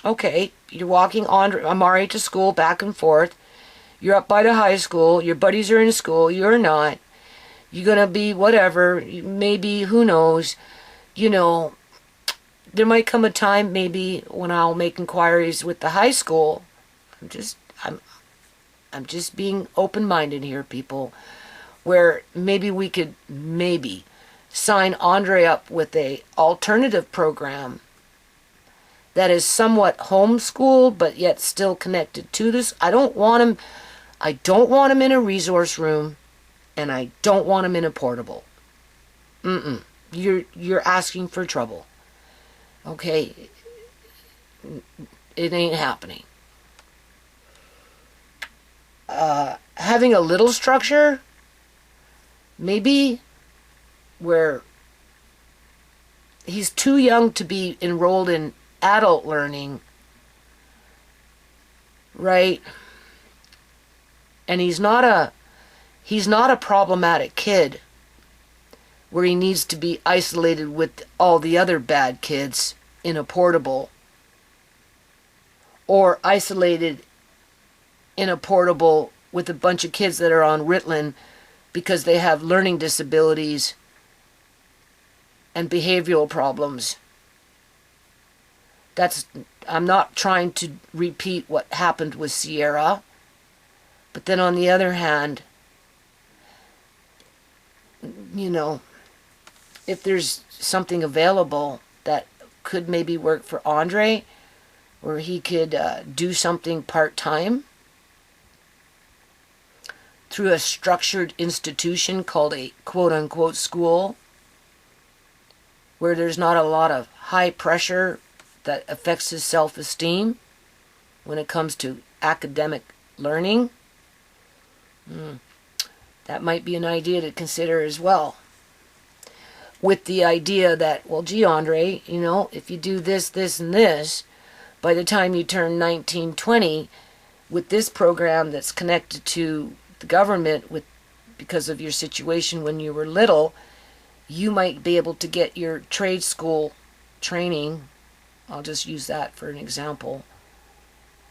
Okay, you're walking Amari to school back and forth. You're up by the high school. Your buddies are in school. You're not. You're going to be whatever, maybe, who knows, there might come a time maybe when I'll make inquiries with the high school. I'm just being open-minded here, people, where maybe we could sign Andre up with a alternative program that is somewhat homeschooled but yet still connected to this. I don't want him in a resource room. And I don't want him in a portable. You're asking for trouble. Okay? It ain't happening. Having a little structure, maybe, where he's too young to be enrolled in adult learning, right? And he's not a problematic kid where he needs to be isolated with all the other bad kids in a portable, or isolated in a portable with a bunch of kids that are on Ritalin because they have learning disabilities and behavioral problems. I'm not trying to repeat what happened with Sierra, but then on the other hand, if there's something available that could maybe work for Andre, where he could do something part-time through a structured institution called a quote-unquote school, where there's not a lot of high pressure that affects his self-esteem when it comes to academic learning. That might be an idea to consider as well. With the idea that, well, gee, Andre, if you do this, this, and this, by the time you turn 19, 20, with this program that's connected to the government with because of your situation when you were little, you might be able to get your trade school training. I'll just use that for an example.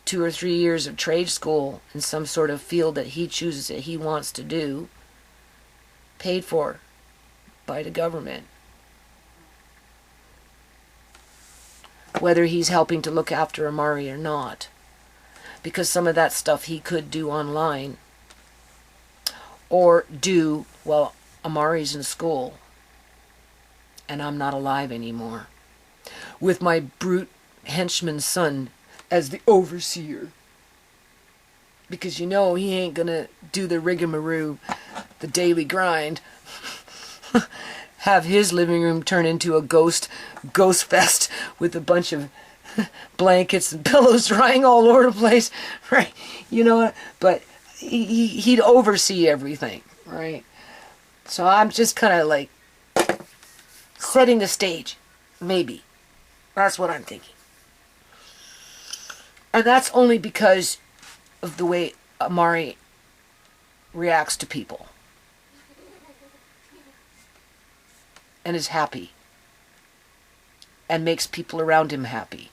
2 or 3 years of trade school in some sort of field that he chooses that he wants to do, paid for by the government. Whether he's helping to look after Amari or not. Because some of that stuff he could do online. Or do while Amari's in school. And I'm not alive anymore. With my brute henchman son as the overseer. Because you know he ain't gonna do the rigmarole, the daily grind. Have his living room turn into a ghost fest with a bunch of blankets and pillows drying all over the place, right? You know, but he'd oversee everything, right? So I'm just kind of like setting the stage, maybe. That's what I'm thinking. And that's only because of the way Amari reacts to people. And is happy. And makes people around him happy.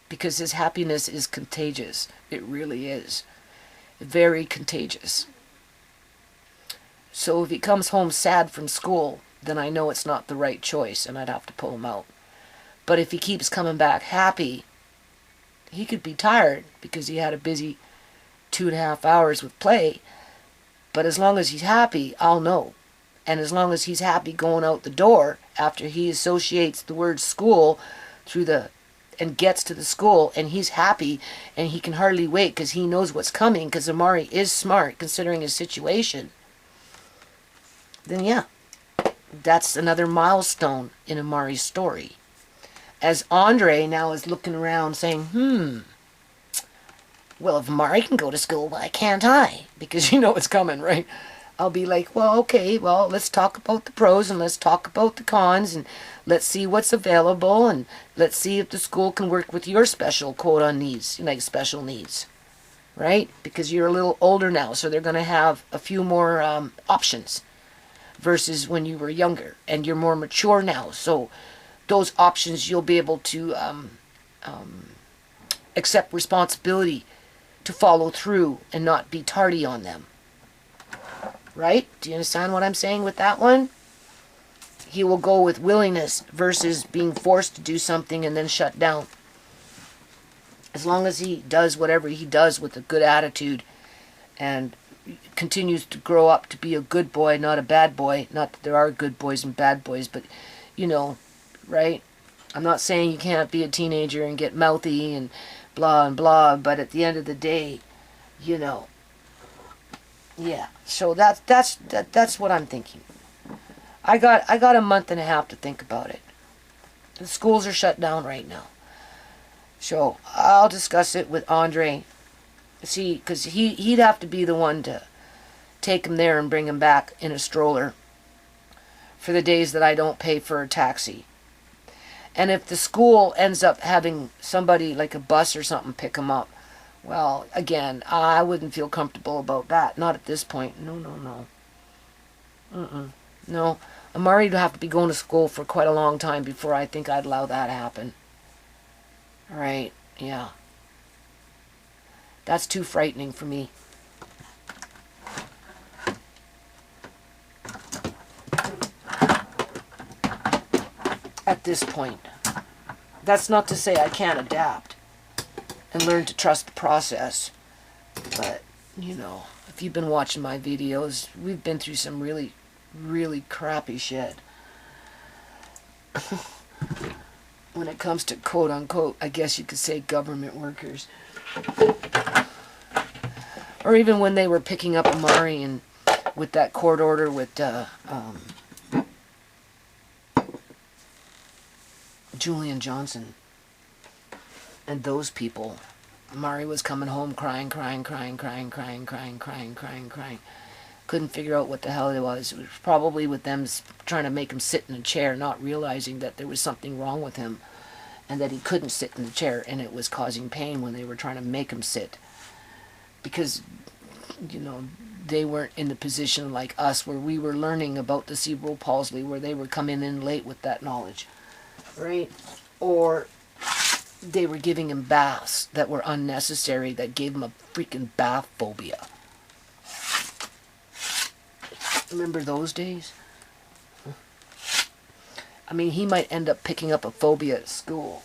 Because his happiness is contagious. It really is. Very contagious. So if he comes home sad from school, then I know it's not the right choice and I'd have to pull him out. But if he keeps coming back happy, he could be tired because he had a busy 2.5 hours with play. But as long as he's happy, I'll know. And as long as he's happy going out the door after he associates the word school through the and gets to the school and he's happy and he can hardly wait because he knows what's coming because Amari is smart considering his situation, then yeah, that's another milestone in Amari's story. As Andre now is looking around saying, well, if Amari can go to school, why can't I? Because you know it's coming, right? I'll be like, well, okay, well, let's talk about the pros and let's talk about the cons and let's see what's available and let's see if the school can work with your special quote on needs, like special needs, right? Because you're a little older now, so they're going to have a few more options versus when you were younger, and you're more mature now, so those options you'll be able to accept responsibility to follow through and not be tardy on them. Right? Do you understand what I'm saying with that one? He will go with willingness versus being forced to do something and then shut down. As long as he does whatever he does with a good attitude and continues to grow up to be a good boy, not a bad boy. Not that there are good boys and bad boys, but, you know, right? I'm not saying you can't be a teenager and get mouthy and blah, but at the end of the day, you know, yeah. So that's what I'm thinking. I got a 1.5 months to think about it. The schools are shut down right now. So I'll discuss it with Andre. See, because he'd have to be the one to take him there and bring him back in a stroller for the days that I don't pay for a taxi. And if the school ends up having somebody like a bus or something pick him up, well, again, I wouldn't feel comfortable about that. Not at this point. No. No. Amari would have to be going to school for quite a long time before I think I'd allow that to happen. Right, yeah. That's too frightening for me. At this point. That's not to say I can't adapt and learn to trust the process. But, you know, if you've been watching my videos, we've been through some really, really crappy shit. When it comes to quote-unquote, I guess you could say government workers. Or even when they were picking up Amari and with that court order with Julian Johnson and those people. Amari was coming home crying. Couldn't figure out what the hell it was. It was probably with them trying to make him sit in a chair, not realizing that there was something wrong with him and that he couldn't sit in the chair, and it was causing pain when they were trying to make him sit. Because, you know, they weren't in the position like us where we were learning about the cerebral palsy, where they were coming in late with that knowledge, right? Or they were giving him baths that were unnecessary, that gave him a freaking bath phobia. Remember those days? I mean, he might end up picking up a phobia at school.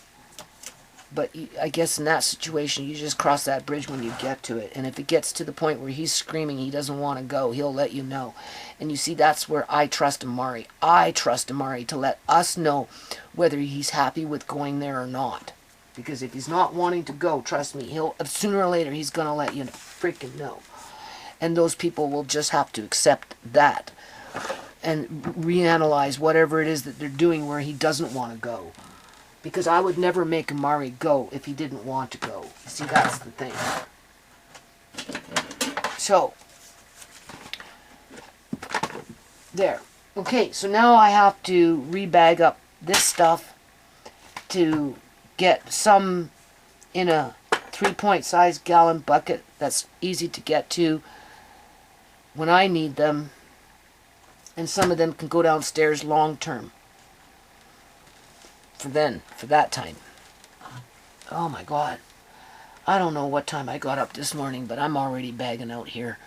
But I guess in that situation, you just cross that bridge when you get to it. And if it gets to the point where he's screaming he doesn't want to go, he'll let you know. And you see, that's where I trust Amari. I trust Amari to let us know whether he's happy with going there or not. Because if he's not wanting to go, trust me, he'll sooner or later he's going to let you freaking know. And those people will just have to accept that and reanalyze whatever it is that they're doing where he doesn't want to go. Because I would never make Amari go if he didn't want to go. You see, that's the thing. So, there. Okay, so now I have to rebag up this stuff to get some in a 3-point size gallon bucket that's easy to get to when I need them. And some of them can go downstairs long term. For that time. Oh my God. I don't know what time I got up this morning, but I'm already bagging out here.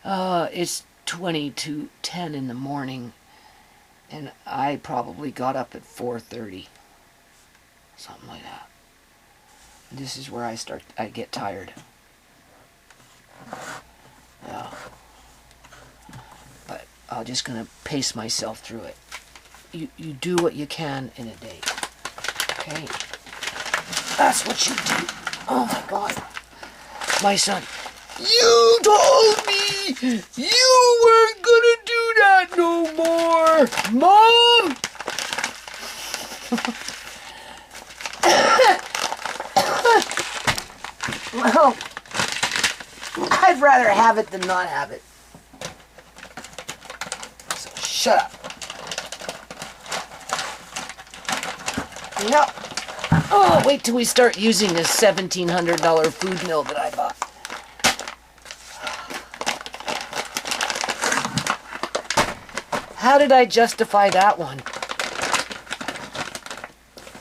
It's 20 to 10 in the morning, and I probably got up at 4:30. Something like that. This is where I get tired. Yeah. But I'm just gonna pace myself through it. You do what you can in a day. Okay? That's what you do. Oh my God. My son. You told me you weren't gonna do that no more. Mom! Well, I'd rather have it than not have it. So shut up. Yep. Oh, wait till we start using this $1,700 food mill that I bought. How did I justify that one?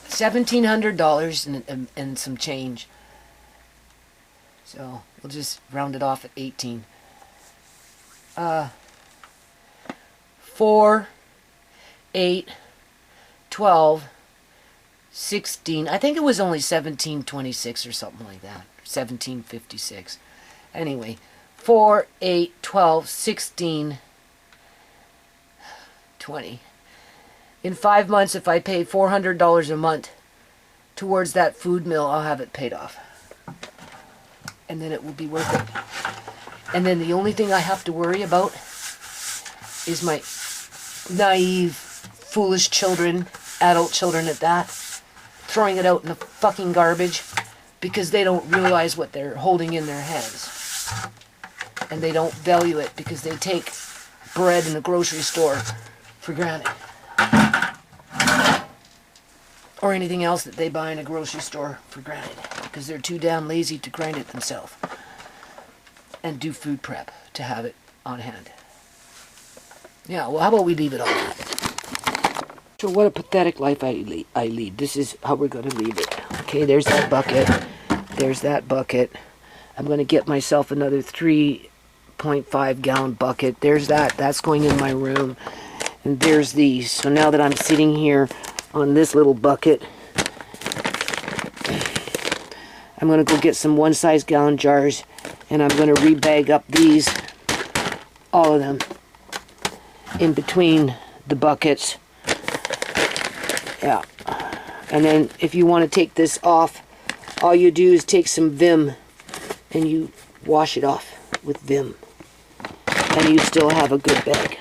$1,700 and some change. So we'll just round it off at 18. 4, 8, 12, 16. I think it was only 1726 or something like that. 1756. Anyway, 4, 8, 12, 16, 20. In 5 months, if I pay $400 a month towards that food mill, I'll have it paid off. And then it will be worth it. And then the only thing I have to worry about is my naive, foolish children, adult children at that, throwing it out in the fucking garbage because they don't realize what they're holding in their hands. And they don't value it because they take bread in the grocery store for granted. Or anything else that they buy in a grocery store for granted because they're too damn lazy to grind it themselves and do food prep to have it on hand. Yeah, well, how about we leave it on that? So what a pathetic life I lead. This is how we're going to leave it. Okay, there's that bucket. There's that bucket. I'm going to get myself another 3.5 gallon bucket. There's that. That's going in my room. And there's these. So now that I'm sitting here on this little bucket, I'm going to go get some 1 size gallon jars, and I'm going to rebag up these, all of them, in between the buckets. Yeah. And then if you want to take this off, all you do is take some Vim and you wash it off with Vim. And you still have a good bag.